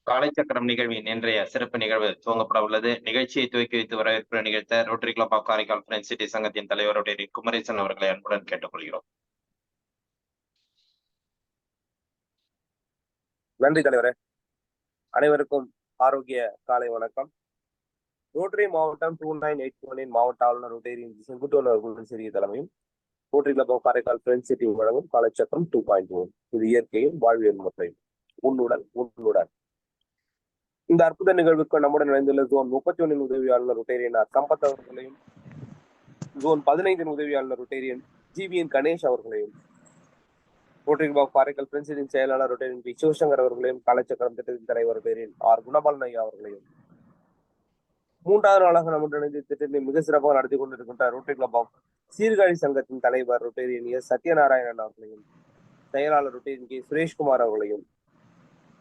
காலைச்சக்கரம் நிகழ்வின் இன்றைய சிறப்பு நிகழ்வு துவங்கப்பட உள்ளது. நிகழ்ச்சியை துவக்கி வைத்து வரவேற்பு நிகழ்த்த rotary club of Karaikal friends city சங்கத்தின் தலைவர் ரோட்டரி குமரேசன் அவர்களை அன்புடன் கேட்டுக்கொள்கிறோம். நன்றி தலைவரே. அனைவருக்கும் ஆரோக்கிய காலை வணக்கம். ரோட்டரி மாவட்டம் 2981 மாவட்ட ஆளுநர் ரோட்டரி செங்குட்டுவன் அவர்களுடன் சிறிய தலைமையும் Rotary club of Karaikal friends City வழங்கும் காலைச்சக்கரம் 2.1 இது இயற்கையும் வாழ்வியல் முறையும் உன்னுடன். இந்த அற்புத நிகழ்வுக்கு நம்முடன் இணைந்துள்ள ஜோன் 31 உதவியாளர் ரோட்டேரியன் சம்பத் அவர்களையும், ஜோன் 15 உதவியாளர் ரோட்டேரியன் ஜிவிஎன் கணேஷ் அவர்களையும், rotary club of Karaikal friends city செயலாளர் ரோட்டேரியன் பி சிவசங்கர் அவர்களையும், காலைச்சக்கரம் திட்டத்தின் தலைவர் ரோட்டேரியன் ஆர் குணபாலன் ஐயா அவர்களையும், மூன்றாவது நாளாக நம்முடன் இணைந்து திட்டத்தை மிக சிறப்பாக நடத்தி கொண்டிருக்கின்ற ரோட்டரி கிளப் ஆஃப் சீர்காழி சங்கத்தின் தலைவர் ரோட்டேரியன் எஸ் சத்யநாராயணன் அவர்களையும், செயலாளர் ரோட்டேரியன் கே சுரேஷ்குமார் அவர்களையும்,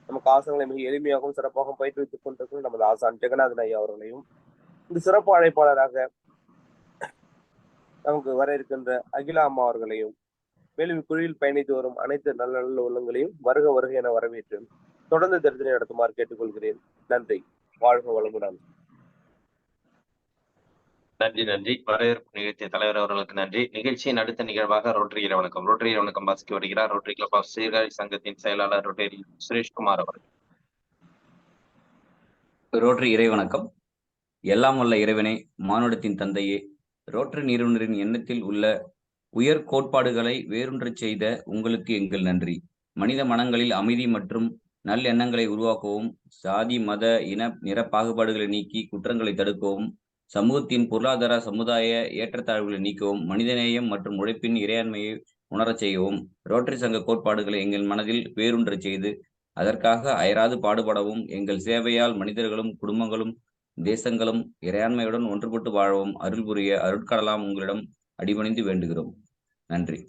நமக்கு ஆசனங்களை மிக எளிமையாகவும் சிறப்பாகவும் பயிற்றுவித்துக் கொண்டிருக்கிற நமது ஆசான் ஜெகநாதன் ஐயா அவர்களையும், இந்த சிறப்பு அழைப்பாளராக நமக்கு வர இருக்கின்ற அகிலா அம்மா அவர்களையும், மேலும் இக்குழுவில் பயணித்து வரும் அனைத்து நல்ல நல்ல உள்ளங்களையும் வருக வருக என வரவேற்று தொடர்ந்து தெரிதலை நடத்துமாறு கேட்டுக்கொள்கிறேன். நன்றி. வாழ்க வளமுடன். நன்றி. வரவேற்பு நிகழ்ச்சிய தலைவர் அவர்களுக்கு நன்றி. நிகழ்ச்சியின் அடுத்த நிகழ்வாக ரோட்டரி வணக்கம். ரோட்டரி வணக்கம் வாசிக்க வருகிறார் ரோட்டரி கிளப் ஆஃப் சீர்காழி சங்கத்தின் செயலாளர் ரோட்டரி சுரேஷ்குமார் அவர்கள். ரோட்டரி இறை வணக்கம். எல்லாம் வல்ல இறைவனே, மானுடத்தின் தந்தையே, ரோட்டரி நிறுவனரின் எண்ணத்தில் உள்ள உயர் கோட்பாடுகளை வேரூன்றச் செய்த உங்களுக்கு எங்கள் நன்றி. மனித மனங்களில் அமைதி மற்றும் நல்லெண்ணங்களை உருவாக்கவும், சாதி மத இன நிற பாகுபாடுகளை நீக்கி குற்றங்களை தடுக்கவும், சமூகத்தின் பொருளாதார சமுதாய ஏற்றத்தாழ்வுகளை நீக்கவும், மனிதநேயம் மற்றும் உழைப்பின் இறையாண்மையை உணரச் செய்யவும், ரோட்டரி சங்க கோட்பாடுகளை எங்கள் மனதில் வேரூன்றச் செய்து அதற்காக அயராது பாடுபடவும், எங்கள் சேவையால் மனிதர்களும் குடும்பங்களும் தேசங்களும் இறையாண்மையுடன் ஒன்றுபட்டு வாழவும் அருள் புரிய அருட்கடலாம் உங்களிடம் அடிபணிந்து வேண்டுகிறோம். நன்றி.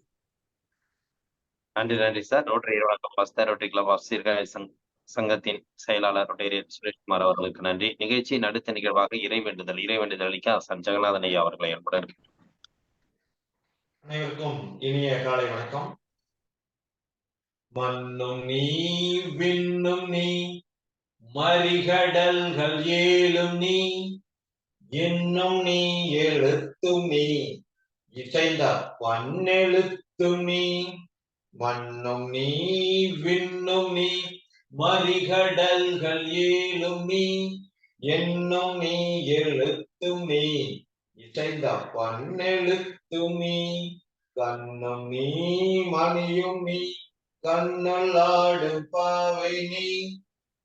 நன்றி சார். ரோட்டரி வணக்கம் வாசித்த ரோட்டரி கிளப் ஆஃப் சீர்காழி சங்கத்தின் செயலாளர் ரோட்டரி சுரேஷ்குமார் அவர்களுக்கு நன்றி. நிகழ்ச்சியின் அடுத்த நிகழ்வாக இறை வேண்டுதல் அளிக்க ஆசான் ஜெகநாதன் ஐயா அவர்களை அன்புடன். அனைவருக்கும் இனிய காலை வணக்கம். மண்ணும் நீ விண்ணும் நீ மறிகடல்கள் ஏழும் நீ இன்னும் நீ எழுத்தும் நீ இசைந்த பன்னெழுத்தும் நீ. மண்ணும் நீ விண்ணும் நீ மறிகடல்கள் ஏழும் நீ என்னும் நீ எழுத்தும் நீ இசைந்த பன்னெழுத்தும் நீ. கண்ணும் நீ மணியும் நீ கண்ணல் ஆடும் பாவை நீ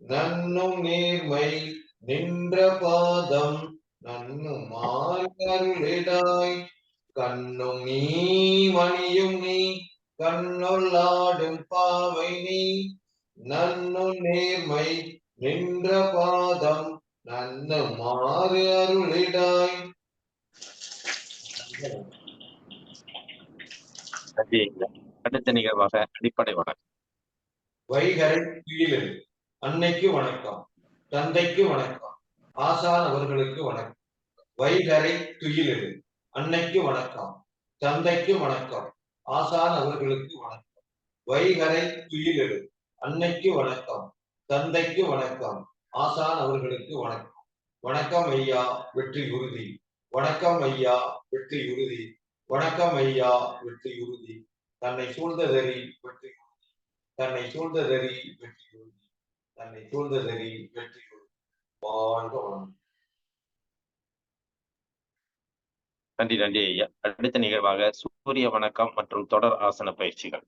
நன்னும் நேர்மை நின்ற பாதம் நன்னும் மாறுளிடாய். கண்ணும் நீ மணியும் நீ கண்ணுள் ஆடும் பாவை நீ நன்னும் நேர்மை நின்ற பாதம் நன்னும் மாறு அருளிடாய். அடுத்த நிகழ்வாக அடிப்படை வணக்கம். வைகரை துயிலில் அன்னைக்கு வணக்கம், தந்தைக்கு வணக்கம், ஆசான் அவர்களுக்கு வணக்கம். வைகரை துயிலில் அன்னைக்கு வணக்கம், தந்தைக்கு வணக்கம், ஆசான் அவர்களுக்கு வணக்கம். வைகரை துயிலில் அன்னைக்கு வணக்கம், தந்தைக்கு வணக்கம், ஆசான் அவர்களுக்கு வணக்கம். வணக்கம் ஐயா, வெற்றி உறுதி. வணக்கம் ஐயா, வெற்றி உறுதி. வணக்கம் ஐயா, வெற்றி உறுதி. தன்னை சூழ்ந்ததறி வெற்றி உறுதி. தன்னை சூழ்ந்ததறி வெற்றி உறுதி. தன்னை சூழ்ந்ததறி வெற்றி உறுதி. வாழ்க வளம். நன்றி ஐயா. அடுத்த நிகழ்வாக சூரிய வணக்கம் மற்றும் தொடர் ஆசன பயிற்சிகள்.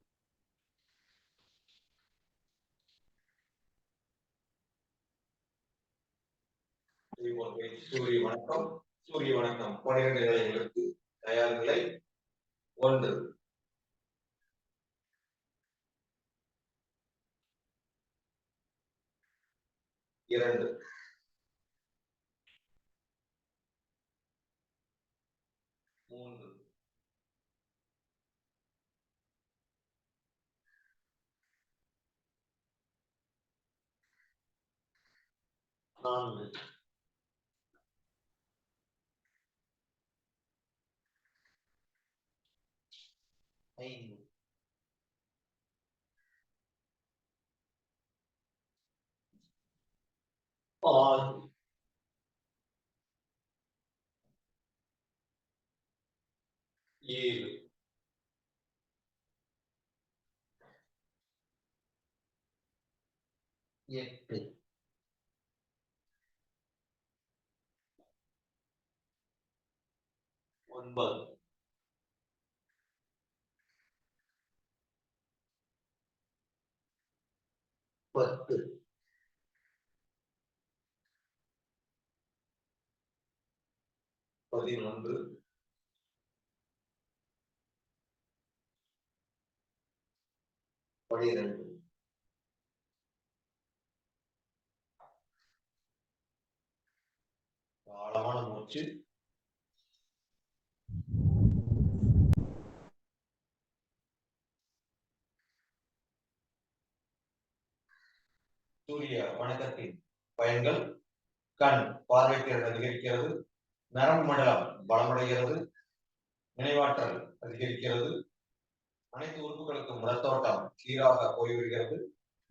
சூரிய வணக்கம். சூரிய வணக்கம் 12 நிலைகளுக்கு தயார் நிலை. 1, 2, 3, 4, 5, 6, 7 8 9 10 11 12 ஆழமான மூச்சு. சூரிய வணக்கத்தின் பயன்கள்: கண் பார்வைத்திறன் அதிகரிக்கிறது, நரம்பு மண்டலம் பலமடைகிறது, நினைவாற்றல் அதிகரிக்கிறது, அனைத்து உறுப்புகளுக்கும் ரத்தோட்டம் சீராக போய்விடுகிறது,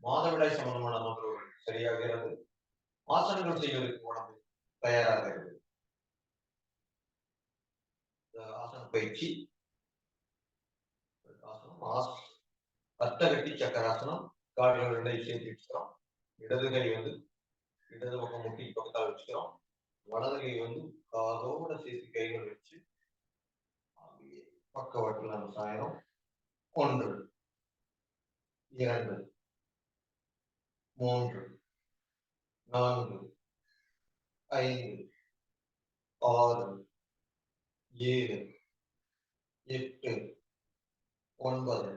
மாதவிடாய் சம்பந்தமான தொந்தரவுகள் சரியாகிறது, ஆசனங்கள் செய்வதற்கு உடம்பு தயாராகிறது. ஆசன பயிற்சி அர்த்தகட்டி சக்கராசனம். கால்கள் ரெண்டையும் சேர்த்து வச்சுக்கிறோம். இடது கை வந்து இடது பக்கம் முட்டி பக்கத்தால் வச்சுக்கிறோம். வலது கை வந்து காதோட சேர்த்து கைகள் வச்சு பக்கவாட்டில் நம்ம சாயணும். 1 2 3 4 5 6 7 8 9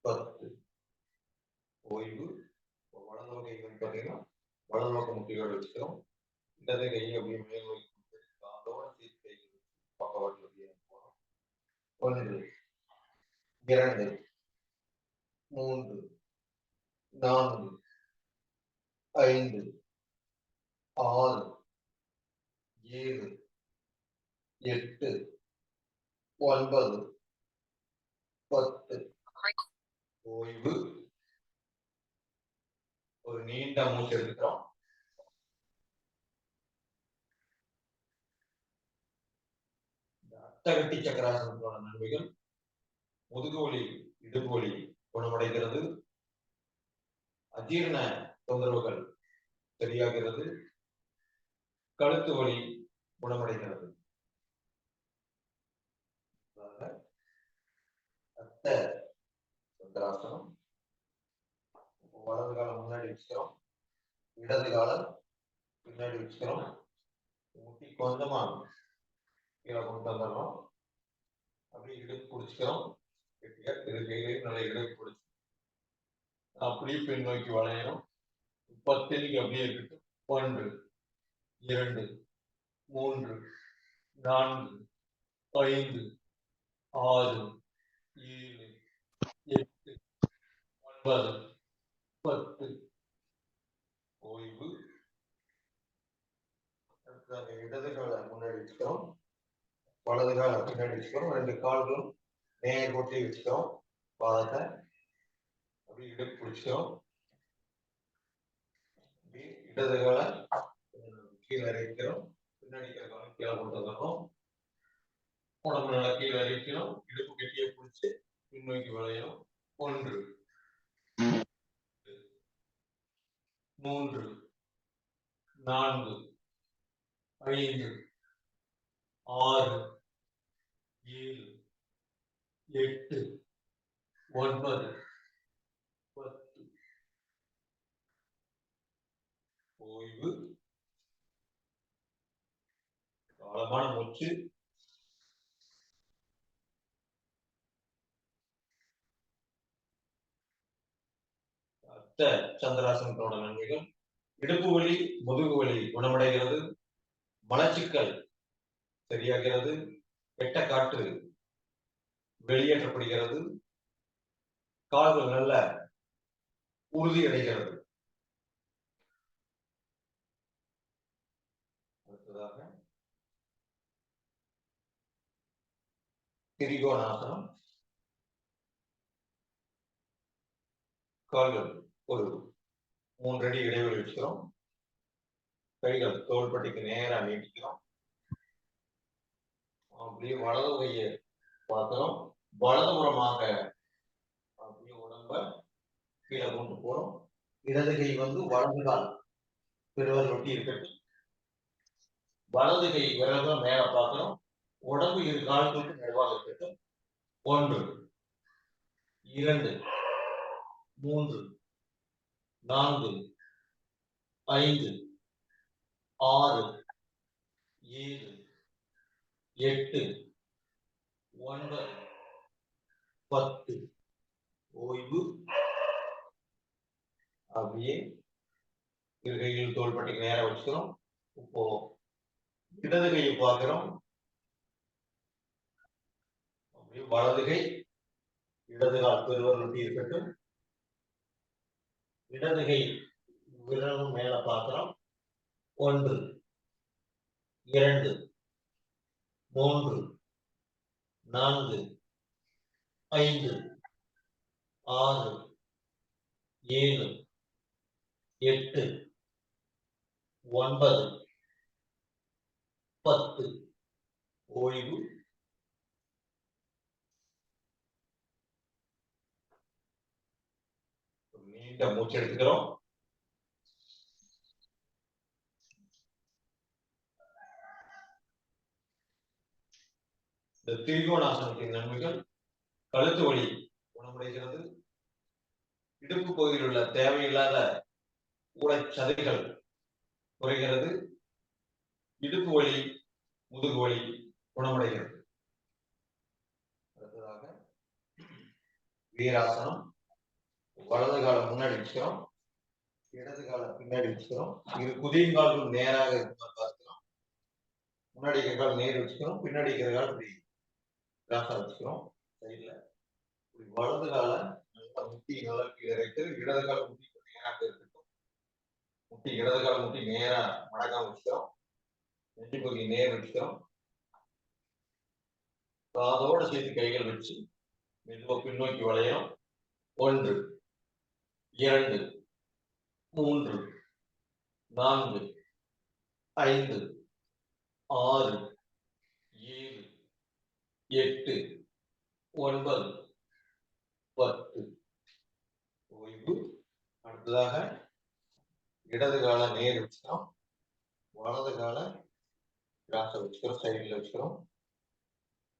10. ஓய்வு. வலது கை வந்து பார்த்தீங்கன்னா வலது பக்கம் முட்டிகள் வச்சுக்கிறோம். இடது கையை அப்படியே மேல் நோக்கி காதோட சேர்த்து கைகள் பக்கவாட்டில் அப்படியே போகிறோம். 1 2 3 4 5 6 7 8 9 10. ஓய்வு. ஒரு நீண்ட மூச்சு எடுக்கிறோம். அர்த்தகட்டி சக்கராசனத்தோட நன்மைகள்: முதுகு வலி, இடுப்பு வலி குணமடைகிறது, அஜீரண தொந்தரவுகள் சரியாகிறது, கழுத்து வலி குணமடைகிறது. அர்த்த சந்திராசனம். வலது காலம் முன்னாடி வச்சுக்கிறோம், இடது காலம் பின்னாடி வச்சுக்கிறோம். முட்டி கொஞ்சமா கீழே கொண்டு வந்துடுறோம். அப்படியே இடுப்பு பிடிச்சிக்கிறோம். இரு கைகளையும் நல்லா இடுப்பு பிடிச்சி அப்படியே பின் நோக்கி வளையணும். 10 அப்படியே இருக்கட்டும். 1 2 3 4 5 6 7 8 9 10. ஓய்வு. இடது கால முன்னாடி வச்சுக்கிறோம், வலது கால பின்னாடி வச்சுக்கிறோம். 2 கால்களும் நேர் கொட்டி வச்சுக்கிறோம். பாதத்தை அப்படி இடுப்பு பிடிச்சிக்கிறோம். இடது கால கீழே இறக்கிறோம். பின்னாடி காலம் கீழே கொண்டு வந்துடுறோம். உடம்பு நல்லா கீழே இறக்கணும். இடுப்பு கெட்டியை பிடிச்சி பின்னோக்கி வளையணும். 1 3 4 5 6 7 8 9 10. ஓய்வு. ஆழமான மூச்சு. அர்த்த சந்திராசனத்தோட நன்மைகள்: இடுப்பு வலி, முதுகு வலி குணமடைகிறது, மலச்சிக்கல் சரியாகிறது, கெட்ட காற்று வெளியேற்றப்படுகிறது, கால்கள் நல்ல உறுதி அடைகிறது. அடுத்ததாக திரிகோணாசனம். கால்கள் ஒரு 3 அடி இடைவெளி வச்சுக்கிறோம். கைகள் தோள்பட்டிக்கு நேரா நீட்டிக்கிறோம். அப்படியே வலது கையை பார்க்கிறோம். வலதுபுறமாக அப்படியே உடம்ப கீழே கொண்டு போறோம். இடது கை வலது கால் பெருவல் ஒட்டி இருக்கட்டும். வலது கை விரல்கள் மேல பார்க்கிறோம். உடம்பு இரு கால்களுக்கு நடுவாக இருக்கட்டும். 1 2 3 4 5 6 7 8 9 10. ஓய்வு. அப்படியே இரு கையில் தோள்பட்டைக்கு நேரம் வச்சுக்கிறோம். இப்போ இடது கையை பார்க்கிறோம். அப்படியே வலது கை இடது கால் பெருவல் ஒட்டி இருக்கட்டும். இடது கை விரலும் மேல பார்க்கிறோம். 1 2 3 4 5 6 7 8 9 10. ஓய்வு. நீண்ட மூச்சு எடுத்துக்கிறோம். இந்த திரிகோணாசனத்தின் நன்மைகள்: கழுத்து வலி குணமடைகிறது. இடுப்பு பகுதியில் உள்ள தேவையில்லாத ஊழச்சதைகள் குறைகிறது. இடுப்பு வலி முதுகு வலி குணமடைகிறது. அடுத்ததாக வீராசனம். வலது காலம் முன்னாடி வச்சுக்கிறோம். இடது காலம் பின்னாடி வச்சுக்கிறோம். இரு குதிங்கால்கள் நேராக இருக்குமாறு பார்க்கிறோம். முன்னாடி இருக்கிற கால் நேர் வச்சுக்கிறோம். பின்னாடி இருக்கிற கால் இப்படி கிராஸா வச்சுக்கிறோம். சைட்ல இப்படி வலது கால நல்லா முட்டி நல்லா கீழே இறக்கி, இடது கால முட்டி நேராக இருக்கட்டும். முட்டி இடது கால முட்டி நேரா மடக்காம வச்சுக்கிறோம். நெஞ்சு பகுதி நேர் வச்சுக்கிறோம். அதோட சேர்த்து கைகள் வச்சு மெதுவா பின்னோக்கி வளையும். 1 2 3 4 5 6 7 8 9 10. ஓய்வு. அடுத்ததாக இடது கால நேர் வச்சுக்கிறோம். வலது கால கிராஸ வச்சுக்கிறோம். சைடில் வச்சுக்கிறோம்.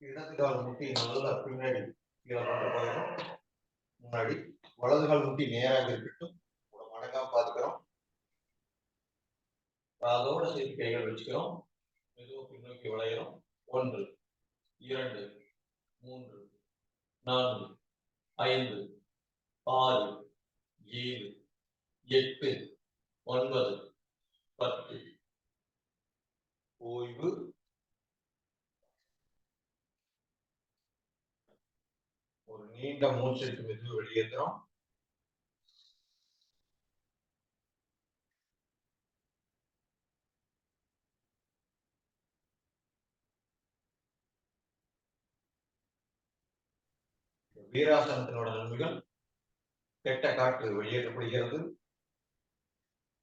இடது கால் முட்டி நல்லா பின்னாடி கீழே கொண்டு போயிடும். முன்னாடி வலது கால் முட்டி நேராக இருக்கட்டும். மடங்காம பார்த்துக்கிறோம். அதோட சேர்த்து கைகள் வச்சுக்கிறோம். மெதுவாக பின்னோக்கி வளைகிறோம். 1 2 3 4 5 6 7 8 9 10. ஓய்வு. ஒரு நீண்ட மூச்சு மெதுவாக வெளியேற்றுறோம். வீராசனத்தினோட நன்மைகள்: கெட்ட காற்று வெளியேற்றப்படுகிறது.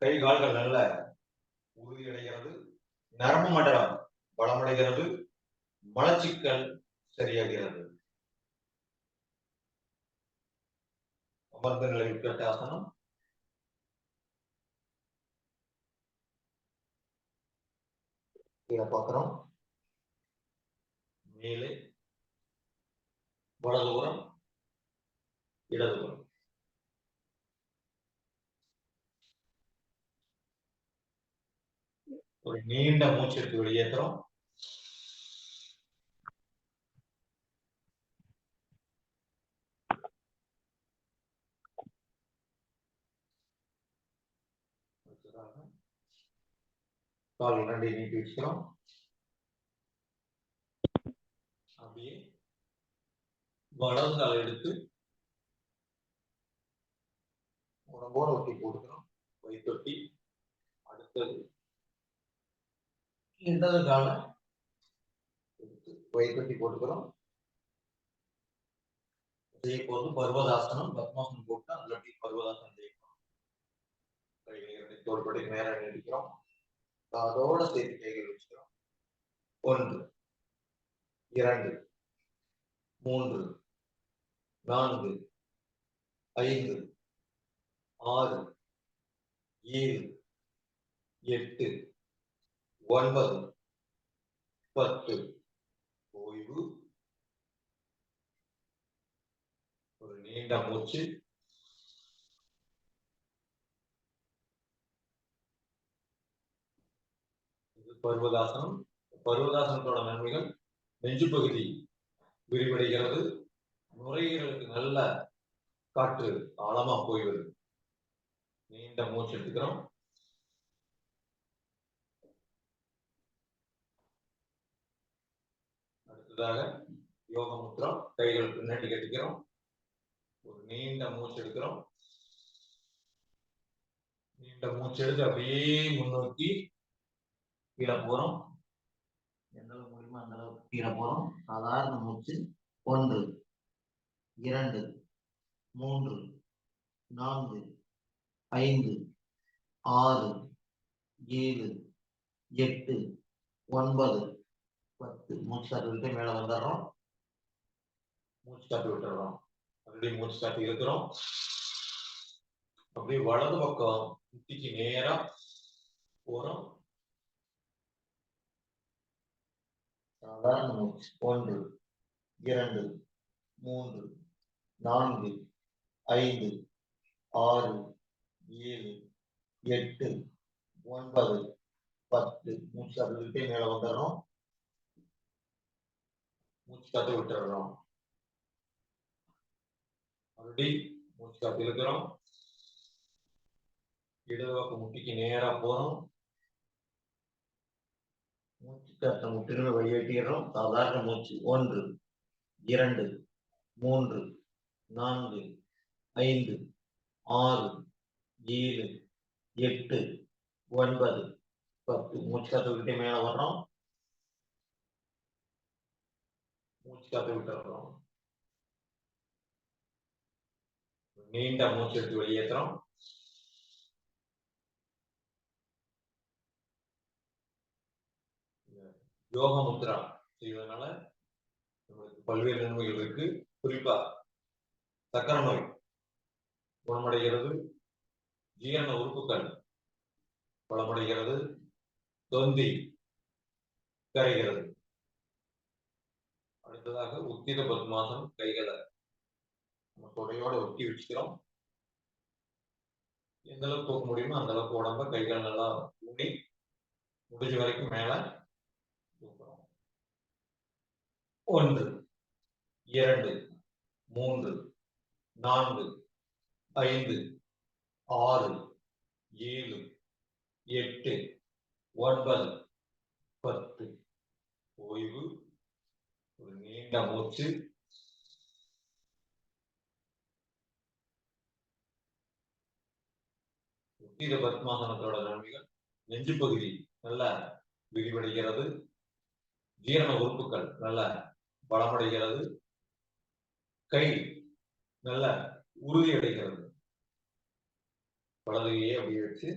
கை கால்கள் நல்ல உறுதியடைகிறது. நரம்பு மண்டலம் பலமடைகிறது. மலச்சிக்கல் சரியாகிறது. அமர்ந்த நிலை உட்கட்டாசனம். பார்க்கிறோம். மேலே வலதுபுறம் இடதுபுறம். ஒரு நீண்ட மூச்சு எடுத்து வெளியேற்றுறோம். கால் இரண்டை நீட்டி வச்சுக்கிறோம். அப்படியே வலது கால் எடுத்து உடம்போடு ஒட்டி போட்டுக்கிறோம். வயிற்றொட்டி. அடுத்தது இடது கால எடுத்து வயிற்றொட்டி போட்டுக்கிறோம். செய்யப்போது பர்வதாசனம். பத்மாசனம் போட்டு அதுல பர்வதாசனம் செய்யணும். கைகளை தோள்பட்டைக்கு நேரம் நீடிக்கிறோம். அதோட சேர்த்து கைகள் வச்சுக்கிறோம். 1 2 3 4 5 6 7 8 9 10. ஓய்வு. ஒரு நீண்ட மூச்சு. இது பர்வதாசனம். பர்வதாசனத்தோட நன்மைகள்: நெஞ்சு பகுதி விரிவடைகிறது, நுரையீரலுக்கு நல்ல காற்று ஆழமா போய் வருது. நீண்ட மூச்சு எடுத்துக்கிறோம். அடுத்ததாக யோக முத்ரா. கைகள் பின்னாடி கட்டிக்கிறோம். ஒரு நீண்ட மூச்சு எடுக்கிறோம். நீண்ட மூச்சு எடுத்து அப்படியே முன்னோக்கி கீழே போறோம். எந்த அளவுக்கு முடியுமோ அந்த அளவுக்கு கீழே போறோம். சாதாரண மூச்சு. 1 2 3 4 5 6 7 8 9 10. மூச்சு காற்று விட்டு மேல வந்துடுறோம். மூச்சு காற்று விட்டுறோம். அப்படியே மூச்சு காற்று இருக்கிறோம். அப்படியே வலது பக்கம் முட்டிக்கு நேரா போறோம். சாதாரண மூச்சு. 1 2 3 4 5 6 7 8 9 10. மூச்சு காற்று விட்டு மேல வந்துடுறோம். மூச்சு காற்று விட்டுறோம். மறுபடியும் மூச்சு காற்று இருக்கிறோம். இடது பக்கம் முட்டிக்கு நேரா போறோம். மூச்சு காற்றை முற்றிலும் வெளியேற்றிடுறோம். சாதாரண மூச்சு. 1 2 3 4 5 6 7 8 9 10. மூச்சு காற்று விட்டு மேல வர்றோம். மூச்சு காற்று விட்டுறோம். நீண்ட மூச்சு எடுத்து வெளியேற்றுறோம். யோக முத்ரா செய்வதனால நம்மளுக்கு பல்வேறு நன்மைகள் இருக்கு. குறிப்பா சக்கரை நோய் குணமடைகிறது, ஜீரண உறுப்புகள் பலமடைகிறது, தொந்தி கரைகிறது. அடுத்ததாக உத்திர பத்மாசனம். கைகளை நம்ம தொடையோட ஒட்டி வச்சுக்கிறோம். எந்த அளவுக்கு தூக்க முடியுமோ அந்த அளவுக்கு உடம்ப கைகள் நல்லா ஊனி முடிஞ்ச வரைக்கும் மேல தூக்குறோம். 1 2 3 4 5 6 7 8 9 10. ஓய்வு. ஒரு நீண்ட மூச்சு. உத்திர பத்மாசனத்தோட நன்மைகள்: நெஞ்சு பகுதி நல்ல விரிவடைகிறது, ஜீரண உறுப்புகள் நல்ல பலமடைகிறது, கை நல்ல உறுதி அடைகிறது. வலதையே அப்படியே வச்சு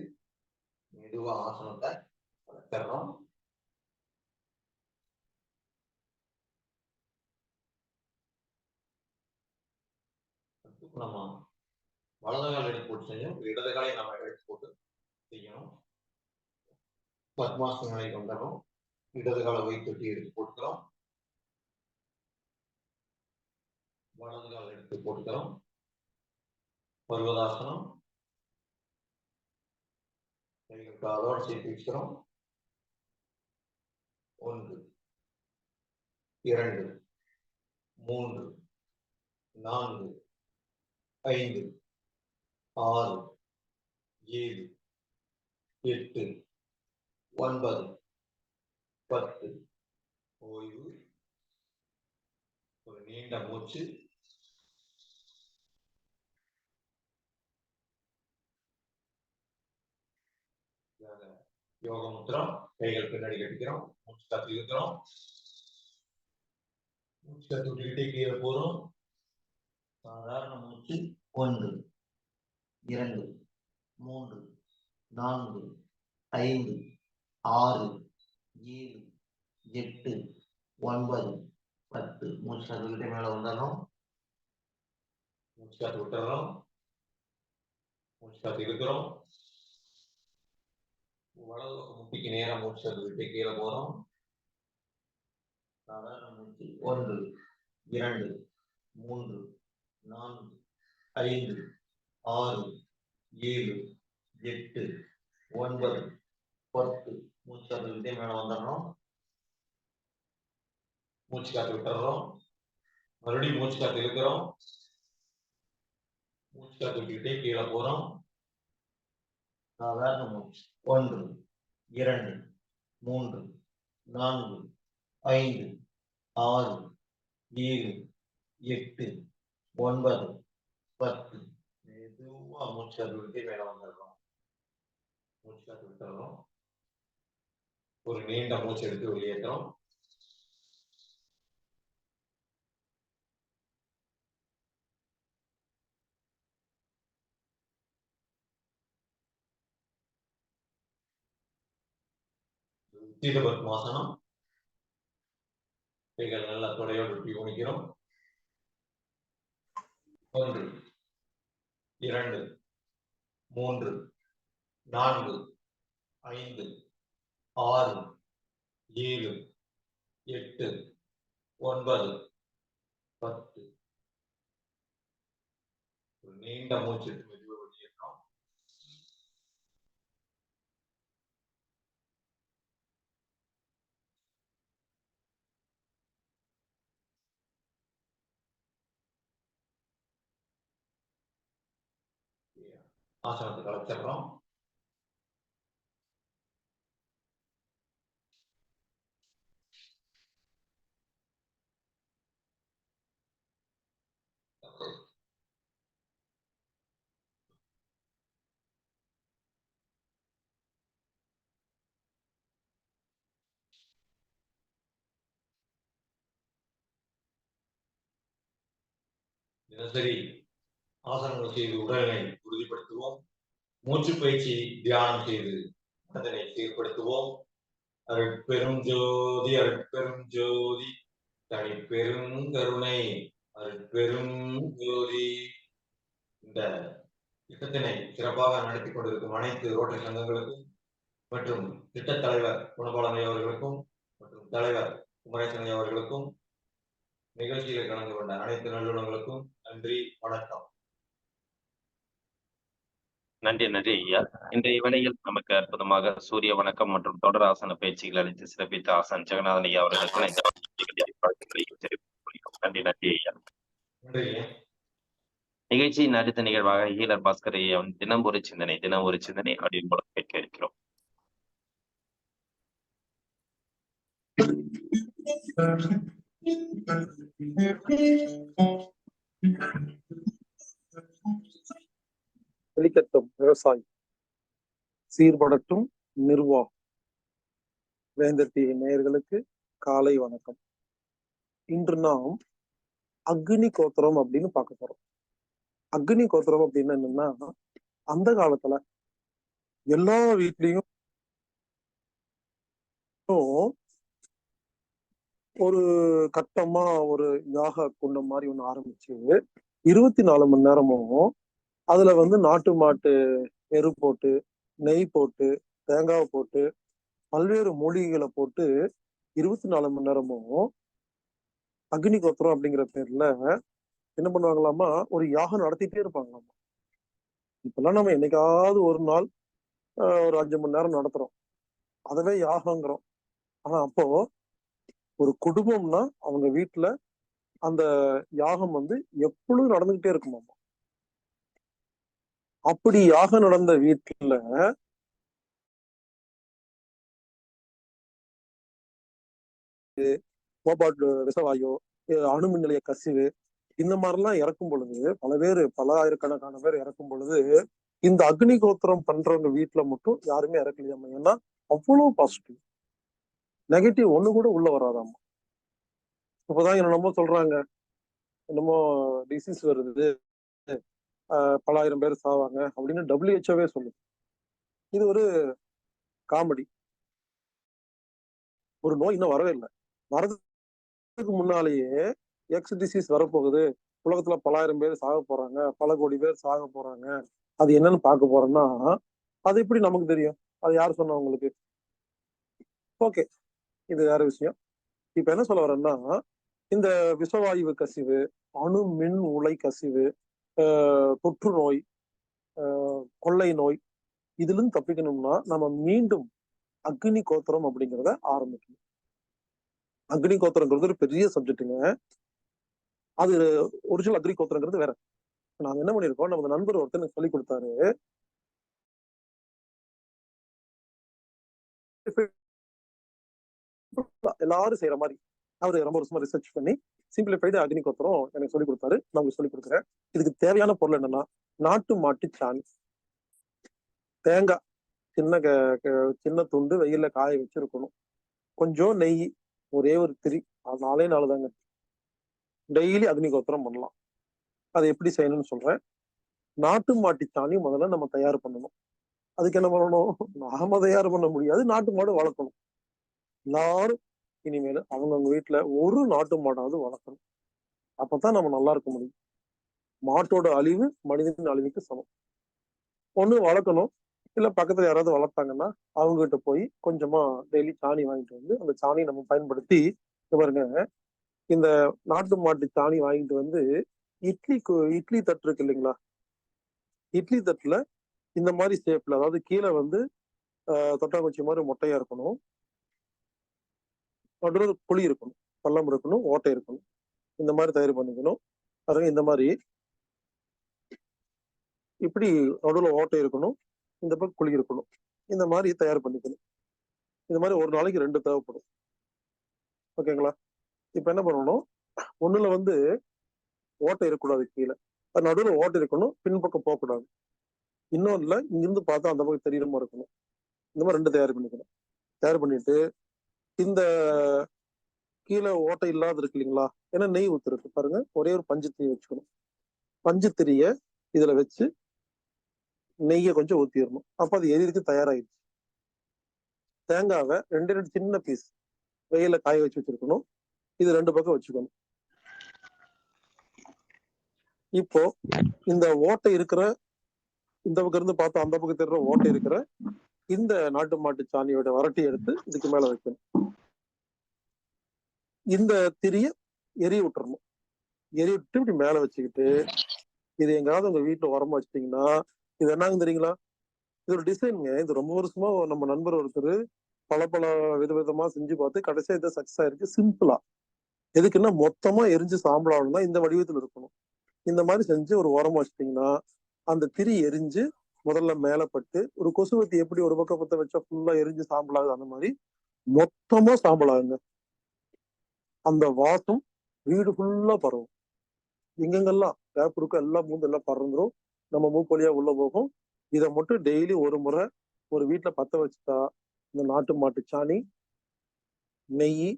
மெதுவா ஆசனத்தை வளர்த்துறோம். நம்ம வலது கால எடுத்து போட்டு செஞ்சோம். இடது காலை நம்ம எடுத்து போட்டு செய்யணும். பத்மாசன நிலைக்கு வந்துடும். இடது கால வைத்து எடுத்து போட்டுக்கிறோம். வலது கால எடுத்து போட்டுக்கிறோம். பர்வதாசனம். அதோட சேர்த்து வச்சுக்கிறோம். 1 2 3 4 5 6 7 8 9 10. ஓய்வு. ஒரு நீண்ட மூச்சு. யோக முத்ரா. கைகள் பின்னாடி கட்டிக்கிறோம். மூச்சு காத்து இருக்கிறோம். மூச்சு காத்து விட்டுக்கிட்டே கீழே போறோம். சாதாரண மூச்சு. 1 2 3 4 5 6 7 8 9 10 மூச்சு காத்துக்கிட்டே மேல வந்துடணும். மூச்சு காத்து விட்டுறோம். மூச்சு காத்து இருக்கிறோம். வலது பக்கம் முட்டிக்கு நேரா மூச்சு காத்துக்கிட்டே கீழே போறோம். சாதாரண மூச்சு 1 2 3 4 5 6 7 8 9 10 மூச்சு காத்துக்கிட்டே மேல வந்துடணும். மூச்சு காத்து விட்டுறோம். மறுபடியும் மூச்சு காத்து இருக்கிறோம். மூச்சு காத்து விட்டுக்கிட்டே கீழே போறோம். சாதாரண மூச்சு 1 2 3 4 5 6 7 8 9 10 மெதுவா மூச்சு காத்து விட்டுட்டே மேல வந்துடுறோம். மூச்சு காத்து விட்டுறோம். ஒரு நீண்ட மூச்சு எடுத்து வெளியேற்றோம். உத்தீத பத்மாசனம். கைகள் நல்லா தொடையோடு ஒட்டி குனிக்கிறோம். 1 2 3 4 5 6 7 8 9 10 ஒரு நீண்ட மூச்சு எடுத்து மெதுவாக வெளியேற்றோம். ஆசனத்தை கலைச்சிடுறோம். தினசரி ஆசனங்கள் செய்து உடலை உறுதிப்படுத்துவோம். மூச்சு பயிற்சி தியானம் செய்து மனதனை சீர்படுத்துவோம். அருட்பெரும் ஜோதி அருட்பெரும் ஜோதி தனிப்பெரும் கருணை அருட்பெரும் ஜோதி. இந்த திட்டத்தினை சிறப்பாக நடத்தி கொண்டிருக்கும் அனைத்து ரோட்டரி சங்கங்களுக்கும் மற்றும் திட்டத் தலைவர் குணபாலனை அவர்களுக்கும் மற்றும் தலைவர் குமரேசனை அவர்களுக்கும் நிகழ்ச்சியில் கலந்து கொண்ட அனைத்து நல்லுணங்களுக்கும் நன்றி, வணக்கம். நன்றி நன்றி ஐயா. இன்றைய வேளையில் நமக்கு அற்புதமாக சூரிய வணக்கம் மற்றும் தொடர் ஆசன பயிற்சிகள் அளித்து சிறப்பித்த ஆசான் ஜெகநாதன் ஐயா அவர்களுக்கு இந்த வாழ்த்துக்களையும் தெரிவித்துக் கொள்கிறோம். நன்றி நன்றி ஐயா. நன்றி. நிகழ்ச்சியின் அடுத்த நிகழ்வாக ஹீலர் பாஸ்கர் ஐயா தினம் ஒரு சிந்தனை அப்படின்னு மூலம் கேட்க இருக்கிறோம். வெளிக்கட்டும் விவசாயம், சீர்படட்டும் நிர்வாகம். வேந்தர் டிவி நேயர்களுக்கு காலை வணக்கம். இன்று நாம் அக்னி கோத்திரம் அப்படின்னு பார்க்க போறோம். அக்னி கோத்திரம் அப்படின்னு என்னன்னா, அந்த காலத்துல எல்லா வீட்லயும் ஒரு கட்டமா ஒரு யாக குண்டம் மாதிரி ஒண்ணு ஆரம்பிச்சு 24 மணி நேரமும் அதுல நாட்டு மாட்டு எரு போட்டு, நெய் போட்டு, தேங்காய் போட்டு, பல்வேறு மூலிகைகளை போட்டு 24 மணி நேரமும் அக்னி கோத்திரம் அப்படிங்கிற பேர்ல என்ன பண்ணுவாங்களாமா, ஒரு யாகம் நடத்திட்டே இருப்பாங்களாமா. இப்பெல்லாம் நம்ம என்னைக்காவது ஒரு நாள் ஒரு 5 மணி நேரம் நடத்துறோம், அதவே யாகங்கிறோம். ஆனா அப்போ ஒரு குடும்பம்னா அவங்க வீட்டுல அந்த யாகம் எப்பொழுதும் நடந்துகிட்டே இருக்குமாமா. அப்படி யாகம் நடந்த வீட்டுல கோபாட்டு விஷவாயு, அணுமின் நிலைய கசிவு, இந்த மாதிரிலாம் இறக்கும் பொழுது பல ஆயிரக்கணக்கான பேர் இறக்கும் பொழுது இந்த அக்னி கோத்திரம் பண்றவங்க வீட்டுல மட்டும் யாருமே இறக்கலையாமா. ஏன்னா அவ்வளவு பாசிட்டிவ், நெகட்டிவ் ஒண்ணு கூட உள்ள வராதாமா. இப்பதான் என்னமோ சொல்றாங்க, என்னமோ டிசீஸ் வருது, பல ஆயிரம் பேர் சாவாங்க அப்படின்னு WHO சொல்லுது. இது ஒரு காமெடி. ஒரு நோய் இன்னும் வரவே இல்லை, வரது இதுக்கு முன்னாலேயே எக்ஸ் டிசீஸ் வரப்போகுது, உலகத்துல பலாயிரம் பேர் சாக போறாங்க, பல கோடி பேர் சாக போறாங்க, அது என்னன்னு பார்க்க போறோம்னா அது எப்படி நமக்கு தெரியும்? அது யார் சொன்னா உங்களுக்கு? ஓகே, இது வேற விஷயம். இப்ப என்ன சொல்ல வரேன்னா, இந்த விஷவாயு கசிவு, அணு மின் உலை கசிவு, தொற்று நோய், கொள்ளை நோய், இதுல இருந்து தப்பிக்கணும்னா நம்ம மீண்டும் அக்னி கோத்திரம் அப்படிங்கிறத ஆரம்பிக்கணும். அக்னி கோத்திரங்கிறது ஒரு பெரிய சப்ஜெக்ட்டுங்க. அது ஒரிஜினல் அக்னி கோத்திரங்கிறது வேற. நாங்க என்ன பண்ணிருக்கோம், நம்ம நண்பர் ஒருத்தர் எனக்கு சொல்லி கொடுத்தாரு. எல்லாரும் செய்யற மாதிரி அவரு ரொம்ப வருஷமா ரிசர்ச் பண்ணி சிம்பிளிஃபைடு அக்னி கோத்திரம் எனக்கு சொல்லி கொடுத்தாரு. நான் உங்களுக்கு சொல்லி கொடுக்குறேன். இதுக்கு தேவையான பொருள் என்னன்னா, நாட்டு மாட்டு சாணி, தேங்காய் சின்ன துண்டு வெயில்ல காய வச்சிருக்கணும், கொஞ்சம் நெய், ஒரே ஒரு திரி, 4 தாங்க. டெய்லி அக்னி கோத்திரம் பண்ணலாம். அதை எப்படி செய்யணும்னு சொல்றேன். நாட்டு மாட்டு சாணி முதல்ல நம்ம தயார் பண்ணணும். அதுக்கு என்ன பண்ணணும்? நாம தயார் பண்ண முடியாது, நாட்டு மாடு வளர்க்கணும். எல்லாரும் இனிமேல் அவங்கவுங்க வீட்டுல ஒரு நாட்டு மாடாவது வளர்க்கணும். அப்பதான் நம்ம நல்லா இருக்க முடியும். மாட்டோட அழிவு மனிதனின் அழிவுக்கு சமம். ஒண்ணு வளர்க்கணும், இல்ல பக்கத்துல யாராவது வளர்த்தாங்கன்னா அவங்க கிட்ட போய் கொஞ்சமா டெய்லி சாணி வாங்கிட்டு வந்து அந்த சாணியை நம்ம பயன்படுத்தி, பாருங்க, இந்த நாட்டு மாட்டு சாணி வாங்கிட்டு வந்து இட்லி தட்டு இருக்கு இல்லைங்களா, இட்லி தட்டுல இந்த மாதிரி ஷேப்ல, அதாவது கீழே வந்து தொட்டாங்குச்சி மாதிரி மொட்டையா இருக்கணும், நடுவில் குழி இருக்கணும், பள்ளம் இருக்கணும், ஓட்டை இருக்கணும். இந்த மாதிரி தயார் பண்ணிக்கணும். பாருங்க, இந்த மாதிரி இப்படி நடுவில் ஓட்டை இருக்கணும், இந்த பக்கம் குழி இருக்கணும். இந்த மாதிரி தயார் பண்ணிக்கணும். இந்த மாதிரி ஒரு நாளைக்கு 2 தேவைப்படும். ஓகேங்களா? இப்ப என்ன பண்ணணும், ஒண்ணுல வந்து ஓட்டை இருக்கக்கூடாது, கீழே அது நடுவில் ஓட்டை இருக்கணும், பின்பக்கம் போகக்கூடாது. இன்னொன்னுல இங்கிருந்து பார்த்தா அந்த பக்கம் தெரியுற மாதிரி இருக்கணும். இந்த மாதிரி 2 தயார் பண்ணிக்கணும். தயார் பண்ணிட்டு இந்த கீழே ஓட்டை இல்லாத இருக்கு இல்லைங்களா, ஏன்னா நெய் ஊத்துருக்கு பாருங்க, ஒரே ஒரு பஞ்சு திரி வச்சுக்கணும். பஞ்சு திரிய இதுல வச்சு நெய்யை கொஞ்சம் ஊத்திடணும். அப்ப அது எரிக்கு தயாராயிடுச்சு. தேங்காவை 2 சின்ன பீஸ் வெயில காய வச்சு வச்சிருக்கணும். இது 2 பக்கம் வச்சுக்கணும். இப்போ இந்த ஓட்டை இருக்கிற, இந்த பக்கம் இருந்து பார்த்தா அந்த பக்கம் தெரிற ஓட்டை இருக்கிற இந்த நாட்டு மாட்டு சாணியோட வரட்டி எடுத்து இதுக்கு மேல வைக்கணும். இந்த திரிய எரிய விட்டுறணும். எரிய விட்டு இப்படி மேல வச்சுக்கிட்டு, இது எங்காவது உங்க வீட்டுல உரமா வச்சிட்டீங்கன்னா, இது என்னங்க தெரியுங்களா, இது ஒரு டிசைனுங்க. இது ரொம்ப வருஷமா நம்ம நண்பர் ஒருத்தர் பல விதவிதமா செஞ்சு பார்த்து கடைசியா இதை சக்சஸ் ஆயிருக்கு. சிம்பிளா, எதுக்குன்னா மொத்தமா எரிஞ்சு சாம்பல் ஆகணும்னா இந்த வடிவத்துல இருக்கணும். இந்த மாதிரி செஞ்சு ஒரு ஓரமா வச்சிட்டீங்கன்னா, அந்த திரி எரிஞ்சு முதல்ல மேலப்பட்டு, ஒரு கொசுவத்தி எப்படி ஒரு பக்கம் பத்த வச்சா ஃபுல்லா எரிஞ்சு சாம்பல் ஆகுது, அந்த மாதிரி மொத்தமா சாம்பல் ஆகுங்க. அந்த வாசம் வீடு ஃபுல்லா பரவும். எங்கெங்கெல்லாம் கேப் இருக்கோ எல்லாம் மூந்து எல்லாம் பறந்துரும். நம்ம மூக்கு வழியா உள்ள போகும். இதை மட்டும் டெய்லி ஒரு முறை ஒரு வீட்டுல பத்த வச்சுட்டா, இந்த நாட்டு மாட்டு சாணி, நெய்,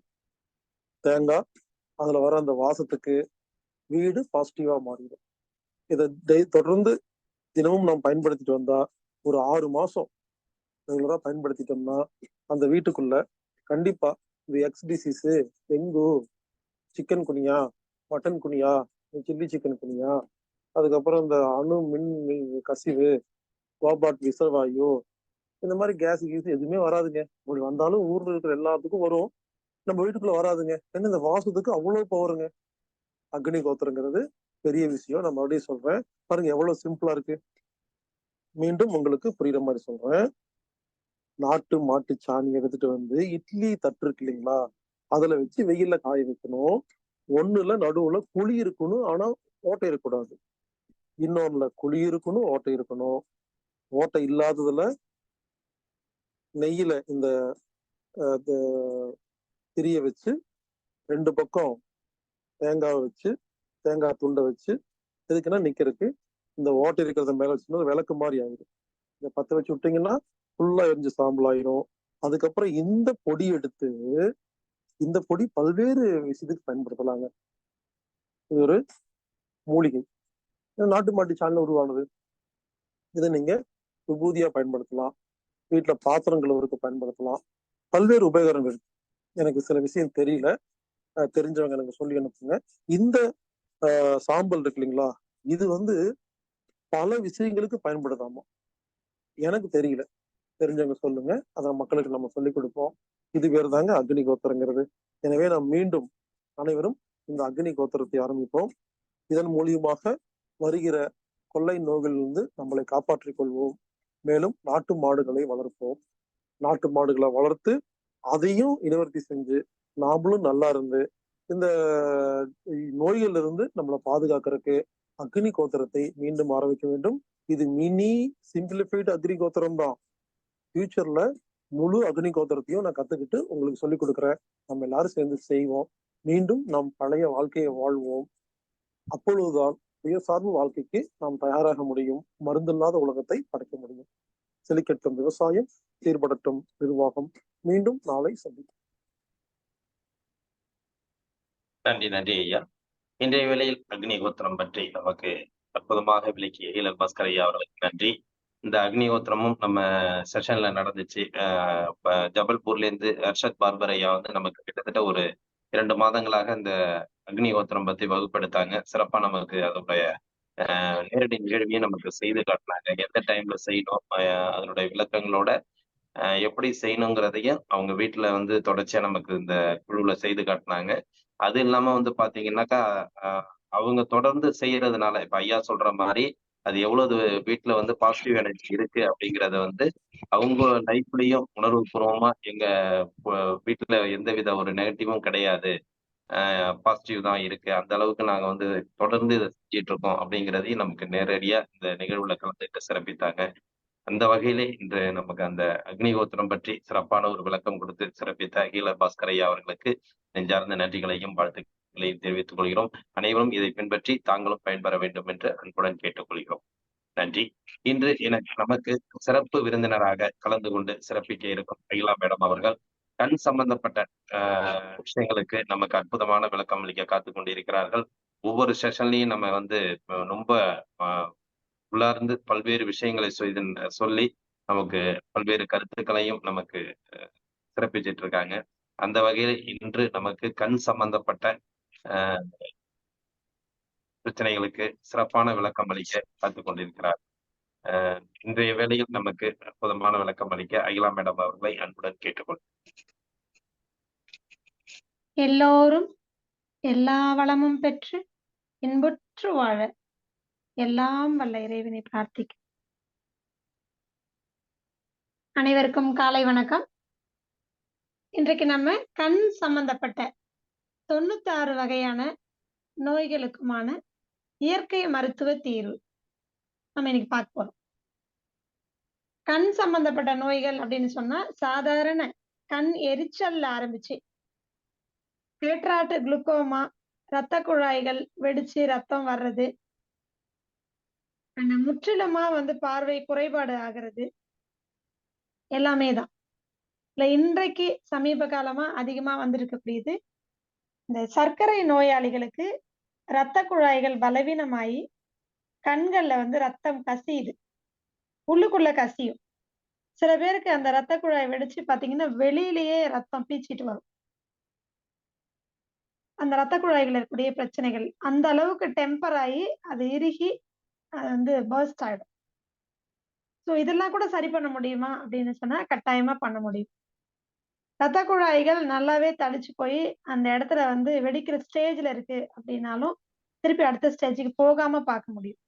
தேங்காய், அதுல வர அந்த வாசத்துக்கு வீடு பாசிட்டிவா மாறிடும். இதை தொடர்ந்து தினமும் நாம் பயன்படுத்திட்டு வந்தா, ஒரு 6 மாசம் ரெகுலரா பயன்படுத்திட்டோம்னா அந்த வீட்டுக்குள்ள கண்டிப்பா இந்த X disease, dengue, chikungunya, mutton குனியா, சில்லி சிக்கன் குனியா, அதுக்கப்புறம் இந்த அணு மின் கசிவு, கோபாட் விஷவாயு, இந்த மாதிரி கேஸ் எதுவுமே வராதுங்க. அப்படி வந்தாலும் ஊர்ல இருக்கிற எல்லாத்துக்கும் வரும், நம்ம வீட்டுக்குள்ள வராதுங்க. ஏன்னா இந்த வாசத்துக்கு அவ்வளவு பவருங்க. அக்னி கோத்திரங்கிறது பெரிய விஷயம். நான் மறுபடியும் சொல்றேன், பாருங்க எவ்வளவு சிம்பிளா இருக்கு. மீண்டும் உங்களுக்கு புரியுற மாதிரி சொல்றேன். நாட்டு மாட்டு சாணி எடுத்துட்டு வந்து இட்லி தட்டு இருக்கு இல்லைங்களா, அதுல வச்சு வெயில்ல காய வைக்கணும். ஒண்ணுல நடுவுல குழி இருக்கணும், ஆனா ஓட்டை இருக்கக்கூடாது. இன்னொன்னுல குழி இருக்கணும், ஓட்டை இருக்கணும். ஓட்டை இல்லாததுல நெய்யில இந்த திரிய வச்சு 2 பக்கம் தேங்காய் வச்சு, தேங்காய் துண்டை வச்சு, எதுக்குன்னா நிக்கிறதுக்கு. இந்த ஓட்டை இருக்கிறத மேல வச்சுன்னா விளக்கு மாதிரி ஆயிடும். இதை பத்த வச்சு விட்டீங்கன்னா ஃபுல்லா எரிஞ்சு சாம்பல் ஆயிரும். அதுக்கப்புறம் இந்த பொடி எடுத்து, இந்த பொடி பல்வேறு விஷயத்துக்கு பயன்படுத்தலாங்க. இது ஒரு மூலிகை, நாட்டு மாட்டு சாணில உருவானது. இதை நீங்க விபூதியா பயன்படுத்தலாம், வீட்டுல பாத்திரம் கழுவுறதுக்கு பயன்படுத்தலாம், பல்வேறு உபயோகங்கள் இருக்கு. எனக்கு சில விஷயம் தெரியல, தெரிஞ்சவங்க எனக்கு சொல்லி அனுப்புங்க. இந்த சாம்பல் இருக்கு இல்லைங்களா, இது வந்து பல விஷயங்களுக்கு பயன்படுதாமா. எனக்கு தெரியல, தெரிஞ்சவங்க சொல்லுங்க, அதை மக்களுக்கு நம்ம சொல்லிக் கொடுப்போம். இது பேர் தாங்க அக்னி கோத்திரங்கிறது. எனவே நாம் மீண்டும் அனைவரும் இந்த அக்னி கோத்திரத்தை ஆரம்பிப்போம். இதன் மூலியமாக வருகிற கொள்ளை நோய்களிலிருந்து நம்மளை காப்பாற்றிக் கொள்வோம். மேலும் நாட்டு மாடுகளை வளர்ப்போம். நாட்டு மாடுகளை வளர்த்து அதையும் நிவர்த்தி செஞ்சு நாமளும் நல்லா இருந்து இந்த நோய்கள்ல இருந்து நம்மளை பாதுகாக்கிறதுக்கு அக்னி கோத்திரத்தை மீண்டும் ஆரம்பிக்க வேண்டும். இது மினி சிம்பிளிஃபைடு அக்னி கோத்திரம் தான். ஃபியூச்சர்ல முழு அக்னி கோத்திரத்தையும் நான் கத்துக்கிட்டு உங்களுக்கு சொல்லிக் கொடுக்குறேன். நம்ம எல்லாரும் சேர்ந்து செய்வோம். மீண்டும் நாம் பழைய வாழ்க்கையை வாழ்வோம். அப்பொழுதுதான் சுயசார்பு வாழ்க்கைக்கு நாம் தயாராக முடியும். மருந்தில்லாத உலகத்தை படைக்க முடியும். செழிக்கட்டும் விவசாயம், சீர்படட்டும் நிர்வாகம். மீண்டும் நாளை சந்திப்போம். நன்றி நன்றி ஐயா. இன்றைய வேளையில் அக்னி கோத்திரம் பற்றி நமக்கு அற்புதமாக விளக்கிய ஹீலர் பாஸ்கர் ஐயா அவர்களுக்கு நன்றி. இந்த அக்னிஹோத்திரமும் நம்ம செஷன்ல நடந்துச்சு. ஜபல்பூர்ல இருந்து அர்ஷத் பார்பர் ஐயா வந்து நமக்கு கிட்டத்தட்ட ஒரு 2 மாதங்களாக இந்த அக்னிஹோத்திரம் பத்தி வகுப்படுத்தாங்க. சிறப்பா நமக்கு அதோடைய நேரடி நிகழ்வையும் நமக்கு செய்து காட்டினாங்க. எந்த டைம்ல செய்யணும், அதனுடைய விளக்கங்களோட எப்படி செய்யணுங்கிறதையும் அவங்க வீட்டுல வந்து தொடர்ச்சியா நமக்கு இந்த குழுவுல செய்து காட்டினாங்க. அது இல்லாம வந்து பாத்தீங்கன்னாக்கா, அவங்க தொடர்ந்து செய்யறதுனால இப்ப ஐயா சொல்ற மாதிரி அது எவ்வளவு வீட்டுல வந்து பாசிட்டிவ் எனர்ஜி இருக்கு அப்படிங்கறத வந்து அவங்க லைஃப்லயும் உணர்வு பூர்வமா எங்க வீட்டுல எந்தவித ஒரு நெகட்டிவும் கிடையாது, பாசிட்டிவ் தான் இருக்கு, அந்த அளவுக்கு நாங்க வந்து தொடர்ந்து இதை செஞ்சிட்டு இருக்கோம் அப்படிங்கிறதையும் நமக்கு நேரடியா இந்த நிகழ்வுல கலந்துட்டு சிறப்பித்தாங்க. அந்த வகையிலே இன்று நமக்கு அந்த அக்னிஹோத்திரம் பற்றி சிறப்பான ஒரு விளக்கம் கொடுத்து சிறப்பித்த ஹீலர் பாஸ்கர் ஐயா அவர்களுக்கு நெஞ்சார்ந்த நன்றிகளையும் வாழ்த்துக்களையும் தெரிவித்துக் கொள்கிறோம். அனைவரும் இதை பின்பற்றி தாங்களும் பயன்பெற வேண்டும் என்று அன்புடன் கேட்டுக்கொள்கிறோம். நன்றி. இன்று நமக்கு சிறப்பு விருந்தினராக கலந்து கொண்டு சிறப்பிக்க இருக்கும் அகிலா மேடம் அவர்கள் கண் சம்பந்தப்பட்ட விஷயங்களுக்கு நமக்கு அற்புதமான விளக்கம் அளிக்க காத்துக் கொண்டிருக்கிறார்கள். ஒவ்வொரு செஷன்லையும் நம்ம வந்து ரொம்ப உள்ளார்ந்து பல்வேறு விஷயங்களை சொல்லி நமக்கு பல்வேறு கருத்துக்களையும் நமக்கு சிறப்பிச்சிட்டு இருக்காங்க. அந்த வகையில் இன்று நமக்கு கண் சம்பந்தப்பட்ட பிரச்சனைகளுக்கு சிறப்பான விளக்கம் அளிக்க காத்துக் கொண்டிருக்கிறார். இன்றைய வேளையில் நமக்கு அற்புதமான விளக்கம் அளிக்க அகிலா மேடம் அவர்களை அன்புடன் கேட்டுக்கொள்கிறேன். எல்லோரும் எல்லா வளமும் பெற்று இன்புற்று வாழ எல்லாம் வல்ல இறைவனை பிரார்த்திக்க. அனைவருக்கும் காலை வணக்கம். இன்றைக்கு நம்ம கண் சம்பந்தப்பட்ட 96 வகையான நோய்களுக்குமான இயற்கை மருத்துவ தீர்வு நம்ம இன்னைக்கு பார்க்க போறோம். கண் சம்பந்தப்பட்ட நோய்கள் அப்படின்னு சொன்னா சாதாரண கண் எரிச்சல்ல ஆரம்பிச்சு கேட்ராக்ட், குளுக்கோமா, இரத்த குழாய்கள் வெடிச்சு ரத்தம் வர்றது, முற்றிலுமா வந்து பார்வை குறைபாடு ஆகிறது, எல்லாமே தான். இல்ல இன்றைக்கு சமீப காலமா அதிகமா வந்திருக்கக்கூடியது இந்த சர்க்கரை நோயாளிகளுக்கு இரத்த குழாய்கள் பலவீனமாயி கண்கள்ல வந்து ரத்தம் கசியுது, உள்ளுக்குள்ள கசியும். சில பேருக்கு அந்த இரத்த குழாய் வெடிச்சு பாத்தீங்கன்னா வெளியிலேயே ரத்தம் பீச்சிட்டு வரும். அந்த இரத்த குழாய்கள் இருக்கக்கூடிய பிரச்சனைகள் அந்த அளவுக்கு டெம்பர் ஆகி அது இறுகி அது வந்து பர்ஸ்ட் ஆயிடும். ஸோ இதெல்லாம் கூட சரி பண்ண முடியுமா அப்படின்னு சொன்னா கட்டாயமா பண்ண முடியும். இரத்த குழாய்கள் நல்லாவே தடிச்சு போய் அந்த இடத்துல வந்து வெடிக்கிற ஸ்டேஜ்ல இருக்கு அப்படின்னாலும் திருப்பி அடுத்த ஸ்டேஜுக்கு போகாம பார்க்க முடியும்.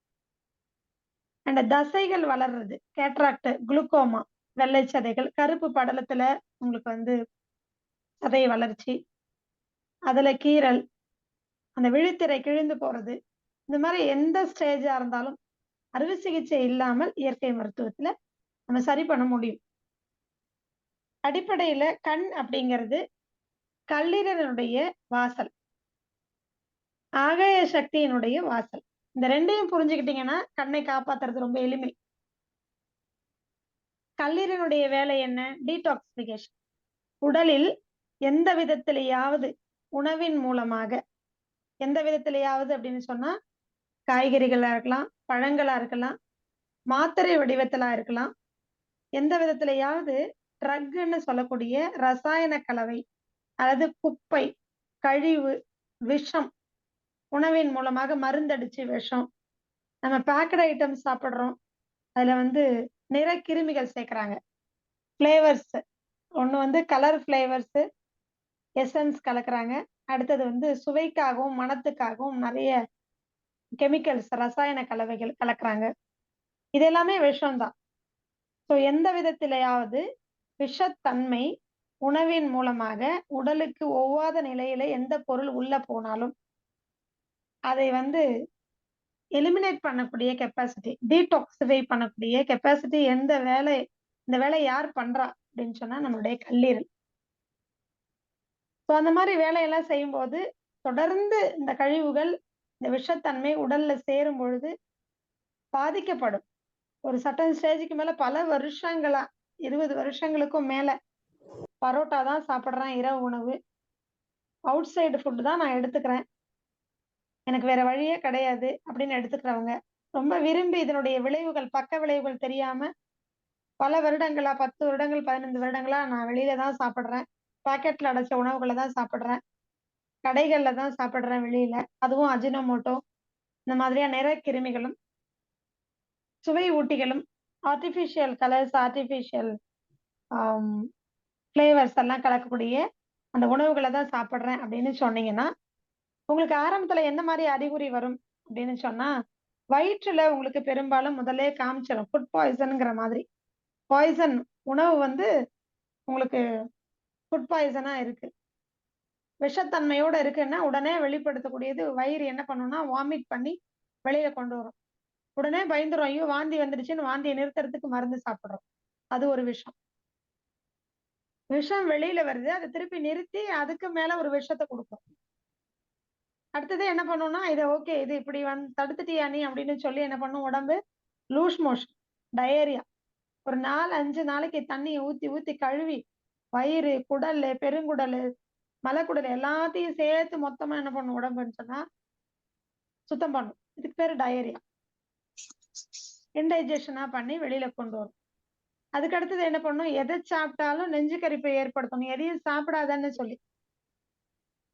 அந்த தசைகள் வளர்றது, கேட்ராக்ட், குளுக்கோமா, வெள்ளை சதைகள், கருப்பு படலத்துல உங்களுக்கு வந்து சதை வளர்ச்சி, அதுல கீறல், அந்த விழித்திரை கிழிந்து போறது, இந்த மாதிரி எந்த ஸ்டேஜா இருந்தாலும் அறுவை சிகிச்சை இல்லாமல் இயற்கை மருத்துவத்துல நம்ம சரி பண்ண முடியும். அடிப்படையில கண் அப்படிங்கிறது கல்லீரலுடைய வாசல், ஆகாய சக்தியினுடைய வாசல். இந்த ரெண்டையும் புரிஞ்சுக்கிட்டீங்கன்னா கண்ணை காப்பாத்துறது ரொம்ப எளிமை. கல்லீரலுடைய வேலை என்ன? டீடாக்சிபிகேஷன். உடலில் எந்த விதத்திலேயாவது உணவின் மூலமாக, எந்த விதத்திலேயாவது அப்படின்னு சொன்னா காய்கறிகளா இருக்கலாம், பழங்களா இருக்கலாம், மாத்திரை வடிவத்திலா இருக்கலாம், எந்த விதத்திலேயாவது ட்ரக்ன்னு சொல்லக்கூடிய ரசாயன கலவை அல்லது குப்பை கழிவு, விஷம், உணவின் மூலமாக மருந்தடிச்சு விஷம், நம்ம பேக்கட் ஐட்டம் சாப்பிடுறோம், அதுல வந்து நிற கிருமிகள் சேர்க்கறாங்க. ஃபிளேவர்ஸ், ஒண்ணு வந்து கலர் ஃபிளேவர்ஸ், எசன்ஸ் கலக்குறாங்க. அடுத்தது வந்து சுவைக்காகவும் மணத்துக்காகவும் நிறைய கெமிக்கல்ஸ், ரசாயன கலவைகள் கலக்குறாங்க. இது எல்லாமே விஷம் தான். ஸோ எந்த விதத்திலேயாவது விஷத்தன்மை உணவின் மூலமாக உடலுக்கு ஒவ்வாத நிலையில எந்த பொருள் உள்ள போனாலும் அதை வந்து எலிமினேட் பண்ணக்கூடிய கெப்பாசிட்டி, டீடாக்சிஃபை பண்ணக்கூடிய கெப்பாசிட்டி இந்த வேலை யார் பண்றா அப்படின்னு சொன்னா நம்மளுடைய கல்லீரல். ஸோ அந்த மாதிரி வேலையெல்லாம் செய்யும்போது தொடர்ந்து இந்த கழிவுகள், இந்த விஷத்தன்மை உடல்ல சேரும் பொழுது பாதிக்கப்படும். ஒரு சர்டன் ஸ்டேஜுக்கு மேல பல வருஷங்களா 20 வருஷங்களுக்கும் மேல பரோட்டா தான் சாப்பிடுறேன் இரவு உணவு, அவுட் சைடு ஃபுட் தான் நான் எடுத்துக்கிறேன், எனக்கு வேற வழியே கிடையாது அப்படின்னு எடுத்துக்கிறவங்க, ரொம்ப விரும்பி இதனுடைய விளைவுகள், பக்க விளைவுகள் தெரியாம பல வருடங்களா 10 வருடங்கள் 15 வருடங்களா நான் வெளியில தான் சாப்பிடுறேன், பாக்கெட்ல அடைச்ச உணவுகளை தான் சாப்பிடுறேன், கடைகள்ல தான் சாப்பிடுறேன் வெளியில, அதுவும் அஜினோமோட்டோ இந்த மாதிரியா நிற கிருமிகளும் சுவை ஊட்டிகளும் ஆர்டிபிஷியல் கலர்ஸ், ஆர்டிபிஷியல் ஃபிளேவர்ஸ் எல்லாம் கலக்கக்கூடிய அந்த உணவுகளை தான் சாப்பிடுறேன் அப்படின்னு சொன்னீங்கன்னா, உங்களுக்கு ஆரம்பத்துல என்ன மாதிரி அறிகுறி வரும் அப்படின்னு சொன்னா, வயிற்றுல உங்களுக்கு பெரும்பாலும் முதல்லே காமிச்சிடும். ஃபுட் பாய்சன்ங்கிற மாதிரி. பாய்சன் உணவு வந்து உங்களுக்கு ஃபுட் பாய்சனா இருக்கு. விஷத்தன்மையோட இருக்குன்னா உடனே வெளிப்படுத்தக்கூடியது வயிறு என்ன பண்ணும்னா வாமிட் பண்ணி வெளியில கொண்டு வரும். உடனே பயந்துரும். ஐயோ வாந்தி வந்துடுச்சுன்னு வாந்தியை நிறுத்துறதுக்கு மருந்து சாப்பிடுறோம். அது ஒரு விஷம். விஷம் வெளியில வருது. அதை திருப்பி நிறுத்தி அதுக்கு மேல ஒரு விஷத்தை கொடுக்கும். அடுத்தது என்ன பண்ணும்னா இதை ஓகே இது இப்படி தடுத்துட்டியா நீ அப்படின்னு சொல்லி என்ன பண்ணும் உடம்பு லூஸ் மோஷன், டயேரியா, ஒரு 4-5 நாளைக்கு தண்ணியை ஊத்தி ஊத்தி கழுவி வயிறு, குடல், பெருங்குடல், மலைக்குடல் எல்லாத்தையும் சேர்த்து மொத்தமா என்ன பண்ணும் உடம்புன்னு சொன்னா சுத்தம் பண்ணும். இதுக்கு பேரு டயேரியா. இன்டைஜஷனா பண்ணி வெளியில கொண்டு வரும். அதுக்கு அடுத்தது என்ன பண்ணும், எதை சாப்பிட்டாலும் நெஞ்சு கரிப்பை ஏற்படுத்தும். நீ எதையும் சாப்பிடாதன்னு சொல்லி,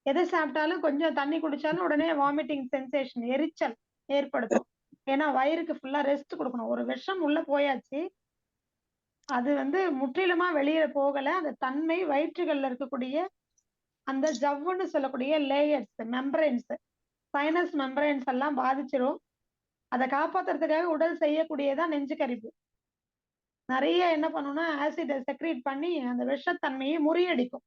எதை சாப்பிட்டாலும் கொஞ்சம் தண்ணி குடிச்சாலும் உடனே வாமிட்டிங் சென்சேஷன், எரிச்சல் ஏற்படுத்தும். ஏன்னா வயிறுக்கு ஃபுல்லா ரெஸ்ட் கொடுக்கணும். ஒரு விஷம் உள்ள போயாச்சு, அது வந்து முற்றிலுமா வெளியே போகல. அந்த தன்மை வயிற்றுகள்ல இருக்கக்கூடிய அந்த ஜவ்வுன்னு சொல்லக்கூடிய லேயர்ஸ், மெம்பரன்ஸ், சைனஸ் மெம்பரன்ஸ் எல்லாம் பாதிச்சிரும். அதை காப்பாத்துறதுக்காக உடல் செய்யக்கூடியதான் நெஞ்சு கரிப்பு. நிறைய என்ன பண்ணும்னா ஆசிட செக்ரீட் பண்ணி அந்த விஷத்தன்மையை முறியடிக்கும்.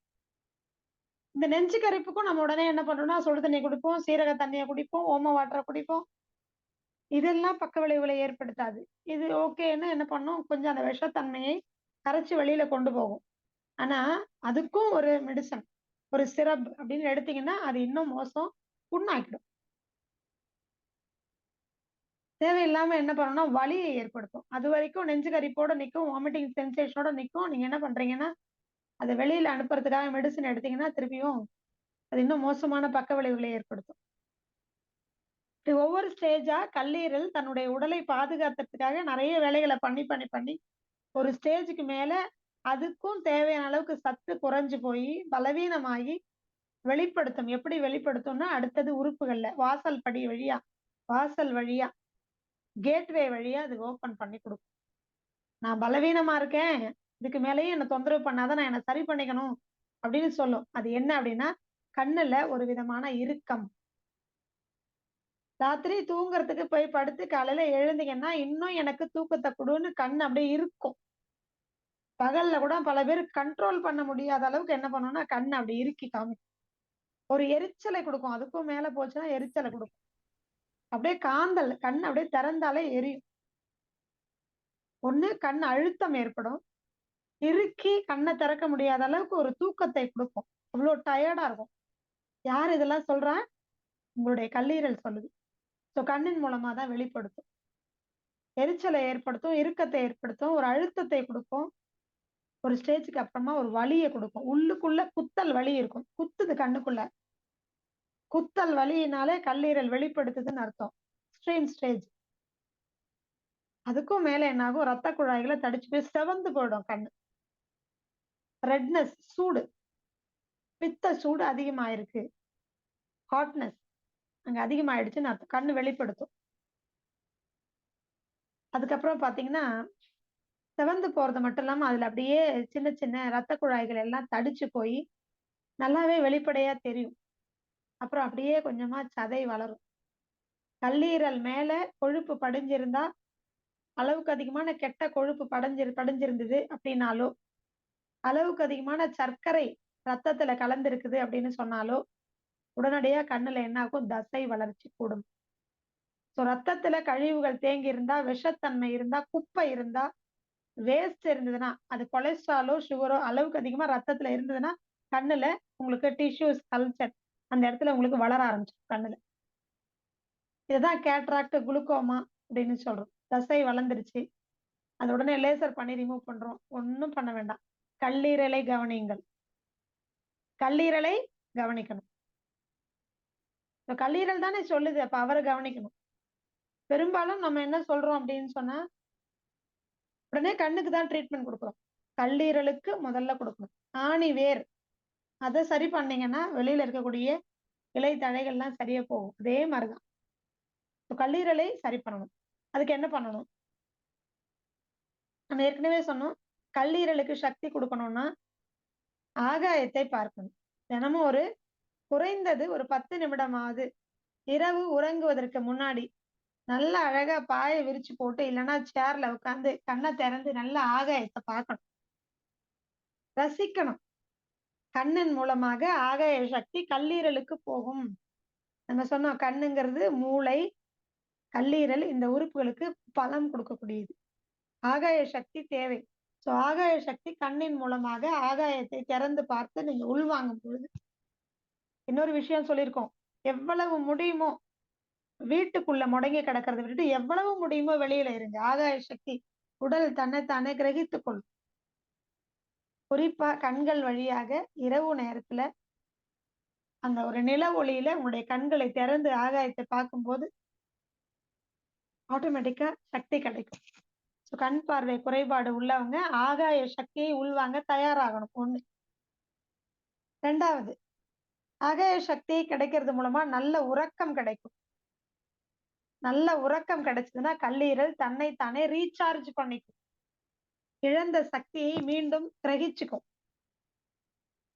இந்த நெஞ்சு கரிப்புக்கும் நம்ம உடனே என்ன பண்றோம்னா சுடு தண்ணி குடிப்போம், சீரக தண்ணியை குடிப்போம், ஓம வாட்டரை குடிப்போம். இதெல்லாம் பக்க விளைவுகளை ஏற்படுத்தாது. இது ஓகேன்னு என்ன பண்ணும், கொஞ்சம் அந்த விஷத்தன்மையை கரைச்சு வெளியில கொண்டு போகும். ஆனா அதுக்கும் ஒரு மெடிசன், ஒரு சிரப் அப்படின்னு எடுத்தீங்கன்னா அது இன்னும் மோசம், புண்ணாக்கிடும். தேவையில்லாம என்ன பண்ணணும்னா வலியை ஏற்படுத்தும். அது வரைக்கும் நெஞ்சு கரிப்போட நிற்கும், வாமிட்டிங் சென்சேஷனோட நிற்கும். நீங்க என்ன பண்றீங்கன்னா அதை வெளியில அனுப்புறதுக்காக மெடிசன் எடுத்தீங்கன்னா திருப்பியும் அது இன்னும் மோசமான பக்க விளைவுகளை ஏற்படுத்தும். ஒவ்வொரு ஸ்டேஜா கல்லீரல் தன்னுடைய உடலை பாதுகாத்துறதுக்காக நிறைய வேலைகளை பண்ணி பண்ணி பண்ணி ஒரு ஸ்டேஜுக்கு மேல அதுக்கும் தேவையான அளவுக்கு சத்து குறைஞ்சு போய் பலவீனமாகி வெளிப்படுத்தும். எப்படி வெளிப்படுத்தும்னா அடுத்தது உறுப்புகள்ல வாசல் வழியா கேட்வே வழியா அது ஓபன் பண்ணி கொடுக்கும். நான் பலவீனமா இருக்கேன், இதுக்கு மேலேயும் என்ன தொந்தரவு பண்ணாதான் நான் என்ன சரி பண்ணிக்கணும் அப்படின்னு சொல்லும். அது என்ன அப்படின்னா கண்ணுல ஒரு விதமான இறுக்கம். ராத்திரி தூங்குறதுக்கு போய் படுத்து காலையில எழுந்தீங்கன்னா இன்னும் எனக்கு தூக்கத்தை கொடுன்னு கண் அப்படியே இருக்கும். பகல்ல கூட பல பேர் கண்ட்ரோல் பண்ண முடியாத அளவுக்கு என்ன பண்ணும்னா கண் அப்படி இறுக்கி காமிக்கும். ஒரு எரிச்சலை கொடுக்கும். அதுக்கும் மேல போச்சுன்னா எரிச்சலை கொடுக்கும். அப்படியே காந்தல், கண் அப்படியே திறந்தாலே எரியும். ஒண்ணு கண் அழுத்தம் ஏற்படும், இறுக்கி கண்ணை திறக்க முடியாத அளவுக்கு ஒரு தூக்கத்தை கொடுக்கும். அவ்வளவு டயர்டா இருக்கும். யார் இதெல்லாம் சொல்றா? உங்களுடைய கல்லீரல் சொல்லுது. ஸோ கண்ணின் மூலமா தான் வெளிப்படுத்தும். எரிச்சலை ஏற்படுத்தும், இறுக்கத்தை ஏற்படுத்தும், ஒரு அழுத்தத்தை கொடுக்கும். ஒரு ஸ்டேஜுக்கு அப்புறமா ஒரு வலியை கொடுக்கும். உள்ளுக்குள்ள குத்தல் வலி இருக்கும். குத்துது கண்ணுக்குள்ள. குத்தல் வலியினாலே கல்லீரல் வெளிப்படுத்துதுன்னு அர்த்தம். Extreme stage. அதுக்கும் மேல என்ன ஆகும், ரத்த குழாய்களை தடிச்சு போய் செவந்து போயிடும் கண்ணு. ரெட்னஸ், சூடு, பித்த சூடு அதிகமாயிருக்கு, ஹாட்னஸ் அங்க அதிகமாயிடுச்சுன்னு அர்த்தம். கண்ணு வெளிப்படுத்தும். அதுக்கப்புறம் பாத்தீங்கன்னா சிவந்து போறது மட்டும் இல்லாம அதுல அப்படியே சின்ன சின்ன ரத்த குழாய்கள் எல்லாம் தடிச்சு போய் நல்லாவே வெளிப்படையா தெரியும். அப்புறம் அப்படியே கொஞ்சமா சதை வளரும். கல்லீரல் மேல கொழுப்பு படிஞ்சிருந்தா, அளவுக்கு அதிகமான கெட்ட கொழுப்பு படிஞ்சிருந்தது அப்படின்னாலோ, அளவுக்கு அதிகமான சர்க்கரை ரத்தத்துல கலந்திருக்குது அப்படின்னு சொன்னாலோ, உடனடியா கண்ணுல என்ன ஆகும்? தசை வளர்ச்சி கூடும். சோ ரத்தத்துல கழிவுகள் தேங்கி இருந்தா, விஷத்தன்மை இருந்தா, குப்பை இருந்தா, வேஸ்ட் இருந்ததுன்னா, அது கொலஸ்ட்ராலோ சுகரோ அளவுக்கு அதிகமா ரத்தத்துல இருந்ததுன்னா கண்ணுல உங்களுக்கு டிஷ்யூஸ் கல்ச்சர் அந்த இடத்துல உங்களுக்கு வளர ஆரம்பிச்சிடும் கண்ணுல. இதுதான் கேட்ராக்ட் குளுக்கோமா அப்படின்னு சொல்றோம். தசை வளர்ந்துருச்சு, அது உடனே லேசர் பண்ணி ரிமூவ் பண்றோம். ஒன்னும் பண்ண வேண்டாம். கல்லீரலை கவனியுங்கள். கல்லீரலை கவனிக்கணும். கல்லீரல் தானே சொல்லுது, அப்ப அவரை கவனிக்கணும். பெரும்பாலும் நம்ம என்ன சொல்றோம் அப்படின்னு சொன்னா, உடனே கண்ணுக்கு தான் ட்ரீட்மெண்ட் கொடுக்குறோம். கல்லீரலுக்கு முதல்ல கொடுக்கணும். ஆணி வேர் அதை சரி பண்ணீங்கன்னா வெளியில இருக்கக்கூடிய இலை தழைகள்லாம் சரியா போகும். அதே மாதிரிதான் கல்லீரலை சரி பண்ணணும். அதுக்கு என்ன பண்ணணும்? நம்ம ஏற்கனவே சொன்னோம், கல்லீரலுக்கு சக்தி கொடுக்கணும்னா ஆகாயத்தை பார்க்கணும். தினமும் குறைந்தது ஒரு 10 நிமிடமாவது இரவு உறங்குவதற்கு முன்னாடி நல்ல அழகா பாய விரிச்சு போட்டு இல்லைன்னா சேர்ல உட்காந்து கண்ணை திறந்து நல்ல ஆகாயத்தை பார்க்கணும், ரசிக்கணும். கண்ணின் மூலமாக ஆகாய சக்தி கல்லீரலுக்கு போகும். நம்ம சொன்னோம், கண்ணுங்கிறது மூளை, கல்லீரல் இந்த உறுப்புகளுக்கு பலம் கொடுக்கக்கூடியது. ஆகாய சக்தி தேவை. சோ ஆகாய சக்தி கண்ணின் மூலமாக ஆகாயத்தை திறந்து பார்த்து நீங்க உள்வாங்கும் பொழுது, இன்னொரு விஷயம் சொல்லியிருக்கோம், எவ்வளவு முடியுமோ வீட்டுக்குள்ள முடங்கி கிடக்கிறத விட்டுட்டு எவ்வளவு முடியுமோ வெளியில இருங்க. ஆகாய சக்தி உடல் தன்னைத்தானே கிரகித்துக் கொள்ளும். குறிப்பா கண்கள் வழியாக இரவு நேரத்துல அந்த ஒரு நில ஒளியில உங்களுடைய கண்களை திறந்து ஆகாயத்தை பார்க்கும்போது ஆட்டோமேட்டிக்கா சக்தி கிடைக்கும். கண் பார்வை குறைபாடு உள்ளவங்க ஆகாய சக்தியை உள்வாங்க தயாராகணும். ஒண்ணு. ரெண்டாவது, ஆகாய சக்தி கிடைக்கிறது மூலமா நல்ல உறக்கம் கிடைக்கும். நல்ல உறக்கம் கிடைச்சதுன்னா கல்லீரல் தன்னைத்தானே ரீசார்ஜ் பண்ணிக்கும். இழந்த சக்தியை மீண்டும் கிரகிச்சுக்கும்.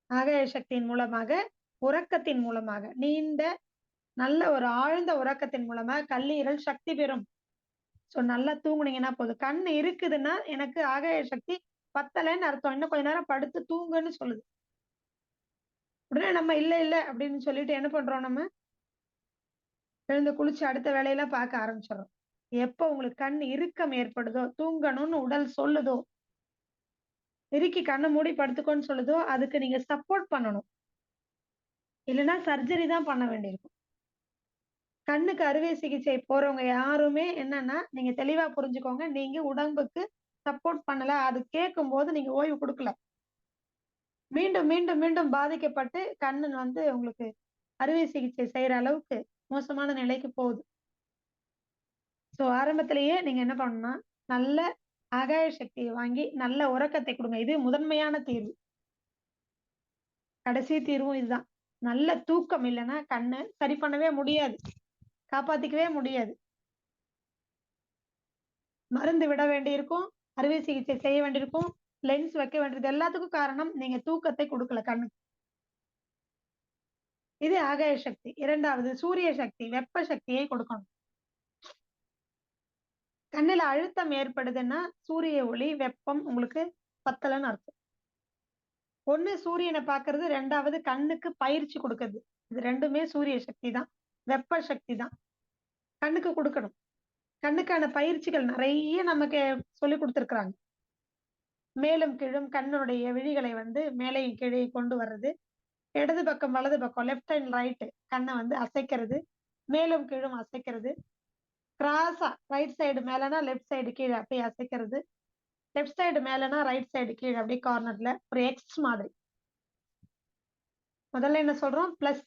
ஆகாய சக்தியின் மூலமாக, உறக்கத்தின் மூலமாக, நீண்ட நல்ல ஒரு ஆழ்ந்த உறக்கத்தின் மூலமா கல்லீரல் சக்தி பெறும். சோ நல்லா தூங்குனீங்கன்னா போதும். கண் இருக்குதுன்னா எனக்கு ஆகாய சக்தி பத்தலைன்னு அர்த்தம். இன்னும் கொஞ்ச நேரம் படுத்து தூங்குன்னு சொல்லுது. உடனே நம்ம இல்ல இல்ல அப்படின்னு சொல்லிட்டு என்ன பண்றோம்? நம்ம எழுந்து குளிச்சு அடுத்த வேலையெல்லாம் பார்க்க ஆரம்பிச்சிடறோம். எப்போ உங்களுக்கு கண் இறுக்கம் ஏற்படுதோ, தூங்கணும்னு உடல் சொல்லுதோ, இறுக்கி கண்ணை மூடி படுத்துக்கோன்னு சொல்லுதோ, அதுக்கு நீங்க சப்போர்ட் பண்ணணும். இல்லைன்னா சர்ஜரி தான் பண்ண வேண்டியிருக்கும். கண்ணுக்கு அறுவை சிகிச்சை போறவங்க யாருமே என்னன்னா, நீங்க தெளிவா புரிஞ்சுக்கோங்க, நீங்க உடம்புக்கு சப்போர்ட் பண்ணல, அது கேட்கும் போது நீங்க ஓய்வு கொடுக்கல. மீண்டும் மீண்டும் மீண்டும் பாதிக்கப்பட்டு கண்ணு உங்களுக்கு அறுவை சிகிச்சை செய்யற அளவுக்கு மோசமான நிலைக்கு போகுது. சோ ஆரம்பத்திலேயே நீங்க என்ன பண்ணணும்னா, நல்ல ஆகாய சக்தியை வாங்கி நல்ல உறக்கத்தை கொடுங்க. இது முதன்மையான தீர்வு. கடைசி தீர்வும் இதுதான். நல்ல தூக்கம் இல்லைன்னா கண்ணை சரி பண்ணவே முடியாது, காப்பாத்திக்கவே முடியாது. மருந்து விட வேண்டியிருக்கும், அறுவை சிகிச்சை செய்ய வேண்டியிருக்கும், லென்ஸ் வைக்க வேண்டியது. எல்லாத்துக்கும் காரணம் நீங்க தூக்கத்தை கொடுக்கல கண்ணுக்கு. இது ஆகாய சக்தி. இரண்டாவது, சூரிய சக்தி, வெப்ப சக்தியை கொடுக்கணும். கண்ணுல அழுத்தம் ஏற்படுதுன்னா சூரிய ஒளி வெப்பம் உங்களுக்கு பத்தலன்னு அர்த்தம். ஒண்ணு சூரியனை பாக்குறது, ரெண்டாவது கண்ணுக்கு பயிற்சி கொடுக்கறது. இது ரெண்டுமே சூரிய சக்தி தான், வெப்ப சக்தி தான். கண்ணுக்கு கொடுக்கணும். கண்ணுக்கான பயிற்சிகள் நிறைய நமக்கு சொல்லி கொடுத்துருக்குறாங்க. மேலும் கீழும் கண்ணுடைய விழிகளை மேலையும் கீழே கொண்டு வர்றது, இடது பக்கம் வலது பக்கம் லெஃப்ட் அண்ட் ரைட் கண்ணை அசைக்கிறது, மேலும் கீழும் அசைக்கிறது, கிராஸா ரைட் சைடு மேலனா லெஃப்ட் சைடு கீழே அப்படியே அசைக்கிறது, லெஃப்ட் சைடு மேலனா ரைட் சைடு கீழே அப்படியே கார்னர்ல ஒரு எக்ஸ் மாதிரி. முதல்ல என்ன சொல்றோம்? பிளஸ்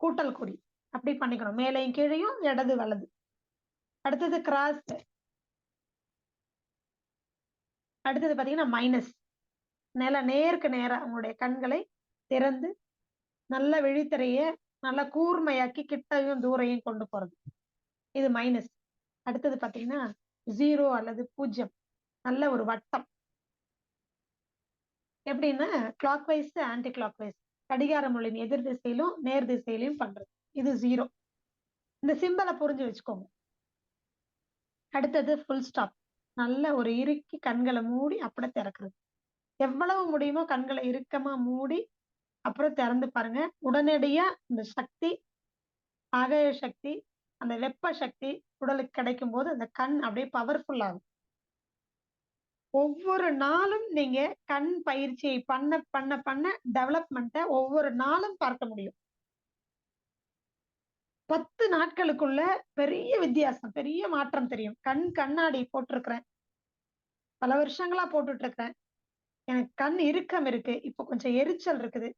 கூட்டல் குறி அப்படி பண்ணிக்கணும். மேலையும் கீழையும், இடது வலது. அடுத்தது கிராஸ். அடுத்தது பாத்தீங்கன்னா மைனஸ். நேருக்கு நேரா உங்களுடைய கண்களை திறந்து நல்ல விழித்திரைய நல்லா கூர்மையாக்கி கிட்டையும் தூரையும் கொண்டு போறது, இது மைனஸ். அடுத்தது பாத்தீங்கன்னா 0 அல்லது 0, நல்ல ஒரு வட்டம். எப்படின்னா clockwise anticlockwise, கடிகார மொழியின் எதிர் திசையிலும் நேர் திசையிலையும் பண்றது, இது 0. இந்த சிம்பலை புரிஞ்சு வச்சுக்கோங்க. அடுத்தது ஃபுல் ஸ்டாப், நல்ல ஒரு இறுக்கி கண்களை மூடி அப்படியே திறக்கிறது. எவ்வளவு முடியுமோ கண்களை இறுக்கமா மூடி அப்புறம் திறந்து பாருங்க. உடனடியா இந்த சக்தி, ஆகாய சக்தி, அந்த வெப்ப சக்தி உடலுக்கு கிடைக்கும் போது அந்த கண் அப்படியே பவர்ஃபுல் ஆகும். ஒவ்வொரு நாளும் நீங்க கண் பயிற்சியை பண்ண பண்ண பண்ண டெவலப்மெண்ட்டை ஒவ்வொரு நாளும் பார்க்க முடியும். 10 நாட்களுக்குள்ள பெரிய வித்தியாசம், பெரிய மாற்றம் தெரியும். கண்ணாடி போட்டிருக்கிறேன், பல வருஷங்களா போட்டுட்டு இருக்கிறேன், எனக்கு கண் இறுக்கம் இருக்கு, இப்ப கொஞ்சம் எரிச்சல் இருக்குது,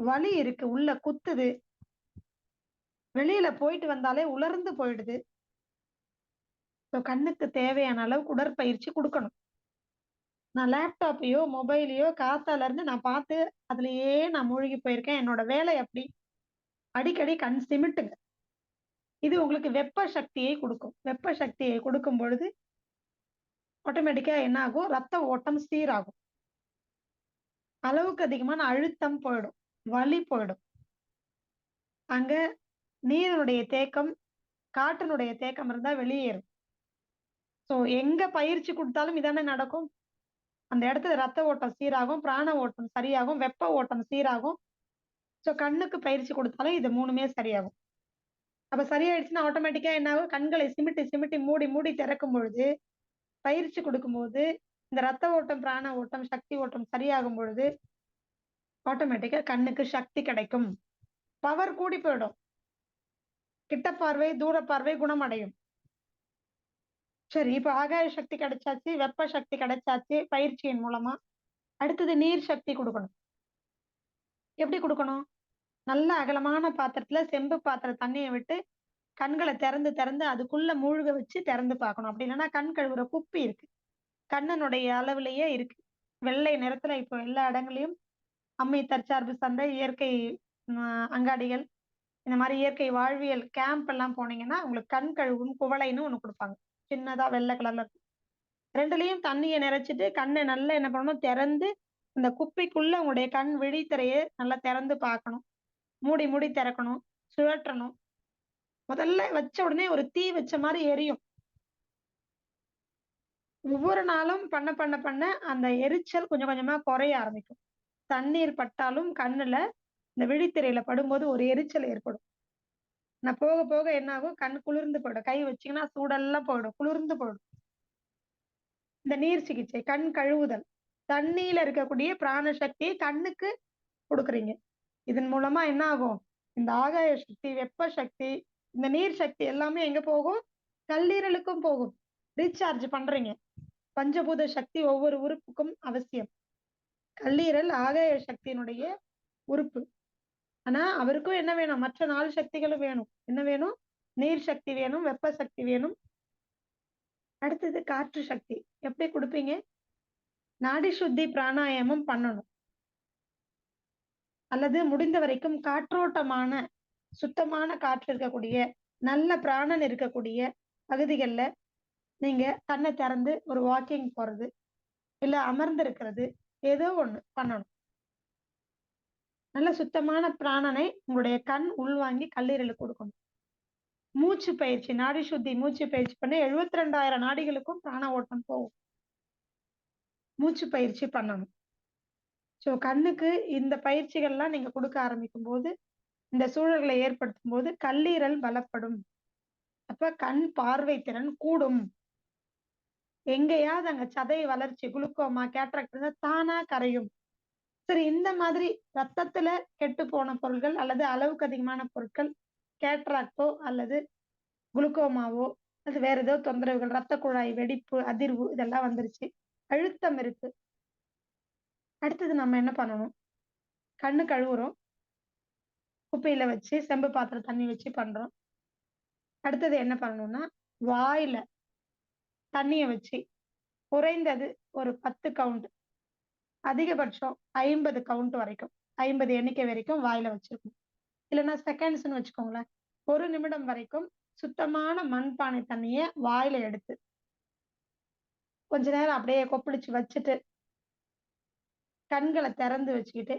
வலி இருக்கு, உள்ள குத்துது, வெளியில போயிட்டு வந்தாலே உலர்ந்து போயிடுது. கண்ணுக்கு தேவையான அளவுக்கு உடற்பயிற்சி கொடுக்கணும். நான் லேப்டாப்பையோ மொபைலையோ காத்தால இருந்து நான் பார்த்து அதுலயே நான் மூழ்கி போயிருக்கேன். என்னோட வேலை அப்படி. அடிக்கடி கண் சிமிட்டுங்க. இது உங்களுக்கு வெப்ப சக்தியை கொடுக்கும். வெப்ப சக்தியை கொடுக்கும் பொழுது ஆட்டோமேட்டிக்கா என்ன ஆகும், ரத்த ஓட்டம் சீராகும், அளவுக்கு அதிகமான அழுத்தம் போயிடும், வலி போயிடும். அங்க நீரினுடைய தேக்கம், காற்றினுடைய தேக்கம் இருந்தா வெளியேறும். சோ எங்க பயிற்சி கொடுத்தாலும் இதானே நடக்கும். அந்த இடத்துல ரத்த ஓட்டம் சீராகும், பிராண ஓட்டம் சரியாகும், வெப்ப ஓட்டம் சீராகும். சோ கண்ணுக்கு பயிற்சி கொடுத்தாலும் இது 3மே சரியாகும். அப்ப சரியாயிடுச்சுன்னா ஆட்டோமேட்டிக்கா என்ன ஆகும், கண்களை சிமிட்டி சிமிட்டி மூடி மூடி திறக்கும் பொழுது, பயிற்சி கொடுக்கும் போது இந்த ரத்த ஓட்டம், பிராண ஓட்டம், சக்தி ஓட்டம் சரியாகும் பொழுது ஆட்டோமேட்டிக்கா கண்ணுக்கு சக்தி கிடைக்கும், பவர் கூடி போயிடும், கிட்ட பார்வை தூர பார்வை குணமடையும். சரி, இப்ப ஆகாய சக்தி கிடைச்சாச்சு, வெப்ப சக்தி கிடைச்சாச்சு பயிற்சியின் மூலமா. அடுத்தது நீர் சக்தி கொடுக்கணும். எப்படி கொடுக்கணும், நல்ல அகலமான பாத்திரத்துல செம்பு பாத்திர தண்ணியை விட்டு கண்களை திறந்து திறந்து அதுக்குள்ள மூழ்க வச்சு திறந்து பார்க்கணும். அப்படி இல்லைன்னா கண் கழுவுற குப்பி இருக்கு, கண்ணனுடைய அளவுலயே இருக்கு, வெள்ளை நிறத்துல. இப்போ எல்லா இடங்களையும் அம்மை தற்சார்பு சந்தை, இயற்கை அங்காடிகள், இந்த மாதிரி இயற்கை வாழ்வியல் கேம்ப் எல்லாம் போனீங்கன்னா உங்களுக்கு கண் கழுவும் குவளைன்னு ஒண்ணு கொடுப்பாங்க, சின்னதா வெள்ளை கலர்ல இருக்கும். 2லயும் தண்ணியை நிறைச்சிட்டு கண்ணை நல்லா என்ன பண்ணணும், திறந்து இந்த குப்பிக்குள்ள உங்களுடைய கண் விழித்திரையை நல்லா திறந்து பார்க்கணும், மூடி மூடி திறக்கணும், சுழற்றணும். முதல்ல வச்ச உடனே ஒரு தீ வச்ச மாதிரி எரியும். ஒவ்வொரு நாளும் பண்ண பண்ண பண்ண அந்த எரிச்சல் கொஞ்சம் கொஞ்சமா குறைய ஆரம்பிக்கும். தண்ணீர் பட்டாலும் கண்ணுல இந்த விழித்திரையில படும்போது ஒரு எரிச்சல் ஏற்படும். நான் போக போக என்ன ஆகும், கண் குளிர்ந்து போயிடும். கை வச்சீங்கன்னா சூடெல்லாம் போயிடும், குளிர்ந்து போயிடும். இந்த நீர் சிகிச்சை, கண் கழுவுதல், தண்ணியில இருக்கக்கூடிய பிராண சக்தியை கண்ணுக்கு கொடுக்குறீங்க. இதன் மூலமா என்ன ஆகும், இந்த ஆகாய சக்தி, வெப்ப சக்தி, இந்த நீர் சக்தி எல்லாமே எங்க போகும், கல்லீரலுக்கும் போகும். ரீசார்ஜ் பண்றீங்க. பஞ்சபூத சக்தி ஒவ்வொரு உறுப்புக்கும் அவசியம். கல்லீரல் ஆகாய சக்தியினுடைய உறுப்பு. ஆனா அவருக்கும் என்ன வேணும், மற்ற 4 சக்திகளும் வேணும். என்ன வேணும், நீர் சக்தி வேணும், வெப்ப சக்தி வேணும். அடுத்தது காற்று சக்தி. எப்படி கொடுப்பீங்க, நாடி சுத்தி பிராணாயாமம் பண்ணணும். அல்லது முடிந்த வரைக்கும் காற்றோட்டமான சுத்தமான காற்று இருக்கக்கூடிய நல்ல பிராணன் இருக்கக்கூடிய பகுதிகள்ல நீங்க கண்ணை திறந்து ஒரு வாக்கிங் போறது, இல்ல அமர்ந்து இருக்கிறது, ஏதோ ஒண்ணு பண்ணணும். நல்ல சுத்தமான பிராணனை உங்களுடைய கண் உள்வாங்கி கல்லீரலுக்கு கொடுக்கணும். மூச்சு பயிற்சி, நாடி சுத்தி மூச்சு பயிற்சி பண்ண 72,000 நாடிகளுக்கும் பிராண ஓட்டம் போகும். மூச்சு பயிற்சி பண்ணணும். சோ கண்ணுக்கு இந்த பயிற்சிகள்லாம் நீங்க கொடுக்க ஆரம்பிக்கும் போது, இந்த சூழல்களை ஏற்படுத்தும் போது கல்லீரல் பலப்படும். அப்ப கண் பார்வை திறன் கூடும். எங்கேயாவது அங்க சதை வளர்ச்சி, குளுக்கோமா, கேட்ராக்ட் இருந்தா தானா கரையும். சரி, இந்த மாதிரி ரத்தத்துல கெட்டு போன பொருட்கள் அல்லது அளவுக்கு அதிகமான பொருட்கள், கேட்ராக்டோ அல்லது குளுக்கோமாவோ அது வேற ஏதோ தொந்தரவுகள், ரத்த குழாய் வெடிப்பு, அதிர்வு, இதெல்லாம் வந்துருச்சு, அழுத்தம் இருக்கு. அடுத்தது நம்ம என்ன பண்ணணும், கண்ணு கழுவுறோம், குப்பையில வச்சு செம்பு பாத்திரம் தண்ணி வச்சு பண்றோம். அடுத்தது என்ன பண்ணணும்னா, வாயில தண்ணிய வச்சு குறைந்தது ஒரு 10 கவுண்ட், அதிகபட்சம் 50 கவுண்ட் வரைக்கும், 50 எண்ணிக்கை வரைக்கும் வாயில வச்சிருக்கணும். இல்லைன்னா செகண்ட்ஸ்ன்னு வச்சுக்கோங்களேன். 1 நிமிடம் வரைக்கும் சுத்தமான மண்பானை தண்ணிய வாயில எடுத்து கொஞ்ச நேரம் அப்படியே கொப்பளிச்சு வச்சுட்டு கண்களை திறந்து வச்சுக்கிட்டு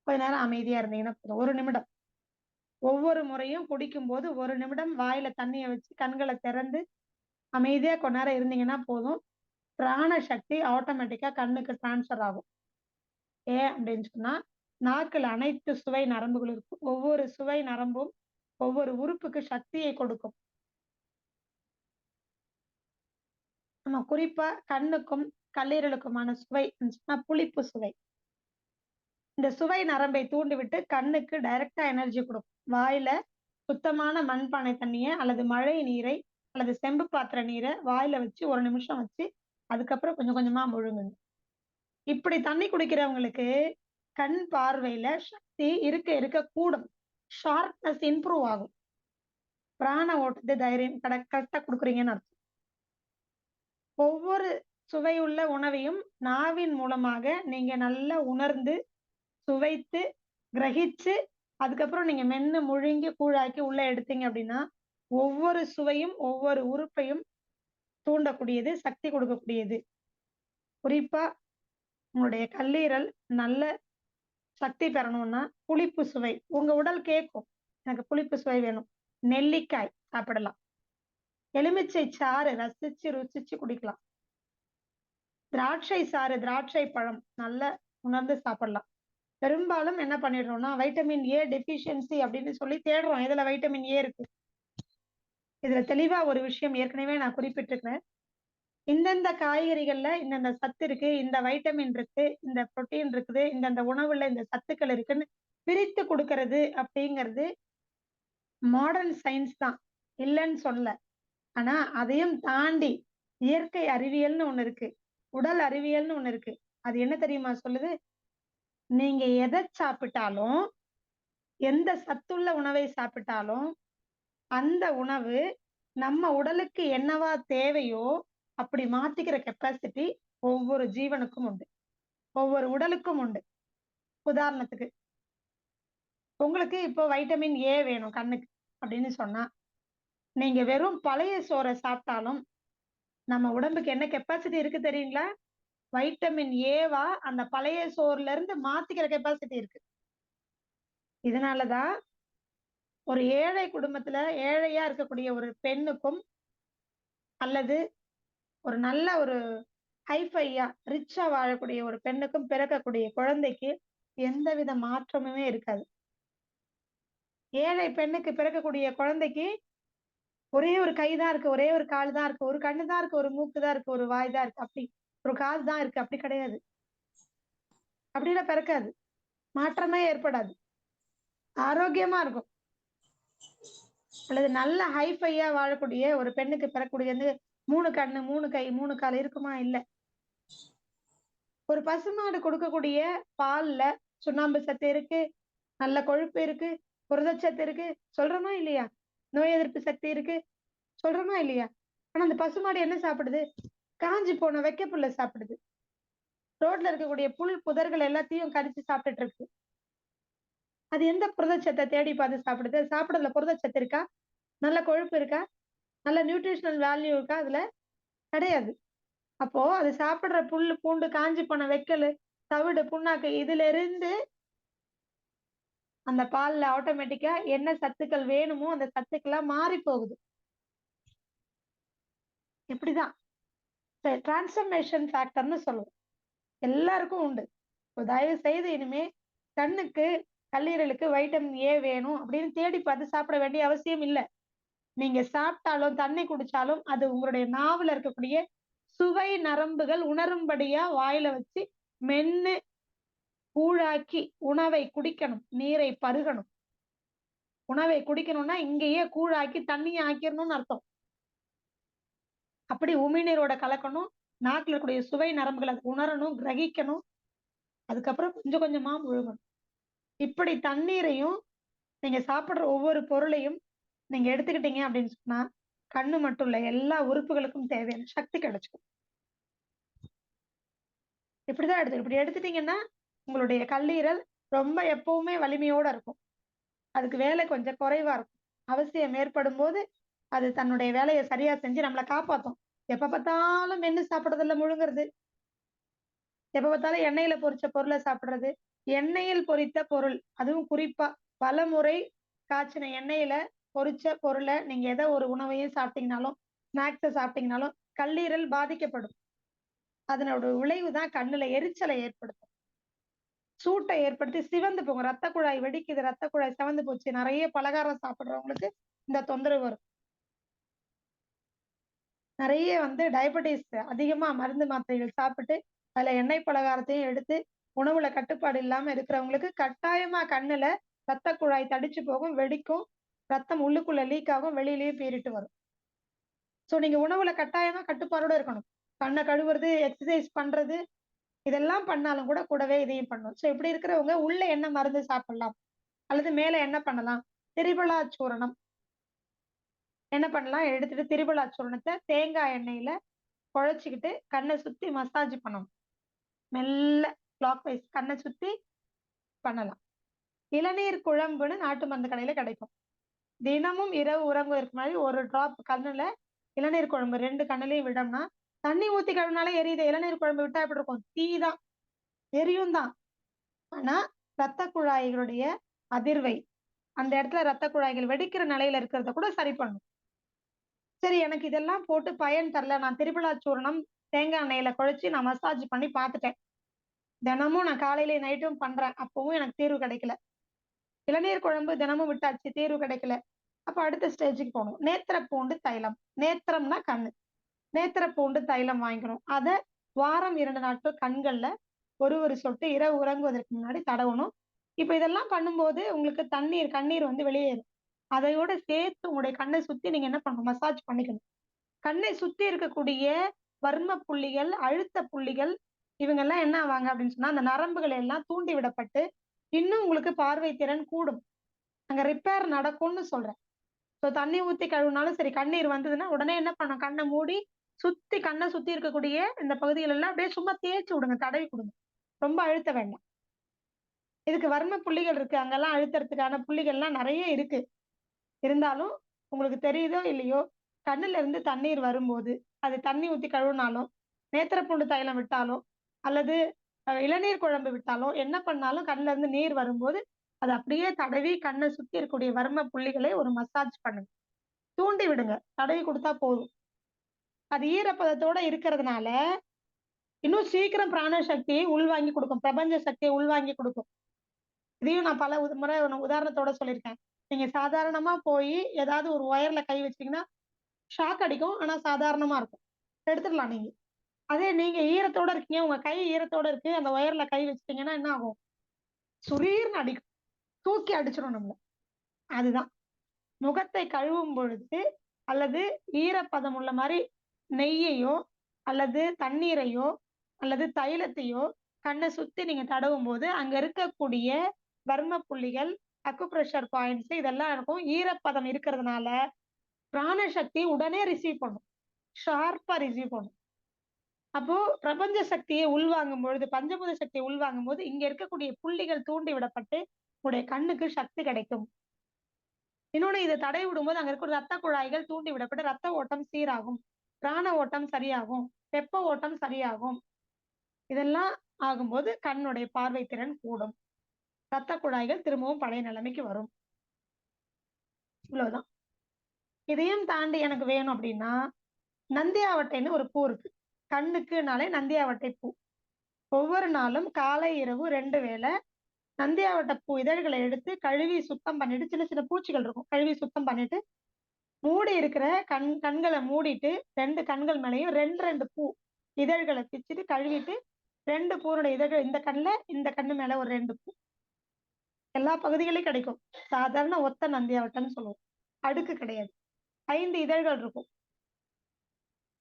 கொஞ்ச நேரம் அமைதியா இருந்தீங்கன்னா போதும். 1 நிமிடம். ஒவ்வொரு முறையும் குடிக்கும் போது 1 நிமிடம் வாயில தண்ணிய வச்சு கண்களை திறந்து அமைதியா கொஞ்ச நேரம் இருந்தீங்கன்னா போதும். பிராண சக்தி ஆட்டோமேட்டிக்கா கண்ணுக்கு டிரான்ஸ்ஃபர் ஆகும். ஏன் அப்படின்னு சொன்னா நாக்குல அனைத்து சுவை நரம்புகள் இருக்கும். ஒவ்வொரு சுவை நரம்பும் ஒவ்வொரு உறுப்புக்கு சக்தியை கொடுக்கும். நம்ம குறிப்பா கண்ணுக்கும் கல்லீரலுக்குமான சுவை இருந்துச்சுன்னா புளிப்பு சுவை. இந்த சுவை நரம்பை தூண்டிவிட்டு கண்ணுக்கு டைரக்டா எனர்ஜி கொடுக்கும். வாயில சுத்தமான மண்பானை தண்ணிய அல்லது மழை நீரை அல்லது செம்பு பாத்திர நீரை வாயில வச்சு 1 நிமிஷம் வச்சு அதுக்கப்புறம் கொஞ்சம் கொஞ்சமா முழுங்குங்க. இப்படி தண்ணி குடிக்கிறவங்களுக்கு கண் பார்வையில சக்தி இருக்க இருக்க கூடும். ஷார்ப்னஸ் இம்ப்ரூவ் ஆகும். பிராண ஓட்டத்தை தைரியம் கரெக்டா கொடுக்குறீங்கன்னு அர்த்தம். ஒவ்வொரு சுவையுள்ள உணவையும் நாவின் மூலமாக நீங்க நல்லா உணர்ந்து சுவைத்து கிரகிச்சு அதுக்கப்புறம் நீங்க மென்னு முழுங்கி கூழாக்கி உள்ள எடுத்தீங்க அப்படின்னா ஒவ்வொரு சுவையும் ஒவ்வொரு உறுப்பையும் தூண்டக்கூடியது, சக்தி கொடுக்கக்கூடியது. குறிப்பா உங்களுடைய கல்லீரல் நல்ல சக்தி பெறணும்னா புளிப்பு சுவை உங்க உடல் கேட்கும், எனக்கு புளிப்பு சுவை வேணும். நெல்லிக்காய் சாப்பிடலாம். எலுமிச்சை சாறு ரசிச்சு ருசிச்சு குடிக்கலாம். திராட்சை சாறு, திராட்சை பழம் நல்லா உணர்ந்து சாப்பிடலாம். பெரும்பாலும் என்ன பண்ணிடுறோம்னா வைட்டமின் ஏ டெபிஷியன்சி அப்படின்னு சொல்லி தேடுறோம். இதுல வைட்டமின் ஏ இருக்கு. இதுல தெளிவா ஒரு விஷயம் ஏற்கனவே நான் குறிப்பிட்டிருக்கிறேன். இந்தந்த காய்கறிகள்ல இந்தந்த சத்து இருக்கு, இந்த வைட்டமின் இருக்கு, இந்த புரோட்டீன் இருக்குது, இந்தந்த உணவுல இந்த சத்துக்கள் இருக்குன்னு பிரித்து கொடுக்கறது அப்படிங்கிறது மாடர்ன் சயின்ஸ் தான், இல்லைன்னு சொல்ல. ஆனா அதையும் தாண்டி இயற்கை அறிவியல்னு ஒண்ணு இருக்கு, உடல் அறிவியல்னு ஒண்ணு இருக்கு. அது என்ன தெரியுமா சொல்லுது? நீங்க எதை சாப்பிட்டாலும், எந்த சத்துள்ள உணவை சாப்பிட்டாலும் அந்த உணவு நம்ம உடலுக்கு என்னவா தேவையோ அப்படி மாத்திக்கிற கெப்பாசிட்டி ஒவ்வொரு ஜீவனுக்கும் உண்டு, ஒவ்வொரு உடலுக்கும் உண்டு. உதாரணத்துக்கு உங்களுக்கு இப்போ வைட்டமின் ஏ வேணும் கண்ணுக்கு அப்படின்னு சொன்னா நீங்க வெறும் பழைய சோறை சாப்பிட்டாலும் நம்ம உடம்புக்கு என்ன கெப்பாசிட்டி இருக்கு தெரியுங்களா? வைட்டமின் ஏவா அந்த பழைய சோறுல இருந்து மாத்திக்கிற கெப்பாசிட்டி இருக்கு. இதனாலதான் ஒரு ஏழை குடும்பத்துல ஏழையா இருக்கக்கூடிய ஒரு பெண்ணுக்கும் அல்லது ஒரு நல்ல ஒரு ஹைஃபையா ரிச்சா வாழக்கூடிய ஒரு பெண்ணுக்கும் பிறக்கக்கூடிய குழந்தைக்கு எந்தவித மாற்றமுமே இருக்காது. ஏழை பெண்ணுக்கு பிறக்கக்கூடிய குழந்தைக்கு ஒரே ஒரு கை தான் இருக்கு, ஒரே ஒரு கால் தான் இருக்கு, ஒரு கண்ணு தான் இருக்கு, ஒரு மூக்கு தான் இருக்கு, ஒரு வாய் தான் இருக்கு, அப்படி ஒரு காது தான் இருக்கு, அப்படி கிடையாது. அப்படின்னா பிறக்காது, மாற்றமே ஏற்படாது, ஆரோக்கியமா இருக்கும். அல்லது நல்ல ஹைஃபையா வாழக்கூடிய ஒரு பெண்ணுக்கு பிறக்கக்கூடியது 3 கண்ணு 3 கை 3 கால் இருக்குமா? இல்ல. ஒரு பசுமாடு கொடுக்கக்கூடிய பால்ல சுண்ணாம்பு சத்து இருக்கு, நல்ல கொழுப்பு இருக்கு, புரதச்சத்து இருக்கு, சொல்றோமா இல்லையா? நோய் எதிர்ப்பு சக்தி இருக்கு, சொல்றோமா இல்லையா? ஆனா அந்த பசுமாடு என்ன சாப்பிடுது? காஞ்சி போன வைக்கப்புல்ல சாப்பிடுது. ரோட்ல இருக்கக்கூடிய புல் புதர்கள் எல்லாத்தையும் கடிச்சு சாப்பிட்டுட்டு இருக்கு. அது எந்த புரதச்சத்தை தேடி பார்த்து சாப்பிடுது? சாப்பிடறதுல புரதச்சத்து இருக்கா? நல்ல கொழுப்பு இருக்கா? நல்ல நியூட்ரிஷனல் வேல்யூ இருக்கா? அதுல கிடையாது. அப்போ அது சாப்பிடுற புல்லு பூண்டு காஞ்சி போன வைக்கல் தவிடு புண்ணாக்கு இதுல இருந்து அந்த பால்ல ஆட்டோமேட்டிக்கா என்ன சத்துக்கள் வேணுமோ அந்த சத்துக்கெல்லாம் மாறி போகுது. இப்படிதான் டிரான்ஸ்ஃபர்மேஷன் ஃபேக்டர்னு சொல்லுவோம். எல்லாருக்கும் உண்டு. தயவு செய்து இனிமே கண்ணுக்கு கல்லீரலுக்கு வைட்டமின் ஏ வேணும் அப்படின்னு தேடி பார்த்து சாப்பிட வேண்டிய அவசியம் இல்லை. நீங்க சாப்பிட்டாலும் தண்ணி குடிச்சாலும் அது உங்களுடைய நாவுல இருக்கக்கூடிய சுவை நரம்புகள் உணரும்படியா வாயில வச்சு மென்னு கூழாக்கி உணவை குடிக்கணும், நீரை பருகணும். உணவை குடிக்கணும்னா இங்கேயே கூழாக்கி தண்ணியை ஆக்கிடணும்னு அர்த்தம். அப்படி உமிழ்நீரோட கலக்கணும், நாக்குல இருக்கக்கூடிய சுவை நரம்புகளை உணரணும், கிரகிக்கணும், அதுக்கப்புறம் கொஞ்சம் கொஞ்சமா முழுகணும். இப்படி தண்ணீரையும் நீங்க சாப்பிடுற ஒவ்வொரு பொருளையும் நீங்க எடுத்துக்கிட்டீங்க அப்படின்னு சொன்னா கண்ணு மட்டும் இல்ல எல்லா உறுப்புகளுக்கும் தேவையான சக்தி கிடைச்சிடும். இப்படிதான் இப்படி எடுத்துட்டீங்கன்னா உங்களுடைய கல்லீரல் ரொம்ப எப்பவுமே வலிமையோட இருக்கும். அதுக்கு வேலை கொஞ்சம் குறைவா இருக்கும். அவசியம் ஏற்படும் போது அது தன்னுடைய வேலையை சரியா செஞ்சு நம்மளை காப்பாத்தும். எப்ப பார்த்தாலும் மென்னு சாப்பிடுறதுல முழுங்குறது, எப்ப பார்த்தாலும் எண்ணெயில பொரிச்ச பொருளை சாப்பிடுறது, எண்ணெயில் பொரித்த பொருள், அதுவும் குறிப்பா பலமுறை காய்ச்சின எண்ணெயில பொரிச்ச பொருளை நீங்க எதை ஒரு உணவையும் சாப்பிட்டீங்கனாலும் ஸ்நாக்ஸை சாப்பிட்டீங்கனாலும் கல்லீரல் பாதிக்கப்படும். அதனோட விளைவு தான் கண்ணுல எரிச்சலை ஏற்படுத்தும், சூட்டை ஏற்படுத்தி சிவந்து போகும். ரத்த குழாய் வெடிக்குது, ரத்த குழாய் சிவந்து போச்சு. நிறைய பலகாரம் சாப்பிடுறவங்களுக்கு இந்த தொந்தரவு வரும். நிறைய டயபெட்டிஸ் அதிகமா மருந்து மாத்திரைகள் சாப்பிட்டு அதுல எண்ணெய் பலகாரத்தையும் எடுத்து உணவுல கட்டுப்பாடு இல்லாம இருக்கிறவங்களுக்கு கட்டாயமா கண்ணுல ரத்த குழாய் தடிச்சு போகும், வெடிக்கும், ரத்தம் உள்ளுக்குள்ள லீக் ஆகும், வெளியிலயும் பீறிட்டு வரும். சோ நீங்க உணவுல கட்டாயமா கட்டுப்பாடோட இருக்கணும். கண்ணை கழுவுறது, எக்ஸசைஸ் பண்றது, இதெல்லாம் பண்ணாலும் கூட கூடவே இதையும் பண்ணணும். சோ இப்படி இருக்கிறவங்க உள்ள என்ன மருந்து சாப்பிடலாம் அல்லது மேல என்ன பண்ணலாம்? திரிபலா சூரணம் என்ன பண்ணலாம்? எடுத்துட்டு திரிபலா சூரணத்தை தேங்காய் எண்ணெயில குழைச்சிக்கிட்டு கண்ணை சுத்தி மசாஜ் பண்ணணும். மெல்ல கிளாக் வைஸ் கண்ணை சுத்தி பண்ணலாம். இளநீர் குழம்புன்னு நாட்டு மருந்து கடையில கிடைக்கும். தினமும் இரவு உறங்குவதற்கு முன்னாடி ஒரு டிராப் கண்ணுல இளநீர் குழம்பு 2 கண்ணுலயும் விடோம்னா, தண்ணி ஊத்தி கழுவினாலே எரியுது. இளநீர் குழம்பு விட்டா எப்படி இருக்கும்? தீதான், எரியும் தான். ஆனா ரத்த குழாய்களுடைய அதிர்வை, அந்த இடத்துல ரத்த குழாய்கள் வெடிக்கிற நிலையில இருக்கிறத கூட சரி பண்ணும். சரி, எனக்கு இதெல்லாம் போட்டு பயன் தரல, நான் திரிபலா சூரணம் தேங்காய் எண்ணெயில குழைச்சி நான் மசாஜ் பண்ணி பார்த்துட்டேன், தினமும் நான் காலையில நைட்டும் பண்றேன், அப்பவும் எனக்கு தீர்வு கிடைக்கல. இளநீர் குழம்பு தினமும் விட்டாச்சு, தீர்வு கிடைக்கல. அப்ப அடுத்த ஸ்டேஜுக்கு போகணும். நேத்திர பூண்டு தைலம், நேத்திரம்னா கண்ணு, நேத்திர பூண்டு தைலம் வாங்கிக்கணும். அதை வாரம் 2 நாட்கள் கண்கள்ல ஒரு சொட்டு இரவு உறங்குவதற்கு முன்னாடி தடவணும். இப்ப இதெல்லாம் பண்ணும்போது உங்களுக்கு கண்ணீர் வெளியேறும். அதையோட சேர்த்து உங்களுடைய கண்ணை சுத்தி நீங்க என்ன பண்ணணும்? மசாஜ் பண்ணிக்கணும். கண்ணை சுத்தி இருக்கக்கூடிய வர்ம புள்ளிகள், அழுத்த புள்ளிகள், இவங்க எல்லாம் என்ன ஆவாங்க அப்படின்னு சொன்னா அந்த நரம்புகள் எல்லாம் தூண்டி விடப்பட்டு இன்னும் உங்களுக்கு பார்வை திறன் கூடும். அங்க ரிப்பேர் நடக்கும்னு சொல்றேன். ஸோ தண்ணி ஊத்தி கழுவினாலும் சரி, கண்ணீர் வந்ததுன்னா உடனே என்ன பண்ணும்? கண்ணை மூடி கண்ணை சுத்தி இருக்கக்கூடிய இந்த பகுதிகள் எல்லாம் அப்படியே சும்மா தேய்ச்சி விடுங்க, தடவி கொடுங்க, ரொம்ப அழுத்த வேண்டாம். இதுக்கு வர்ம புள்ளிகள் இருக்கு, அங்கெல்லாம் அழுத்தறதுக்கான புள்ளிகள்லாம் நிறைய இருக்கு. இருந்தாலும் உங்களுக்கு தெரியுதோ இல்லையோ, கண்ணுல இருந்து தண்ணீர் வரும்போது அது தண்ணி ஊத்தி கழுவினாலும், நேத்திரப்பூண்டு தைலம் விட்டாலும் அல்லது இளநீர் குழம்பு விட்டாலும், என்ன பண்ணாலும் கண்ணுல இருந்து நீர் வரும்போது அது அப்படியே தடவி கண்ணை சுத்தி இருக்கக்கூடிய வர்ம புள்ளிகளை ஒரு மசாஜ் பண்ணுங்க, தூண்டி விடுங்க, தடவி கொடுத்தா போதும். அது ஈரப்பதத்தோட இருக்கிறதுனால இன்னும் சீக்கிரம் பிராண சக்தியை உள்வாங்கி கொடுக்கும், பிரபஞ்ச சக்தியை உள்வாங்கி கொடுக்கும். இதையும் நான் பல முறை உதாரணத்தோட சொல்லியிருக்கேன். நீங்க சாதாரணமா போய் ஏதாவது ஒரு ஒயர்ல கை வச்சீங்கன்னா ஷாக் அடிக்கும், ஆனா சாதாரணமா இருக்கும், எடுத்துடலாம் நீங்க. அதே நீங்க ஈரத்தோட இருக்கீங்க, உங்க கை ஈரத்தோட இருக்கு, அந்த ஒயர்ல கை வச்சிட்டீங்கன்னா என்ன ஆகும்? சுரீர்னு அடிக்கும், தூக்கி அடிச்சிடும் நம்மள. அதுதான் முகத்தை கழுவும் பொழுது அல்லது ஈரப்பதம் உள்ள மாதிரி நெய்யையோ அல்லது தண்ணீரையோ அல்லது தைலத்தையோ கண்ணை சுத்தி நீங்க தடவும் போது அங்க இருக்கக்கூடிய வர்ம புள்ளிகள், அக்குப்ரெஷர் பாயிண்ட்ஸ் இதெல்லாம் இருக்கும். ஈரப்பதம் இருக்கிறதுனால பிராண சக்தி உடனே ரிசீவ் பண்ணும், ஷார்ப்பா ரிசீவ் பண்ணும். அப்போ பிரபஞ்ச சக்தியை உள்வாங்கும் பொழுது, பஞ்சபூத சக்தியை உள்வாங்கும் போது இங்க இருக்கக்கூடிய புள்ளிகள் தூண்டி விடப்பட்டு உடைய கண்ணுக்கு சக்தி கிடைக்கும். இன்னொன்னு, இதை தடை விடும்போது அங்க இருக்கிற ரத்த குழாய்கள் தூண்டி விடப்பட்டு ரத்த ஓட்டம் சீராகும், பிராண ஓட்டம் சரியாகும், வெப்ப ஓட்டம் சரியாகும். இதெல்லாம் ஆகும்போது கண்ணுடைய பார்வை திறன் கூடும், ரத்த குழாய்கள் திரும்பவும் பழைய நிலைமைக்கு வரும். இவ்வளவுதான். இதையும் தாண்டி எனக்கு வேணும் அப்படின்னா நந்தியாவட்டைன்னு ஒரு பூ இருக்கு. கண்ணுக்குனாலே நந்தியாவட்டை பூ. ஒவ்வொரு நாளும் காலை இரவு 2 வேளை நந்தியாவட்டை பூ இதழ்களை எடுத்து கழுவி சுத்தம் பண்ணிட்டு, சின்ன சின்ன பூச்சிகள் இருக்கும், கழுவி சுத்தம் பண்ணிட்டு மூடி இருக்கிற கண்களை மூடிட்டு 2 கண்கள் மேலையும் 2 பூ இதழ்களை பிச்சுட்டு கழுவிட்டு 2 பூனுடைய இதழ்கள் இந்த கண்ணு மேல ஒரு 2 பூ. எல்லா பகுதிகளையும் கிடைக்கும். சாதாரண ஒத்த நந்தியாவட்டம்னு சொல்லுவோம், அடுக்கு கிடையாது. 5 இதழ்கள் இருக்கும்.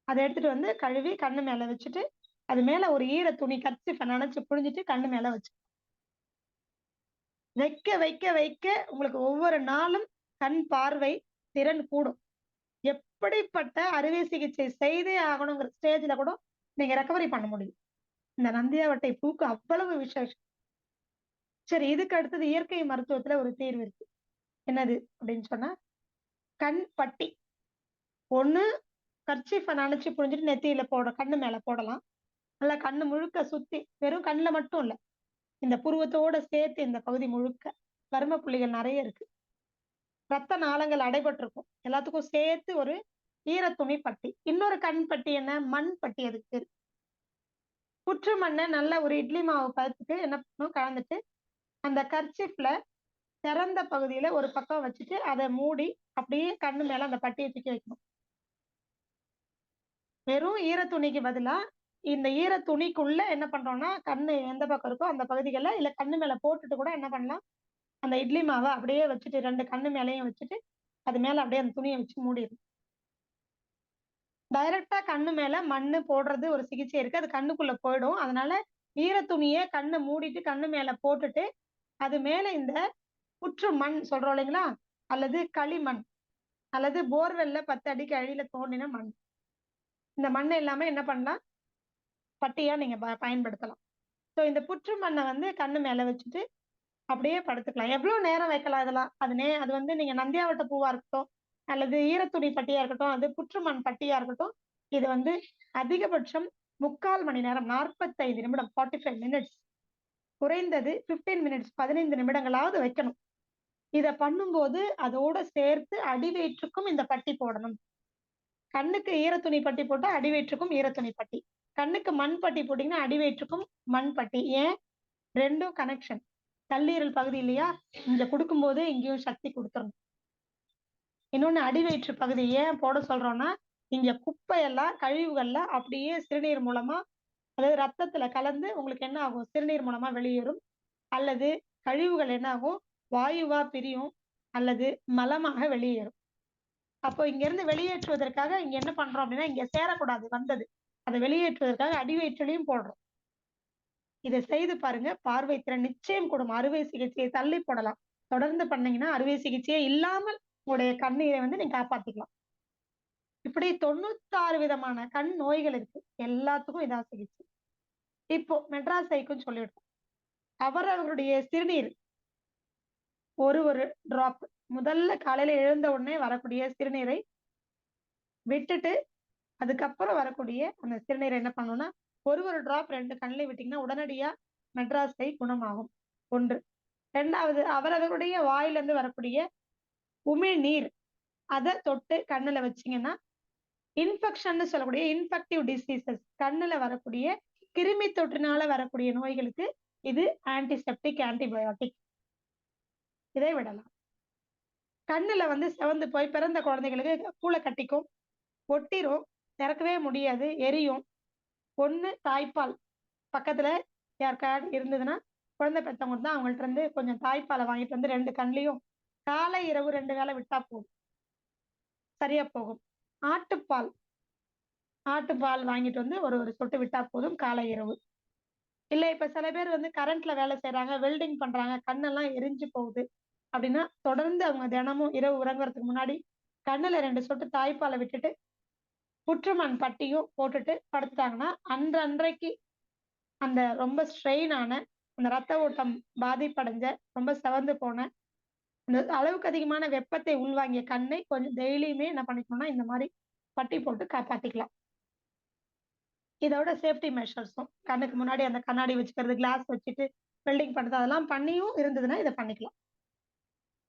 அதை எடுத்துட்டு கழுவி கண்ணு மேல வச்சுட்டு அது மேல ஒரு ஈர துணி கர்ச்சீஃபை நனைச்சு புழிஞ்சிட்டு கண்ணு மேல வச்சு வைக்க வைக்க வைக்க உங்களுக்கு ஒவ்வொரு நாளும் கண் பார்வை திறன் கூடும். எப்படிப்பட்ட அறுவை சிகிச்சை செய்தே ஆகணுங்கிற ஸ்டேஜ்ல கூட நீங்க ரெக்கவரி பண்ண முடியும். இந்த நந்தியாவட்டை பூக்கு அவ்வளவு விசேஷம். சரி, இதுக்கு அடுத்தது இயற்கை மருத்துவத்துல ஒரு தீர்வு இருக்கு. என்னது அப்படின்னு சொன்னா, கண் பட்டி. ஒண்ணு கர்ச்சீஃபை நனைச்சு புழிஞ்சிட்டு நெத்தியில கண்ணு மேல போடலாம். நல்லா கண்ணு முழுக்க சுத்தி, வெறும் கண்ணுல மட்டும் இல்ல, இந்த புருவத்தோட சேர்த்து இந்த பகுதி முழுக்க வர்ம புள்ளிகள் நிறைய இருக்கு. ரத்த நாளங்கள் அடைபட்டிருக்கும். எல்லாத்துக்கும் சேர்த்து ஒரு ஈர துணி பட்டி. இன்னொரு கண் பட்டி என்ன? மண் பட்டி அதுக்கு பேரு. புற்று மண்ணை நல்ல ஒரு இட்லி மாவு பதத்துக்கு என்ன பண்ணணும், கலந்துட்டு அந்த கர்ச்சீஃப்ல திறந்த பகுதியில ஒரு பக்கம் வச்சுட்டு அதை மூடி அப்படியே கண்ணு மேல அந்த பட்டியை தூக்கி வைக்கணும். வெறும் ஈர துணிக்கு பதிலா இந்த ஈர துணிக்குள்ள என்ன பண்றோம்னா, கண்ணு எந்த பக்கம் இருக்கோ அந்த பகுதிகளில் இல்ல கண்ணு மேல போட்டுட்டு கூட என்ன பண்ணலாம், அந்த இட்லி மாவை அப்படியே வச்சுட்டு 2 கண்ணு மேலேயும் வச்சுட்டு அது மேல அப்படியே அந்த துணியை வச்சு மூடிடும். டைரக்டா கண்ணு மேல மண்ணு போடுறது ஒரு சிகிச்சை இருக்கு. அது கண்ணுக்குள்ள போயிடும். அதனால ஈர துணியை கண்ணை மூடிட்டு கண்ணு மேல போட்டுட்டு அது மேல இந்த புற்று மண் சொல்றோம் இல்லைங்களா, அல்லது களிமண் அல்லது போர்வெல்ல 10 அடிக்கு அடியில தோண்டின மண், இந்த மண் எல்லாமே என்ன பண்ணலாம், பட்டியா நீங்க பயன்படுத்தலாம். ஸோ இந்த புற்று மண்ணை வந்து கண்ணு மேல வச்சுட்டு அப்படியே படுத்துக்கலாம். எவ்வளவு நேரம் வைக்கலாம் இதெல்லாம்? அது வந்து நீங்க நந்தியாவட்ட பூவா இருக்கட்டும் அல்லது ஈரத்துணி பட்டியா இருக்கட்டும், அது புற்றுமண் பட்டியா இருக்கட்டும், இது வந்து அதிகபட்சம் 3/4 மணி நேரம், 45 நிமிடம், 45 மினிட்ஸ், குறைந்தது 15 மினிட்ஸ், 15 நிமிடங்களாவது வைக்கணும். இத பண்ணும்போது அதோட சேர்த்து அடிவயிற்றுக்கும் இந்த பட்டி போடணும். கண்ணுக்கு ஈரத்துணி பட்டி போட்டா அடிவயிற்றுக்கும் ஈரத்துணி பட்டி, கண்ணுக்கு மண் பட்டி போட்டீங்கன்னா அடிவயிற்றுக்கும் மண் பட்டி. ஏன்? ரெண்டும் கனெக்ஷன். கல்லீரல் பகுதி இல்லையா, இங்க கொடுக்கும்போது இங்கேயும் சக்தி கொடுத்துரும். இன்னொன்னு அடிவயிற்று பகுதி ஏன் போட சொல்றோம்னா, இங்க குப்பையெல்லாம் கழிவுகள்லாம் அப்படியே சிறுநீர் மூலமா, அதாவது ரத்தத்துல கலந்து உங்களுக்கு என்ன ஆகும், சிறுநீர் மூலமா வெளியேறும். அல்லது கழிவுகள் என்ன ஆகும், வாயுவா பிரியும் அல்லது மலமாக வெளியேறும். அப்போ இங்க இருந்து வெளியேற்றுவதற்காக இங்க என்ன பண்றோம் அப்படின்னா, இங்க சேரக்கூடாது வந்தது, அதை வெளியேற்றுவதற்காக அடிவயிற்றிலையும் போடுறோம். இதை செய்து பாருங்க, பார்வை திறன் நிச்சயம் கூடும். அறுவை சிகிச்சையை தள்ளி போடலாம். தொடர்ந்து பண்ணீங்கன்னா அறுவை சிகிச்சையே இல்லாமல் உங்களுடைய கண்ணீரை வந்து நீங்க காப்பாத்திக்கலாம். இப்படி 96 விதமான கண் நோய்கள் இருக்கு. எல்லாத்துக்கும் இதான் சிகிச்சை. இப்போ மெட்ராஸ் சைக்குன்னு சொல்லிடுறோம். அவரவர்களுடைய சிறுநீர் ஒரு டிராப், முதல்ல காலையில எழுந்த உடனே வரக்கூடிய சிறுநீரை விட்டுட்டு அதுக்கப்புறம் வரக்கூடிய அந்த சிறுநீரை என்ன பண்ணணும்னா, ஒரு டிராப் 2 கண்ணிலையும் விட்டீங்கன்னா உடனடியா மெட்ராஸ் சை குணமாகும். 1. 2வது, அவரவர்களுடைய வாயிலிருந்து வரக்கூடிய உமிழ்நீர் அதை தொட்டு கண்ணுல வச்சீங்கன்னா, இன்ஃபெக்ஷன் சொல்லக்கூடிய இன்ஃபெக்டிவ் டிசீசஸ், கண்ணுல வரக்கூடிய கிருமி தொற்றினால வரக்கூடிய நோய்களுக்கு இது ஆன்டிசெப்டிக், ஆன்டிபயோட்டிக். இதை விடலாம். கண்ணுல வந்து செவந்து போய் பிறந்த குழந்தைகளுக்கு பூளை கட்டிக்கும், ஒட்டிரும், திறக்கவே முடியாது, எரியும். 1 தாய்ப்பால் பக்கத்துல யாருக்காவது இருந்ததுன்னா, குழந்தை பெற்றவங்க தான், அவங்கள்ட்ட இருந்து கொஞ்சம் தாய்ப்பாலை வாங்கிட்டு வந்து 2 கண்ணிலையும் காலை இரவு 2 வேளை விட்டா போதும், சரியா போகும். ஆட்டுப்பால் வாங்கிட்டு வந்து ஒரு சொட்டு விட்டா போதும், காலை இரவு. இல்ல இப்ப சில பேர் வந்து கரண்ட்ல வேலை செய்யறாங்க, வெல்டிங் பண்றாங்க, கண்ணெல்லாம் எரிஞ்சு போகுது அப்படின்னா, தொடர்ந்து அவங்க தினமும் இரவு உறங்குறதுக்கு முன்னாடி கண்ணுல 2 சொட்டு தாய்ப்பாலை விட்டுட்டு புற்றுமண் பட்டியும் போட்டுட்டு படுத்துட்டாங்கன்னா, அன்றைக்கு அந்த ரொம்ப ஸ்ட்ரெயின் ஆன, அந்த ரத்த ஓட்டம் பாதிப்படைஞ்ச, ரொம்ப செவந்து போன, அந்த அளவுக்கு அதிகமான வெப்பத்தை உள்வாங்கிய கண்ணை கொஞ்சம் டெய்லியுமே என்ன பண்ணிக்கணும்னா, இந்த மாதிரி பட்டி போட்டு காப்பாத்திக்கலாம். இதோட சேஃப்டி மெஷர்ஸும், கண்ணுக்கு முன்னாடி அந்த கண்ணாடி வச்சுக்கிறது, கிளாஸ் வச்சுட்டு வெல்டிங் பண்றது, அதெல்லாம் பண்ணியும் இருந்ததுன்னா இதை பண்ணிக்கலாம்.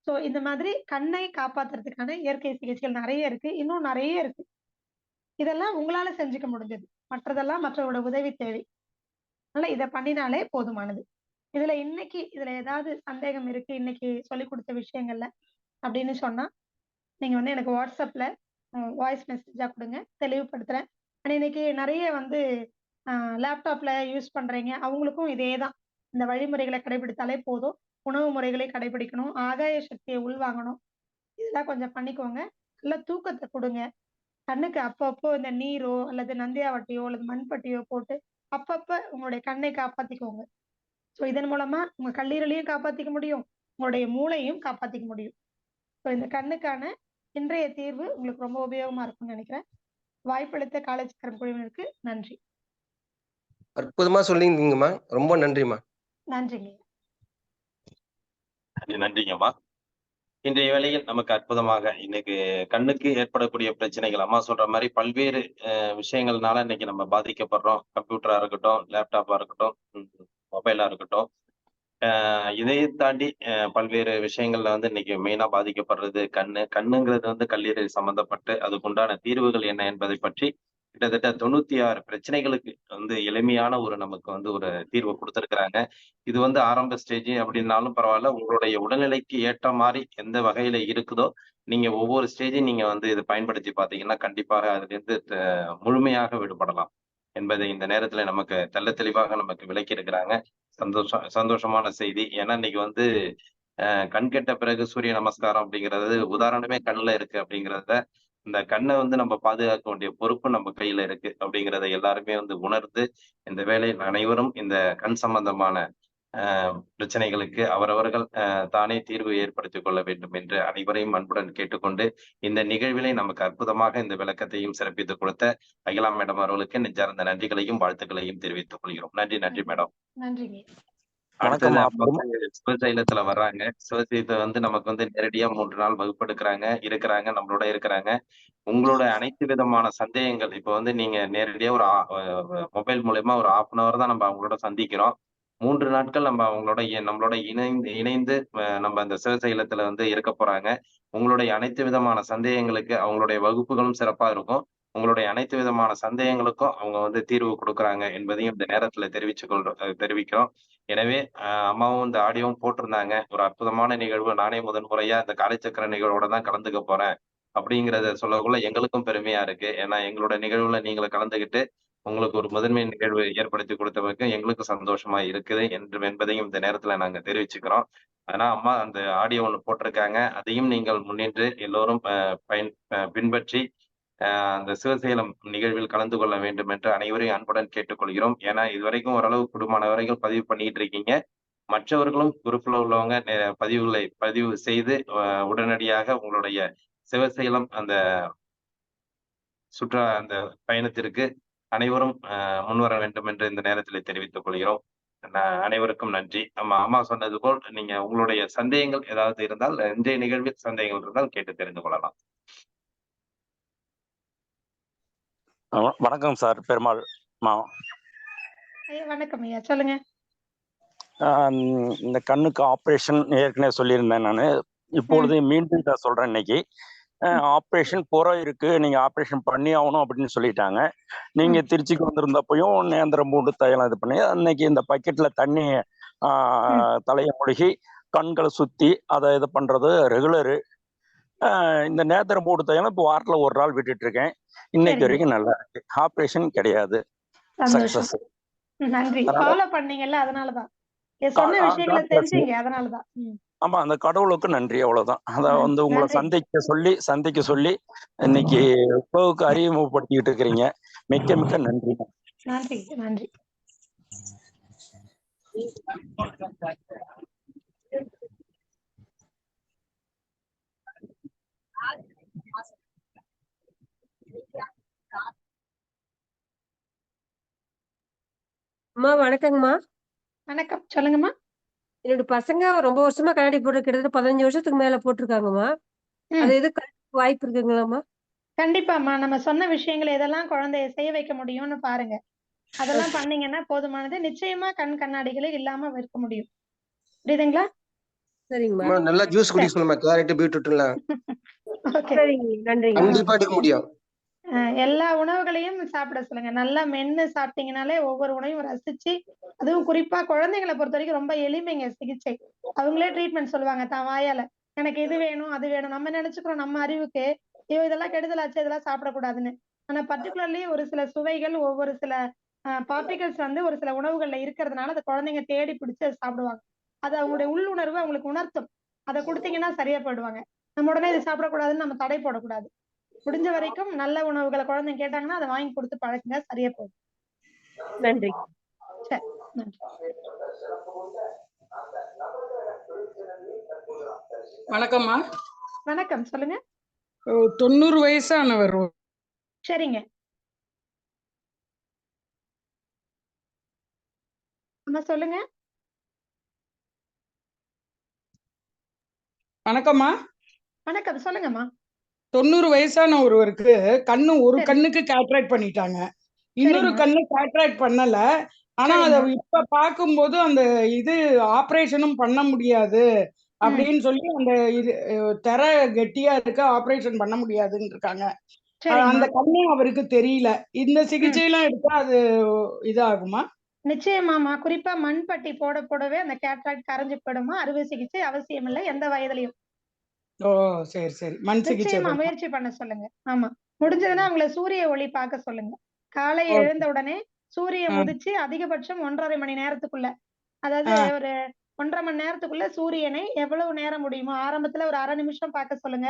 ஸோ இந்த மாதிரி கண்ணை காப்பாத்துறதுக்கான இயற்கை சிகிச்சைகள் நிறைய இருக்கு, இன்னும் நிறைய இருக்கு. இதெல்லாம் உங்களால செஞ்சுக்க முடிஞ்சது, மற்றதெல்லாம் மற்றவரோட உதவி தேவை. அதனால இதை பண்ணினாலே போதுமானது. இதுல ஏதாவது சந்தேகம் இருக்கு இன்னைக்கு சொல்லிக் கொடுத்த விஷயங்கள்ல அப்படின்னு சொன்னா, நீங்க வந்து எனக்கு வாட்ஸ்அப்ல வாய்ஸ் மெசேஜா கொடுங்க, தெளிவுபடுத்துறேன். ஆனா இன்னைக்கு நிறைய வந்து லேப்டாப்ல யூஸ் பண்றீங்க, அவங்களுக்கும் இதேதான், இந்த வழிமுறைகளை கடைபிடித்தாலே போதும். உணவு முறைகளை கடைபிடிக்கணும், ஆகாய சக்தியை உள்வாங்கணும், இதெல்லாம் கொஞ்சம் பண்ணிக்கோங்க. நல்ல தூக்கத்தை கொடுங்க. கண்ணுக்கு அப்பப்போ இந்த நீரோ அல்லது நந்தியாவட்டியோ அல்லது மண்பட்டியோ போட்டு அப்பப்ப உங்களுடைய கண்ணை காப்பாத்திக்கோங்க. ஸோ இதன் மூலமா உங்க கல்லீரலையும் காப்பாத்திக்க முடியும், உங்களுடைய மூளையும் காப்பாத்திக்க முடியும். ஸோ இந்த கண்ணுக்கான இன்றைய தீர்வு உங்களுக்கு ரொம்ப உபயோகமா இருக்கும்னு நினைக்கிறேன். வாய்ப்பளித்த காலேஜ் குழுவினருக்கு நன்றி. அற்புதமா சொல்லியிருந்தீங்கம்மா, ரொம்ப நன்றிம்மா. நன்றிங்க. நன்றிங்கம்மா. இன்றைய வேளையில் நமக்கு அற்புதமாக இன்னைக்கு கண்ணுக்கு ஏற்படக்கூடிய பிரச்சனைகள் அம்மா சொல்ற மாதிரி பல்வேறு விஷயங்கள்னால இன்னைக்கு நம்ம பாதிக்கப்படுறோம். கம்ப்யூட்டரா இருக்கட்டும், லேப்டாப்பா இருக்கட்டும், மொபைலா இருக்கட்டும். இதையும் தாண்டி பல்வேறு விஷயங்கள்ல வந்து இன்னைக்கு மெயினா பாதிக்கப்படுறது கண்ணு. கண்ணுங்கிறது வந்து கல்லீரல் சம்பந்தப்பட்டு அதுக்குண்டான தீர்வுகள் என்ன என்பதை பற்றி கிட்டத்தட்ட 96 பிரச்சனைகளுக்கு வந்து எளிமையான ஒரு நமக்கு வந்து ஒரு தீர்வு குடுத்திருக்கிறாங்க. இது வந்து ஆரம்ப ஸ்டேஜ் அப்படின்னாலும் பரவால்ல. உங்களுடைய உடல்நிலைக்கு ஏற்ற மாரி எந்த வகையில இருக்குதோ, நீங்க ஒவ்வொரு ஸ்டேஜையும் நீங்க வந்து இத பயன்படுத்தி பார்த்தீங்கன்னா, கண்டிப்பாக அதிலிருந்து முழுமையாக விடுபடலாம் என்பதை இந்த நேரத்தில நமக்கு தெள்ளத் தெளிவாக நமக்கு விளக்கி இருக்கிறாங்க. சந்தோஷமான செய்தி. ஏன்னா இன்னைக்கு வந்து கண் கெட்ட பிறகு சூரிய நமஸ்காரம் அப்படிங்கிறது உதாரணமே கண்ல இருக்கு அப்படிங்கிறத, இந்த கண்ண வந்து நம்ம பாதுகாக்க வேண்டிய பொறுப்பு நம்ம கையில இருக்கு அப்படிங்கிறத எல்லாருமே வந்து உணர்ந்து, இந்த வேளையில் அனைவரும் இந்த கண் சம்பந்தமான அ பிரச்சனைகளுக்கு அவரவர்கள் தானே தீர்வு ஏற்படுத்திக் கொள்ள வேண்டும் என்று அனைவரையும் அன்புடன் கேட்டுக்கொண்டு, இந்த நிகழ்விலே நமக்கு அற்புதமாக இந்த விளக்கத்தையும் சிறப்பித்துக் கொடுத்த அகிலா மேடம் அவர்களுக்கு நெஞ்சார்ந்த நன்றிகளையும், வாழ்த்துக்களையும் தெரிவித்துக் கொள்கிறோம். நன்றி, நன்றி மேடம். நன்றிங்க. அடுத்தது வணக்கம்மா. அவங்க வந்து சிவசைலத்துல வர்றாங்க. சிவசைலத்துல வந்து நமக்கு வந்து நேரடியா 3 நாள் வகுப்பெடுக்குறாங்க, இருக்கிறாங்க, நம்மளோட இருக்கிறாங்க. உங்களோட அனைத்து விதமான சந்தேகங்கள் இப்ப வந்து நீங்க நேரடியா ஒரு மொபைல் மூலியமா ஒரு 1/2 அன் ஹவர் தான் நம்ம அவங்களோட சந்திக்கிறோம். 3 நாட்கள் நம்ம அவங்களோட நம்மளோட இணைந்து இணைந்து நம்ம அந்த சிவசைலத்துல வந்து இருக்க போறாங்க. உங்களுடைய அனைத்து விதமான சந்தேகங்களுக்கு அவங்களுடைய வகுப்புகளும் சிறப்பா இருக்கும். உங்களுடைய அனைத்து விதமான சந்தேகங்களுக்கும் அவங்க வந்து தீர்வு குடுக்குறாங்க என்பதையும் இந்த நேரத்துல தெரிவிக்கிறோம். எனவே அம்மாவும் இந்த ஆடியோவும் போட்டிருந்தாங்க. ஒரு அற்புதமான நிகழ்வு. நானே முதன் முறையா இந்த காலைச்சக்கர நிகழ்வோட தான் கலந்துக்க போறேன். அப்படிங்கிறத சொல்லக்குள்ள எங்களுக்கும் பெருமையா இருக்கு. ஏன்னா எங்களோட நிகழ்வுல நீங்களும் கலந்துகிட்டு, உங்களுக்கு ஒரு முதன்மை நிகழ்வு ஏற்படுத்தி குடுத்தமைக்கு எங்களுக்கும் சந்தோஷமா இருக்குது என்பதையும் இந்த நேரத்துல நாங்க தெரிவிச்சுக்கிறோம். ஆனா அம்மா அந்த ஆடியோ ஒண்ணு போட்டிருக்காங்க. அதையும் நீங்கள் முன்னின்று எல்லோரும் பின்பற்றி அந்த சிவசேலம் நிகழ்வில் கலந்து கொள்ள வேண்டும் என்று அனைவரையும் அன்புடன் கேட்டுக்கொள்கிறோம். ஏன்னா இதுவரைக்கும் ஓரளவு கூடுமான வரைக்கும் பதிவு பண்ணிட்டு இருக்கீங்க. மற்றவர்களும் குரூப்ல உள்ளவங்க பதிவு செய்து உடனடியாக உங்களுடைய சிவசேலம் அந்த அந்த பயணத்திற்கு அனைவரும் முன்வர வேண்டும் என்று இந்த நேரத்திலே தெரிவித்துக் கொள்கிறோம். அனைவருக்கும் நன்றி. அம்மா சொன்னது போல் நீங்க உங்களுடைய சந்தேகங்கள் ஏதாவது இருந்தால் இன்றைய நிகழ்வில் சந்தேகங்கள் இருந்தால் கேட்டு தெரிந்து கொள்ளலாம். வணக்கம் சார், பெருமாள். ஐயா வணக்கம் ஐயா. சொல்லுங்க. இந்த கண்ணுக்கு ஆப்ரேஷன் ஏற்கனவே சொல்லியிருந்தேன் நான். இப்பொழுது மீண்டும் இதை சொல்றேன். இன்னைக்கு ஆப்ரேஷன் புறம் இருக்கு, நீங்க ஆப்ரேஷன் பண்ணி ஆகணும் அப்படின்னு சொல்லிட்டாங்க. நீங்க திருச்சிக்கு வந்திருந்தப்பையும் நேந்திரம் பூண்டு தைலம் இது பண்ணி அன்னைக்கு இந்த பக்கெட்ல தண்ணி தலையை மூழ்கி கண்களை சுத்தி அதை இது பண்றது ரெகுலரு. இந்த நேந்திரம் பூண்டு தைலம் இப்போ வாரத்துல ஒரு நாள் விட்டுட்டு இருக்கேன். இன்னைக்கு வரைக்கும் நல்லா இருக்கு. ஆப்ரேஷன் கிடையாது. சந்தோஷம். சக்சஸ். நன்றி. ஃபாலோ பண்ணீங்கல்ல அதனாலதான். சொன்ன விஷயங்களை தெரிஞ்சீங்க அதனாலதான். ஆமா, அந்த கடவுளுக்கு நன்றி, அவ்வளவுதான். அத வந்து உங்களை சந்திக்க சொல்லி இன்னைக்கு உறவுக்கு அறிமுகப்படுத்திக்கிட்டு இருக்கிறீங்க. மிக்க மிக்க நன்றி. நன்றி நன்றி. அம்மா வணக்கங்கம்மா. வணக்கம். சொல்லுங்கம்மா. என்னோட பசங்க ரொம்ப வருஷமா கண்ணாடி போட்டு கிட்டத்தட்ட 15 வருஷத்துக்கு மேல போட்டிருக்காங்கம்மா. அது எது வாய்ப்பு இருக்குங்களாம்மா? கண்டிப்பாம்மா. நம்ம சொன்ன விஷயங்கள் எதெல்லாம் குழந்தைய செய்ய வைக்க முடியும்னு பாருங்க. அதெல்லாம் பண்ணீங்கன்னா போதுமானது. நிச்சயமா கண் கண்ணாடிகளே இல்லாம இருக்க முடியும். புரியுதுங்களா? சரிங்கம்மா. நல்லா ஜூஸ் குடிக்க சொல்லுமா, கேரட் பீட்ரூட்லாம். சரிங்க, நன்றிங்க. கண்டிப்பா எடுக்க முடியும். எல்லா உணவுகளையும் சாப்பிட சொல்லுங்க. நல்லா மென்னு சாப்பிட்டீங்கனாலே ஒவ்வொரு உணவையும் ரசிச்சு, அதுவும் குறிப்பா குழந்தைங்களை பொறுத்த வரைக்கும் ரொம்ப எளிமைங்க சிகிச்சை. அவங்களே ட்ரீட்மெண்ட் சொல்லுவாங்க தான் வாயால. எனக்கு இது வேணும், அது வேணும். நம்ம நினைச்சுக்கிறோம் நம்ம அறிவுக்கு, ஐயோ இதெல்லாம் கெடுதலாச்சு, இதெல்லாம் சாப்பிடக்கூடாதுன்னு. ஆனா பர்ட்டிகுலர்லி ஒரு சில சுவைகள், ஒவ்வொரு சில பார்ட்டிகல்ஸ் வந்து ஒரு சில உணவுகள்ல இருக்கிறதுனால, அந்த குழந்தைங்க தேடி பிடிச்சு அத சாப்பிடுவாங்க. அது அவங்களுடைய உள்ளுணர்வு அவங்களுக்கு உணர்த்தும். அத குடுத்தீங்கன்னா சரியா போயிடுவாங்க. நம்ம உடனே இத சாப்பிடக்கூடாதுன்னு நம்ம தடை போடக்கூடாது. முடிஞ்ச வரைக்கும் நல்ல உணவுகளை குழந்தைங்க கேட்டாங்கன்னா அதை வாங்கி கொடுத்து பழக்குங்க, சரியா போகும். நன்றி. சரி, நன்றி. வணக்கம்மா. வணக்கம், சொல்லுங்க. 90 வயசானவர். சரிங்க. அம்மா சொல்லுங்க. வணக்கம்மா. வணக்கம், சொல்லுங்கம்மா. 90 வயசான ஒருவருக்கு ஒரு சரி. கண்ணுக்கு கேட்ராக்ட் பண்ணிட்டாங்க. இன்னொரு சரிம்மா. கண்ணு கேட்ராக்ட் பண்ணல. ஆனா அத சரிம்மா. இப்ப பார்க்கும்போது அந்த இது ஆபரேஷனும் பண்ண முடியாது அப்படின்னு சொல்லி அந்த இது திரை கெட்டியா இருக்க ஆபரேஷன் பண்ண முடியாதுன்னு இருக்காங்க. சரிம்மா. அந்த கண்ணு அவருக்கு தெரியல. இந்த ம். சிகிச்சை எல்லாம் எடுத்தா அது இதாகுமா? நிச்சயமாம்மா. குறிப்பா மண்பட்டி போடவே அந்த கேட்ராக்ட் கரைஞ்சு போயிடுமா. அறுவை சிகிச்சை அவசியம் இல்லை, எந்த வயதிலையும். ஓ, சரி சரி. மண் சிகிச்சை நிச்சயமா பண்ணலாம். முயற்சி பண்ண சொல்லுங்க. ஆமா. முடிஞ்சதுன்னா அவங்கள சூரிய ஒளி பார்க்க சொல்லுங்க. காலை ஓகே. எழுந்த உடனே சூரியன் ஆ, உதிச்சு அதிகபட்சம் 1½ மணி நேரத்துக்குள்ள, அதாவது ஆ, ஒரு 1½ மணி நேரத்துக்குள்ள சூரியனை எவ்வளவு நேரம் முடியுமோ, ஆரம்பத்துல ஒரு 1/2 நிமிஷம் பார்க்க சொல்லுங்க.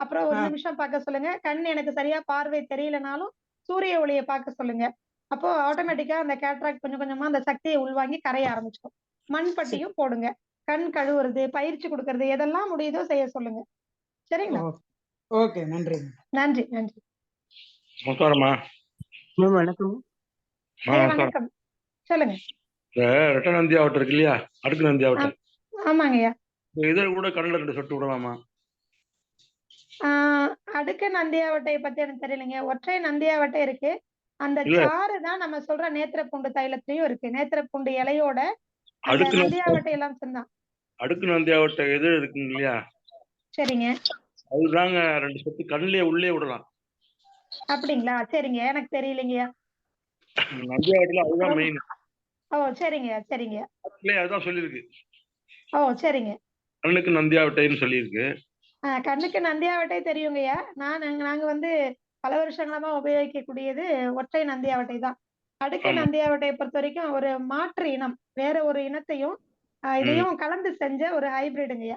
அப்புறம் 1 ஆ. நிமிஷம் பார்க்க சொல்லுங்க. கண் எனக்கு சரியா பார்வை தெரியலனாலும் சூரிய ஒளிய பார்க்க சொல்லுங்க. அப்போ ஆட்டோமேட்டிக்கா அந்த கேட்ராக்ட் கொஞ்சம் கொஞ்சமா அந்த சக்தியை உள்வாங்கி கரைய ஆரம்பிச்சிடும். சரி. மண்பட்டியும் போடுங்க. கண் கழுவுறது, பயிற்சி கொடுக்கறது எதெல்லாம் முடியுதோ செய்ய சொல்லுங்க. சரிங்களா? ஓகே, நன்றி. நன்றி, நன்றி. நமஸ்காரம்மா. வணக்கம். ஐயா நமஸ்காரம். வணக்கம். சொல்லுங்க. இந்த ரெட்டை நந்தி ஆவட்டம் இருக்கு இல்லையா, அடுக்கு நந்தி ஆவட்டம், ஆமாங்கய்யா. இதில் கூட கண்ணில் 2 சொட்டு விடலாமா? அடுக்கு நந்தியாவட்டையை பத்தி எனக்கு தெரியலைங்க. ஒற்றை நந்தியாவட்டை இருக்கு. அந்த இல்ல, சாறு தான் நம்ம சொல்ற நேத்திரப்பூண்டு தைலத்திலயும் இருக்கு. நேத்திரப்பூண்டு இலையோட அந்த அடுக்கு நந்தி நந்தியாவட்டை எல்லாம் சேர்ந்தான். அடுக்கு நந்தி ஆவட்டம் எது இருக்குங்க இல்லையா, சரிங்க. அதுதாங்க 2 சொட்டு கண்ணிலே உள்ளே விடலாம். அப்படிங்களா? சரிங்க. எனக்கு தெரியலைங்கய்யா. நந்தி ஆவட்டில் அதுதான் மெயின். ஓ, சரிங்க, சரிங்க. அதுதான் சொல்லியிருக்கு, ஓ, சரிங்க. கண்ணுக்கு நந்தி ஆவட்டைன்னு சொல்லியிருக்கு. கண்ணுக்கு நந்தியாவட்டை தெரியுங்கய்யா. நாங்க வந்து பல வருஷங்களா உபயோகிக்கக்கூடியது ஒற்றை நந்தியாவட்டை தான். அடுக்கு ஆமா. நந்தியாவட்டையை பொறுத்த வரைக்கும் ஒரு மாற்று இனம், வேற ஒரு இனத்தையும் ம், இதையும் கலந்து செஞ்ச ஒரு ஹைபிரிடுங்கய்யா.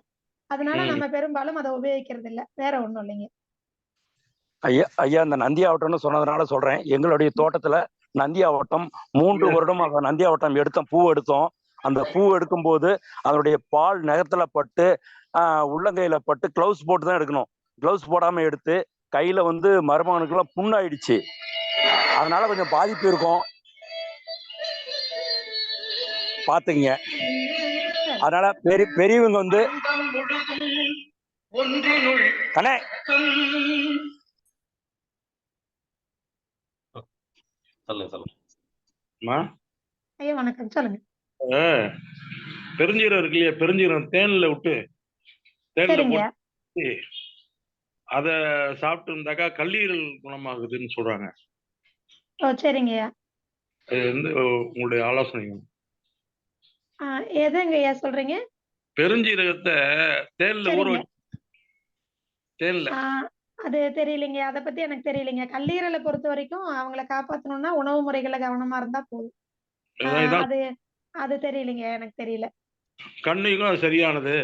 அதனால ம். நம்ம பெரும்பாலும் அதை உபயோகிக்கிறது இல்ல. வேற ஒண்ணும் இல்லைங்க. ஐயா அந்த நந்தி ஆவட்டம்னு சொன்னதுனால சொல்றேன். எங்களுடைய தோட்டத்துல நந்தி ஆவட்டம் 3 வருடம் அந்த நந்தி ஆவட்டம் எடுத்தோம், பூ எடுத்தோம். அந்த பூ எடுக்கும்போது அதனுடைய பால் நகத்துல பட்டு உள்ளங்கையில பட்டு கிளவுஸ் போட்டு தான் எடுக்கணும். கிளவுஸ் போடாம எடுத்து கையில வந்து மருமகனுக்குலாம் புண்ணாயிடுச்சு. அதனால கொஞ்சம் பாதிப்பு இருக்கும், பாத்துங்க. அதனால பெரியவங்க வந்து கண்ணே சொல்லுங்க. அம்மா, ஐயா வணக்கம். சொல்லுங்க. பெருஞ்சீரம் இருக்கு இல்லையா, பெருஞ்சீரம் தேன்ல விட்டு சரிங்க. போட்டு அத சாப்பிட்டு இருந்தாக்கா கல்லீரல் குணமாகுதுன்னு சொல்றாங்க. ஓ, சரிங்கய்யா. அது வந்து உங்களுடைய ஆலோசனை. எதுங்கய்யா சொல்றீங்க? பெருஞ்சீரகத்தை தேன்ல ஊற சரிங்க. வச்சு, தேன்ல அது தெரியலைங்க. அதை பத்தி எனக்கு தெரியலைங்க. கல்லீரலை பொறுத்த வரைக்கும் அவங்கள காப்பாத்தணும்னா உணவு முறைகளை கவனமா இருந்தா போதும். அது அது தெரியலைங்க, எனக்கு தெரியல. கண்ணுக்கும் அது சரியானது.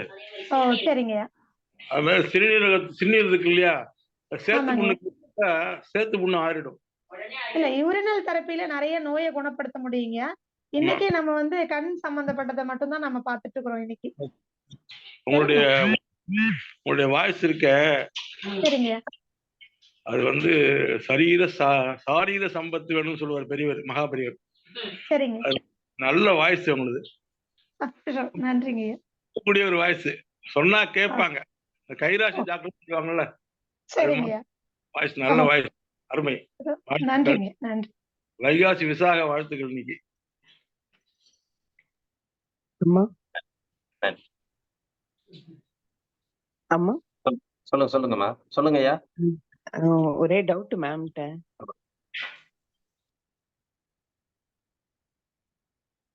ஓ, சரிங்க. அது சிறுநீர் இருக்கு இல்லையா, சேத்து புண்ணு ஆறிடும். இல்ல, யூரினல் தெரப்பில நிறைய நோயை குணப்படுத்த முடியுங்க. இன்னைக்கு நம்ம வந்து கண் சம்பந்தப்பட்டதை மட்டும்தான் நம்ம பார்த்துட்டு இருக்கிறோம் இன்னைக்கு. உங்களுடைய வாய்ஸ் இருக்க, சரிங்க. அது வந்து சாரீர சம்பத்து வேணும்னு சொல்லுவார் பெரியவர், மகா பெரியவர். சரிங்க. நல்ல வாய்ஸ் உங்களுக்கு. நன்றிங்க. கூடிய ஒரு வாய்ஸ், சொன்னா கேட்பாங்க. கைராசி டாக்டர் சொல்லுவாங்கல்ல, சரிங்க. வாய்ஸ் நல்ல வாய்ஸ், அருமை. நன்றிங்க. நன்றி. வைகாசி விசாக வாழ்த்துக்கள் இன்னைக்கு. அம்மா அம்மா சொல்லுங்கம்மா. சொல்லுங்க ஐயா. ஒரே டவுட் மேம்கிட்ட.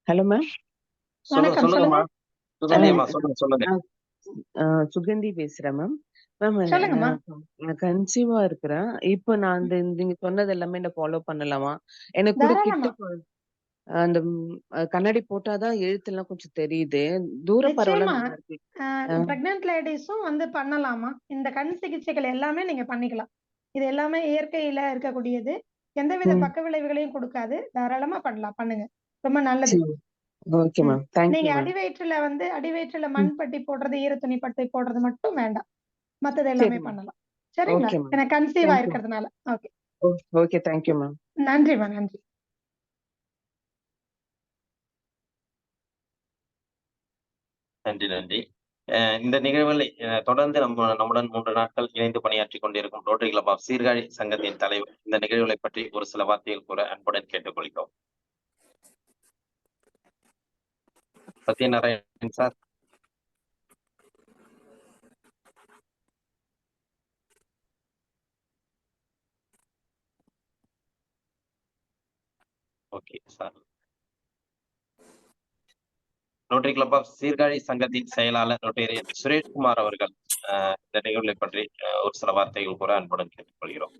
Hello ma'am. சொல்லுங்கம்மா. சொல்லுங்க. சுகந்தி பேசுறேன் மேம். சொல்லுங்கம்மா. நான் கன்சீவா இருக்கிறேன். இப்ப நான் அந்த நீங்க சொன்னது எல்லாமே நான் ஃபாலோ பண்ணலாமா? எனக்கு கூட கிட்ட அந்த கண்ணாடி போட்டாதான் எழுத்தெல்லாம் கொஞ்சம் தெரியுது. தூர பரவலா பிரெக்னன்ட் லேடிஸும் வந்து பண்ணலாமா? இந்த கண் சிகிச்சைகள் எல்லாமே நீங்க பண்ணிக்கலாம். இது எல்லாமே இயற்கையில இருக்கக்கூடியது. எந்தவித பக்க விளைவுகளையும் கொடுக்காது. தாராளமா பண்ணலாம். பண்ணுங்க. ரொம்ப நல்லது. Okay ma'am. Thank you. நீங்க அடிவயிற்றுல மண்பட்டி போடுறது, ஈரத்துணி பட்டி போடுறது மட்டும் வேண்டாம். மத்தது எல்லாமே பண்ணலாம். சரிங்களா? எனக்கு கன்சீவ் ஆயிருக்கிறதுனால. Okay. Okay, thank you ma'am. நன்றிமா. நன்றி. நன்றி. இந்த நிகழ்வுகளை தொடர்ந்து நம்முடன் 3 நாட்கள் இணைந்து பணியாற்றி கொண்டிருக்கும் ரோட்டரி கிளப் ஆஃப் சீர்காழி சங்கத்தின் தலைவர் இந்த நிகழ்வுகளை பற்றி ஒரு சில வார்த்தைகள் கூற அன்புடன் கேட்டுக்கொள்கிறோம். Satyanarayanan sir. Okay sir. Rotary club of Sirkazhi சங்கத்தின் செயலாளர் ரோட்டேரியன் சுரேஷ்குமார் அவர்கள் இந்த நிகழ்வுகளை பற்றி ஒரு சில வார்த்தைகள் கூற அன்புடன் கேட்டுக்கொள்கிறோம்.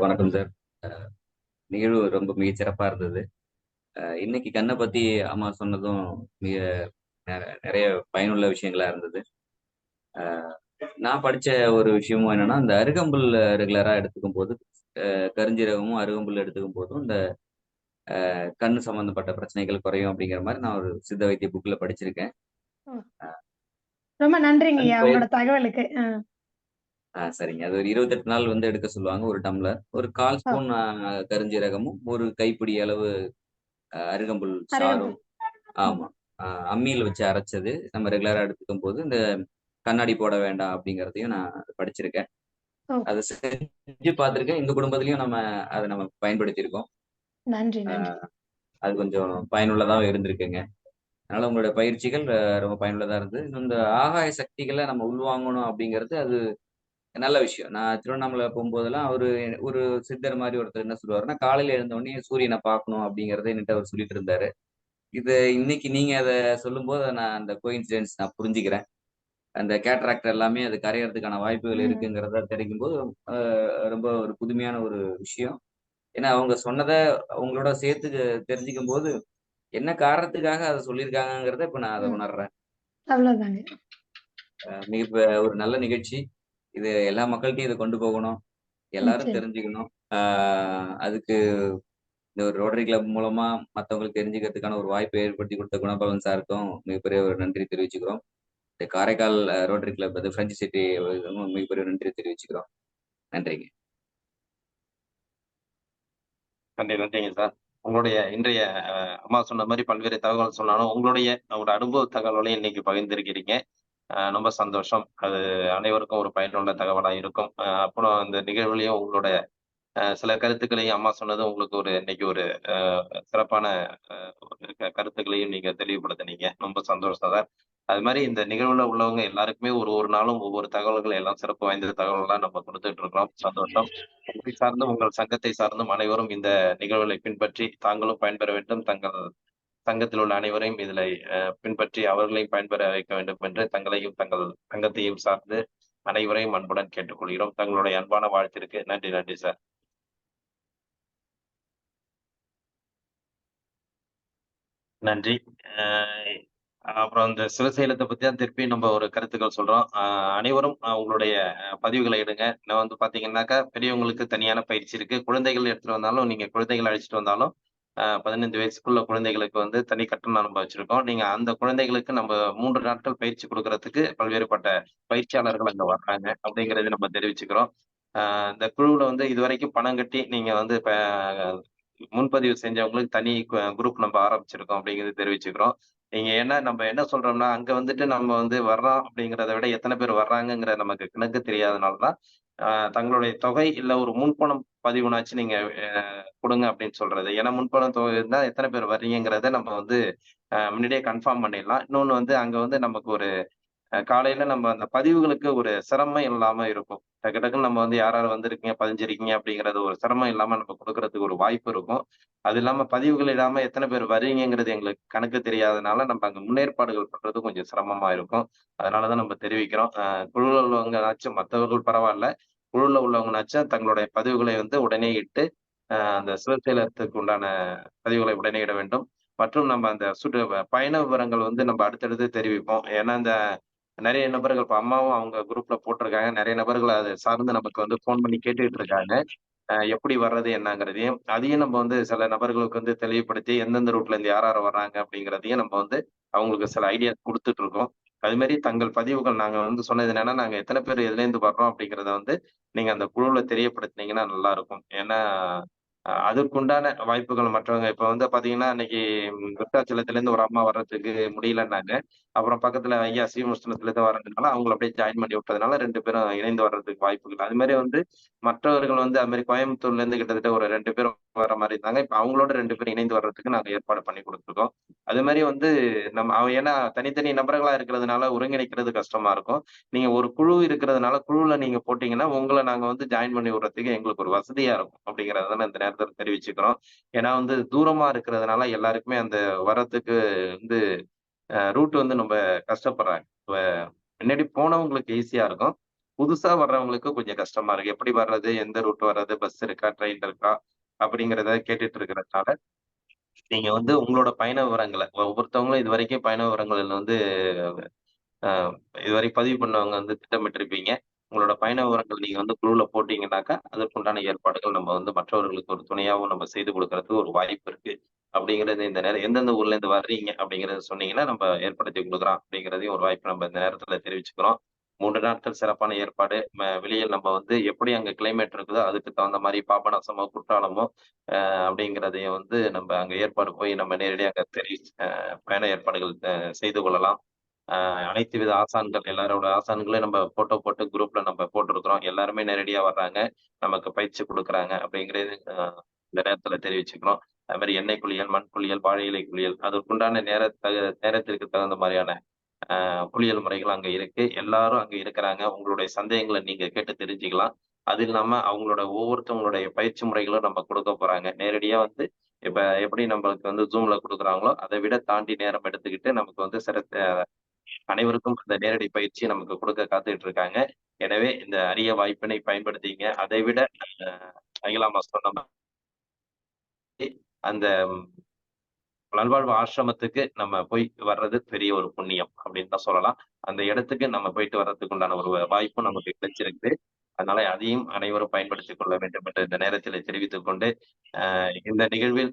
வணக்கம் சார். நிகழ்வு ரொம்ப மிக சிறப்பா இருந்தது. இன்னைக்கு கண்ணை பத்தி அம்மா சொன்னதும் மிக நிறைய பயனுள்ள விஷயங்களா இருந்தது. நான் படிச்ச ஒரு விஷயமும் என்னன்னா, இந்த அருகம்புல் ரெகுலரா எடுத்துக்கும் போது கருஞ்சீரகமும் அருகம்புல் எடுத்துக்கும் போதும் இந்த கண்ணு சம்பந்தப்பட்ட பிரச்சனைகள் குறையும் அப்படிங்கிற மாதிரி நான் ஒரு சித்த வைத்திய புக்ல படிச்சிருக்கேன். ரொம்ப நன்றிங்க ஐயா உங்களோட தகவலுக்கு. சரிங்க. அது ஒரு 28 நாள் வந்து எடுக்க சொல்லுவாங்க. ஒரு டம்ளர், ஒரு 1/4 ஸ்பூன் கருஞ்சீரகமும், ஒரு கைப்பிடி அளவு அருகம்புல் சாறும். ஆமா, அம்மியில் வச்சு அரைச்சது நம்ம ரெகுலரா எடுத்துக்கும் போது இந்த கண்ணாடி போட வேண்டாம் அப்படிங்கறதையும் நான் படிச்சிருக்கேன். அதை செஞ்சு பார்த்திருக்கேன். எங்க குடும்பத்திலயும் அதை நம்ம பயன்படுத்தி இருக்கோம். நன்றி. அது கொஞ்சம் பயனுள்ளதாக இருந்திருக்குங்க. அதனால உங்களோட பயிற்சிகள் ரொம்ப பயனுள்ளதா இருந்து, இந்த ஆகாய சக்திகளை நம்ம உள்வாங்கணும் அப்படிங்கிறது அது நல்ல விஷயம். நான் திருவண்ணாமலை போகும்போதெல்லாம் ஒரு சித்தர் மாதிரி ஒருத்தர் என்ன சொல்லுவாருன்னா, காலையில எழுந்த உடனே சூரியனை பார்க்கணும் அப்படிங்கறத என்கிட்ட அவர் சொல்லிட்டு இருந்தாரு. இது இன்னைக்கு நீங்க அதை சொல்லும் போது நான் அந்த கோயின்சிடென்ஸ் நான் புரிஞ்சுக்கிறேன். அந்த கேட்ராக்ட் எல்லாமே அது கரையறதுக்கான வாய்ப்புகள் இருக்குங்கிறத தெரிவிக்கும் போது ரொம்ப ஒரு புதுமையான ஒரு விஷயம். ஏன்னா அவங்க சொன்னதை உங்களோட சேர்த்து தெரிஞ்சுக்கும் போது என்ன காரணத்துக்காக அதை சொல்லியிருக்காங்கிறத இப்ப நான் அதை உணர்றேன். அவ்வளவுதாங்க. மிக ஒரு நல்ல நிகழ்ச்சி. இது எல்லா மக்கள்கிட்டையும் இதை கொண்டு போகணும், எல்லாரும் தெரிஞ்சுக்கணும். அதுக்கு இந்த ஒரு ரோட்டரி கிளப் மூலமா மற்றவங்களுக்கு தெரிஞ்சுக்கிறதுக்கான ஒரு வாய்ப்பை ஏற்படுத்தி கொடுத்த குணபவன் சாருக்கும் மிகப்பெரிய ஒரு நன்றி தெரிவிச்சுக்கிறோம். இந்த காரைக்கால் ரோட்டரி கிளப் அது பிரெஞ்சு சிட்டி மிகப்பெரிய நன்றி தெரிவிச்சுக்கிறோம். நன்றிங்க. நன்றிங்க சார். உங்களுடைய இன்றைய அம்மா சொன்ன மாதிரி பல்வேறு தகவல் சொன்னாலும் உங்களுடைய ஒரு அனுபவ தகவலையும் இன்னைக்கு பகிர்ந்திருக்கிறீங்க. ரொம்ப சந்தோஷம். அது அனைவருக்கும் ஒரு பயனுள்ள தகவலா இருக்கும். அப்புறம் இந்த நிகழ்வுலையும் உங்களோட சில கருத்துக்களையும் அம்மா சொன்னது உங்களுக்கு ஒரு இன்னைக்கு ஒரு சிறப்பான கருத்துக்களையும் நீங்க தெளிவுபடுத்தினீங்க. ரொம்ப சந்தோஷம் சார். அது மாதிரி இந்த நிகழ்வுல உள்ளவங்க எல்லாருக்குமே ஒரு நாளும் ஒவ்வொரு தகவல்கள் எல்லாம் சிறப்பு வாய்ந்த தகவல்கள்லாம் நம்ம கொடுத்துட்டு இருக்கிறோம். சந்தோஷம். உங்களை சார்ந்தும் உங்கள் சங்கத்தை சார்ந்தும் அனைவரும் இந்த நிகழ்வுகளை பின்பற்றி தாங்களும் பயன்பெற வேண்டும். தங்கள் சங்கத்தில் உள்ள அனைவரையும் இதில் பின்பற்றி அவர்களையும் பயன்பெற வைக்க வேண்டும் என்று தங்களையும் தங்கள் சங்கத்தையும் சார்ந்து அனைவரையும் அன்புடன் கேட்டுக்கொள்கிறோம். தங்களுடைய அன்பான வாழ்த்திற்கு நன்றி சார். நன்றி. அப்புறம் இந்த சிவசைலத்தை பத்தி தான் திருப்பி நம்ம ஒரு கருத்துக்கள் சொல்றோம். அனைவரும் உங்களுடைய பதிவுகளை இடுங்க. நான் வந்து பாத்தீங்கன்னாக்கா பெரியவங்களுக்கு தனியான பயிற்சி இருக்கு. குழந்தைகள் எடுத்துட்டு வந்தாலும் நீங்க குழந்தைகளை அழைச்சிட்டு வந்தாலும் 15 வயசுக்குள்ள குழந்தைகளுக்கு வந்து தனி கட்டணம் நம்ம வச்சிருக்கோம். நீங்க அந்த குழந்தைகளுக்கு நம்ம 3 நாட்கள் பயிற்சி கொடுக்கறதுக்கு பல்வேறுபட்ட பயிற்சியாளர்கள் அங்க வர்றாங்க அப்படிங்கறத நம்ம தெரிவிச்சுக்கிறோம். இந்த குழுவுல வந்து இதுவரைக்கும் பணம் கட்டி நீங்க வந்து முன்பதிவு செஞ்சவங்களுக்கு தனி குரூப் நம்ம ஆரம்பிச்சிருக்கோம் அப்படிங்கிறது தெரிவிச்சுக்கிறோம். நீங்க நம்ம என்ன சொல்றோம்னா, அங்க வந்துட்டு நம்ம வந்து வர்றோம் அப்படிங்கிறத விட எத்தனை பேர் வர்றாங்கங்கிற நமக்கு கணக்கு தெரியாதனாலதான் தங்களுடைய தொகை இல்ல ஒரு முன்பணம் பதிவுனாச்சு நீங்க கொடுங்க அப்படின்னு சொல்றது. ஏன்னா முன்பணம் தொகை இருந்தா எத்தனை பேர் வர்றீங்கிறத நம்ம வந்து முன்னாடியே கன்ஃபார்ம் பண்ணிடலாம். இன்னொன்னு வந்து அங்க வந்து நமக்கு ஒரு காலையில நம்ம அந்த பதிவுகளுக்கு ஒரு சிரமம் இல்லாம இருக்கும். டக்கு டக்குன்னு நம்ம வந்து யார் வந்திருக்கீங்க, பதிஞ்சிருக்கீங்க அப்படிங்கிறது ஒரு சிரமம் இல்லாம நம்ம கொடுக்கறதுக்கு ஒரு வாய்ப்பு இருக்கும். அது இல்லாம பதிவுகள் இல்லாம எத்தனை பேர் வரீங்கிறது எங்களுக்கு கணக்கு தெரியாதனால நம்ம அங்க முன்னேற்பாடுகள் பண்றது கொஞ்சம் சிரமமா இருக்கும். அதனாலதான் நம்ம தெரிவிக்கிறோம். குழுல உள்ளவங்கனாச்சும் மற்றவர்கள் பரவாயில்ல. குழுல உள்ளவங்கனாச்சும் தங்களுடைய பதிவுகளை வந்து உடனே இட்டு அந்த சிவசேலத்துக்கு உண்டான பதிவுகளை உடனே இட வேண்டும். மற்றும் நம்ம அந்த பயண விவரங்கள் வந்து நம்ம அடுத்தடுத்து தெரிவிப்போம். ஏன்னா இந்த நிறைய நபர்கள் இப்ப அம்மாவும் அவங்க குரூப்ல போட்டிருக்காங்க. நிறைய நபர்கள் அதை சார்ந்து நமக்கு வந்து போன் பண்ணி கேட்டுட்டு இருக்காங்க. எப்படி வர்றது என்னங்கிறதையும் அதையும் நம்ம வந்து சில நபர்களுக்கு வந்து தெளிவுபடுத்தி எந்தெந்த ரூட்ல இருந்து யார் வர்றாங்க அப்படிங்கிறதையும் நம்ம வந்து அவங்களுக்கு சில ஐடியா கொடுத்துட்டு இருக்கோம். அது மாதிரி தங்கள் பதிவுகள் நாங்க வந்து சொன்னது என்னன்னா, நாங்க எத்தனை பேர் எதுல இருந்து வர்றோம் அப்படிங்கிறத வந்து நீங்க அந்த குழுவுல தெரியப்படுத்தினீங்கன்னா நல்லா இருக்கும். ஏன்னா அதற்குண்டான வாய்ப்புகள் மற்றவங்க இப்ப வந்து பாத்தீங்கன்னா, இன்னைக்கு விருத்தாச்சலத்திலேருந்து ஒரு அம்மா வர்றதுக்கு முடியலன்னாங்க. அப்புறம் பக்கத்துல ஐயா ஸ்ரீமுஷ்ணத்திலேருந்து வர்றதுனால, அவங்கள அப்படியே ஜாயின் பண்ணி விட்டதுனால 2 பேரும் இணைந்து வர்றதுக்கு வாய்ப்புகள். அது மாரி வந்து மற்றவர்கள் வந்து அது மாரி கோயம்புத்தூர்லேருந்து கிட்டத்தட்ட ஒரு 2 பேரும் வர மாரி இருந்தாங்க. இப்ப அவங்களோட 2 பேரும் இணைந்து வர்றதுக்கு நாங்க ஏற்பாடு பண்ணி குடுத்துருக்கோம். அது மாரி வந்து ஏன்னா தனித்தனி நபர்களா இருக்கிறதுனால ஒருங்கிணைக்கிறது கஷ்டமா இருக்கும். நீங்க ஒரு குழு இருக்கிறதுனால, குழுவுல நீங்க போட்டீங்கன்னா, உங்கள நாங்க வந்து ஜாயின் பண்ணி விடுறதுக்கு எங்களுக்கு ஒரு வசதியா இருக்கும். அப்படிங்கிறத தான் இந்த நேரத்துல தெரிவிச்சுக்கிறோம். ஏன்னா வந்து தூரமா இருக்கிறதுனால எல்லாருக்குமே அந்த வர்றதுக்கு வந்து ரூட் வந்து ரொம்ப கஷ்டப்படுறாங்க. இப்ப முன்னாடி போனவங்களுக்கு ஈஸியா இருக்கும். புதுசா வர்றவங்களுக்கு கொஞ்சம் கஷ்டமா இருக்கு. எப்படி வர்றது? எந்த ரூட் வர்றது? பஸ் இருக்கா? ட்ரெயின் இருக்கா? அப்படிங்கிறத கேட்டுட்டு இருக்கிறதுனால, நீங்க வந்து உங்களோட பயண விவரங்கள ஒவ்வொருத்தவங்களும் இதுவரைக்கும் பயண விவரங்கள் வந்து அ இதுவரை பதிவு பண்ணவங்க வந்து திட்டமிட்டிருப்பீங்க. உங்களோட பயண விவரங்கள் நீங்க வந்து குழுவுல போட்டீங்கன்னாக்கா, அதற்குண்டான ஏற்பாடுகள் நம்ம வந்து மற்றவர்களுக்கு ஒரு துணையாவும் நம்ம செய்து குடுக்கறதுக்கு ஒரு வாய்ப்பு இருக்கு. அப்படிங்கிறது இந்த நேரம் எந்தெந்த ஊர்ல இருந்து வர்றீங்க அப்படிங்கிறத சொன்னீங்கன்னா, நம்ம ஏற்படுத்தி குடுக்குறோம் அப்படிங்கிறதையும் ஒரு வாய்ப்பு நம்ம இந்த நேரத்துல தெரிவிச்சுக்கிறோம். 3 நாட்கள் சிறப்பான ஏற்பாடு. வெளியில் நம்ம வந்து எப்படி அங்க கிளைமேட் இருக்குதோ, அதுக்கு தகுந்த மாரி பாபநாசமோ, குற்றாலமோ அப்படிங்கிறதையும் வந்து நம்ம அங்க ஏற்பாடு போய் நம்ம நேரடியா அங்க பயண ஏற்பாடுகள் செய்து கொள்ளலாம். அனைத்து வித ஆசான்கள் எல்லாரோட ஆசான்களையும் நம்ம ஃபோட்டோ போட்டு குரூப்ல நம்ம போட்டிருக்கிறோம். எல்லாருமே நேரடியா வர்றாங்க. நமக்கு பயிற்சி குடுக்குறாங்க அப்படிங்கிறது இந்த நேரத்துல தெரிவிச்சுக்கிறோம். அது மாரி எண்ணெய் குளியல், மண் குளியல், வாழை இலை குளியல் அதற்குண்டான நேரத்திற்கு தகுந்த மாரியான குளியல் முறைகள் அங்க இருக்கு. எல்லாரும் அங்க இருக்கிறாங்க. உங்களுடைய சந்தேகங்கள நீங்க கேட்டு தெரிஞ்சுக்கலாம். அது இல்லாம அவங்களோட ஒவ்வொருத்தவங்களுடைய பயிற்சி முறைகளும் நம்ம குடுக்க போறாங்க. நேரடியா வந்து இப்ப எப்படி நம்மளுக்கு வந்து Zoomல குடுக்குறாங்களோ, அத விட தாண்டி நேரம் எடுத்துக்கிட்டு நமக்கு வந்து அனைவருக்கும் இந்த நேரடி பயிற்சி நமக்கு கொடுக்க காத்துட்டு இருக்காங்க. எனவே இந்த அரிய வாய்ப்பினை பயன்படுத்திங்க. அதைவிட அ அகிலாம்மா சொன்ன மாதிரி அந்த நல்வாழ்வு ஆசிரமத்துக்கு நம்ம போய் வர்றது பெரிய ஒரு புண்ணியம் அப்படின்னு தான் சொல்லலாம். அந்த இடத்துக்கு நம்ம போயிட்டு வர்றதுக்கு உண்டான ஒரு வாய்ப்பும் நமக்கு கிடைச்சிருக்கு. அதனால அதையும் அனைவரும் பயன்படுத்திக் கொள்ள வேண்டும் என்று இந்த நேரத்திலே தெரிவித்துக் கொண்டு, இந்த நிகழ்வில்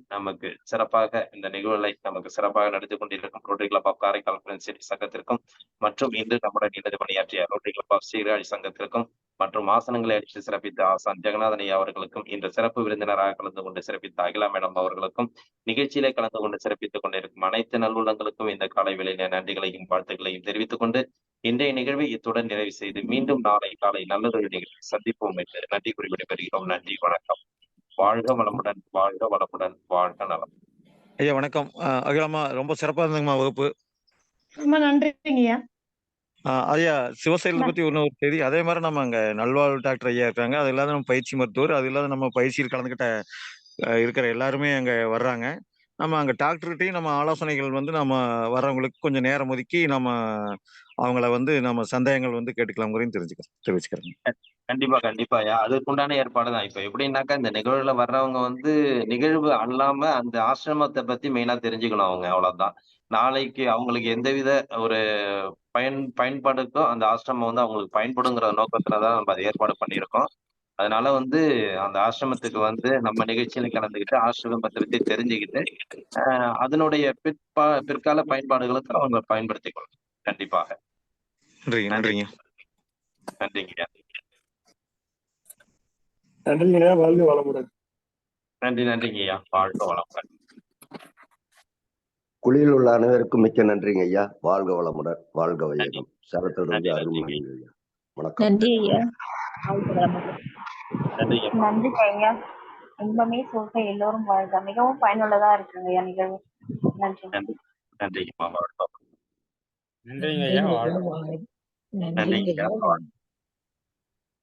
இந்த நிகழ்வுகளை நமக்கு சிறப்பாக நடத்திக் கொண்டிருக்கும் Rotary club of Karaikal friends City சங்கத்திற்கும், மற்றும் இன்று நம்முடன் இணைந்து பணியாற்றிய ரோட்டரி கிளப் ஆஃப் சீர்காழி சங்கத்திற்கும், மற்றும் ஆசனங்களை அளித்து சிறப்பித்த ஆசான் ஜெகநாதன் ஐயா அவர்களுக்கும், இன்று சிறப்பு விருந்தினராக கலந்து கொண்டு சிறப்பித்த அகிலா மேடம் அவர்களுக்கும், நிகழ்ச்சியிலே கலந்து கொண்டு சிறப்பித்துக் கொண்டிருக்கும் அனைத்து நல்லுள்ளங்களுக்கும் இந்த காலை வேளையில நன்றிகளையும் வாழ்த்துக்களையும் தெரிவித்துக் கொண்டு, இன்றைய நிகழ்வை இத்துடன் நிறைவு செய்து மீண்டும் நாளை காலை நல்லதொரு நிகழ்ச்சியில் சந்திப்போம் என்று நன்றி கூறி விடைபெறுகிறோம். நன்றி, வணக்கம். வாழ்க வளமுடன், வாழ்க வளமுடன், வாழ்க நலம். ஐயா வணக்கம். அகிலாமா ரொம்ப சிறப்பா இருந்ததுங்கம்மா வகுப்பு. ரொம்ப நன்றிங்கய்யா. ஐயா சிவசைலத்தை பத்தி ஒரு செய்தி. அதே மாதிரி நம்ம அங்க நல்வாழ்வு டாக்டர் ஐயா இருக்காங்க. அது இல்லாத நம்ம பயிற்சி மருத்துவர், அது இல்லாத நம்ம பயிற்சியில் கலந்துக்கிட்ட இருக்கிற எல்லாருமே அங்க வர்றாங்க. நம்ம அங்க டாக்டர்கிட்டையும் நம்ம ஆலோசனைகள் வந்து நம்ம வர்றவங்களுக்கு கொஞ்சம் நேரம் ஒதுக்கி நம்ம அவங்கள வந்து நம்ம சந்தேகங்கள் வந்து கேட்டுக்கலாம்ங்கிறதையும் தெரிவிச்சுக்கிறேன். கண்டிப்பா, கண்டிப்பாயா. அதற்குண்டான ஏற்பாடு தான். இப்ப எப்படின்னாக்கா, இந்த நிகழ்வுல வர்றவங்க வந்து நிகழ்வு அல்லாம அந்த ஆசிரமத்த பத்தி மெயினா தெரிஞ்சுக்கணும் அவங்க. அவ்வளவுதான். நாளைக்கு அவங்களுக்கு எந்தவித ஒரு பயன்பாடுக்கோ அந்த ஆசிரமம் வந்து அவங்களுக்கு பயன்படுங்கிற நோக்கத்துல தான் நம்ம அத ஏற்பாடு பண்ணியிருக்கோம். அதனால வந்து அந்த ஆசிரமத்துக்கு வந்து நம்ம நிகழ்ச்சியில கலந்துக்கிட்டு ஆசிரமத்த பத்தி தெரிஞ்சுக்கிட்டு, அதனுடைய பிற்கால பயன்பாடுகளுக்கு அவங்க பயன்படுத்திக் கொள்ளலாம். கண்டிப்பாக. நன்றிங்க. நன்றிங்கய்யா. நன்றிங்கய்யா. வாழ்க வளமுடன். நன்றிங்கய்யா. வாழ்க வளமுடன். குழியில் உள்ள அனைவருக்கும் மிக்க நன்றிங்க ஐயா. வாழ்க வளமுடன், வாழ்க வையகம். சரத்திலிருந்து அருள்மொழி ஐயா. வணக்கம். நன்றி ஐயா. நன்றி ஐயா. இன்பமே சொல்ற எல்லோரும் வாழ்க. மிகவும் பயனுள்ளதா இருக்குங்க ஐயா நிகழ்வு. நன்றி. நன்றிங்கம்மா. நன்றிங்க ஐயா.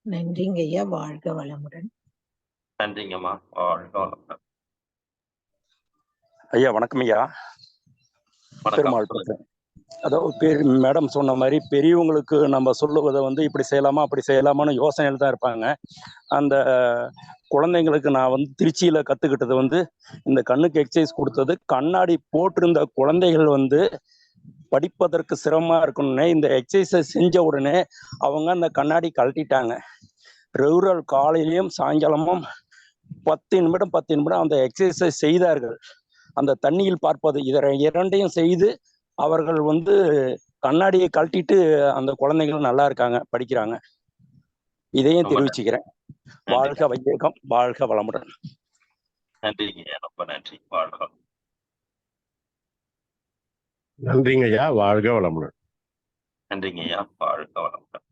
நன்றிங்க ஐயா. வாழ்க வளமுடன். நன்றிங்கம்மா. வாழ்க வளமுடன். ஐயா வணக்கம் ஐயா. பெருமாள் பேசுறேன். அதாவது மேடம் சொன்ன மாதிரி பெரியவங்களுக்கு நம்ம சொல்லுவதை வந்து இப்படி செய்யலாமா அப்படி செய்யலாமான்னு யோசனையில் தான் இருப்பாங்க. அந்த குழந்தைங்களுக்கு நான் வந்து திருச்சியில கத்துக்கிட்டது வந்து இந்த கண்ணுக்கு எக்ஸசைஸ் கொடுத்தது, கண்ணாடி போட்டிருந்த குழந்தைகள் வந்து படிப்பதற்கு சிரமமா இருக்கணும்னே இந்த எக்ஸசைஸ் செஞ்ச உடனே அவங்க அந்த கண்ணாடி கழட்டிட்டாங்க. ரெகுலர் காலையிலையும் சாயங்காலமும் 10 நிமிடம் அந்த எக்ஸசைஸ் செய்தார்கள். அந்த தண்ணியில் பார்ப்பது இரண்டையும் செய்து அவர்கள் வந்து கண்ணாடியை கழட்டிட்டு அந்த குழந்தைகளும் நல்லா இருக்காங்க, படிக்கிறாங்க. இதையும் தெரிவிச்சுக்கிறேன். வாழ்க வையகம், வாழ்க வளமுடன். நன்றிங்க ஐயா, ரொம்ப நன்றி. வாழ்க வளமுடன். நன்றிங்க ஐயா, வாழ்க வளமுடன். நன்றிங்க ஐயா, வாழ்க வளமுடன்.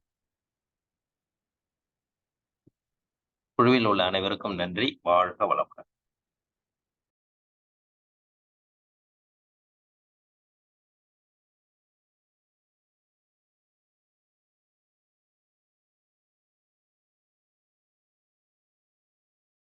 குழுவில் உள்ள அனைவருக்கும் நன்றி. வாழ்க வளமுடன்.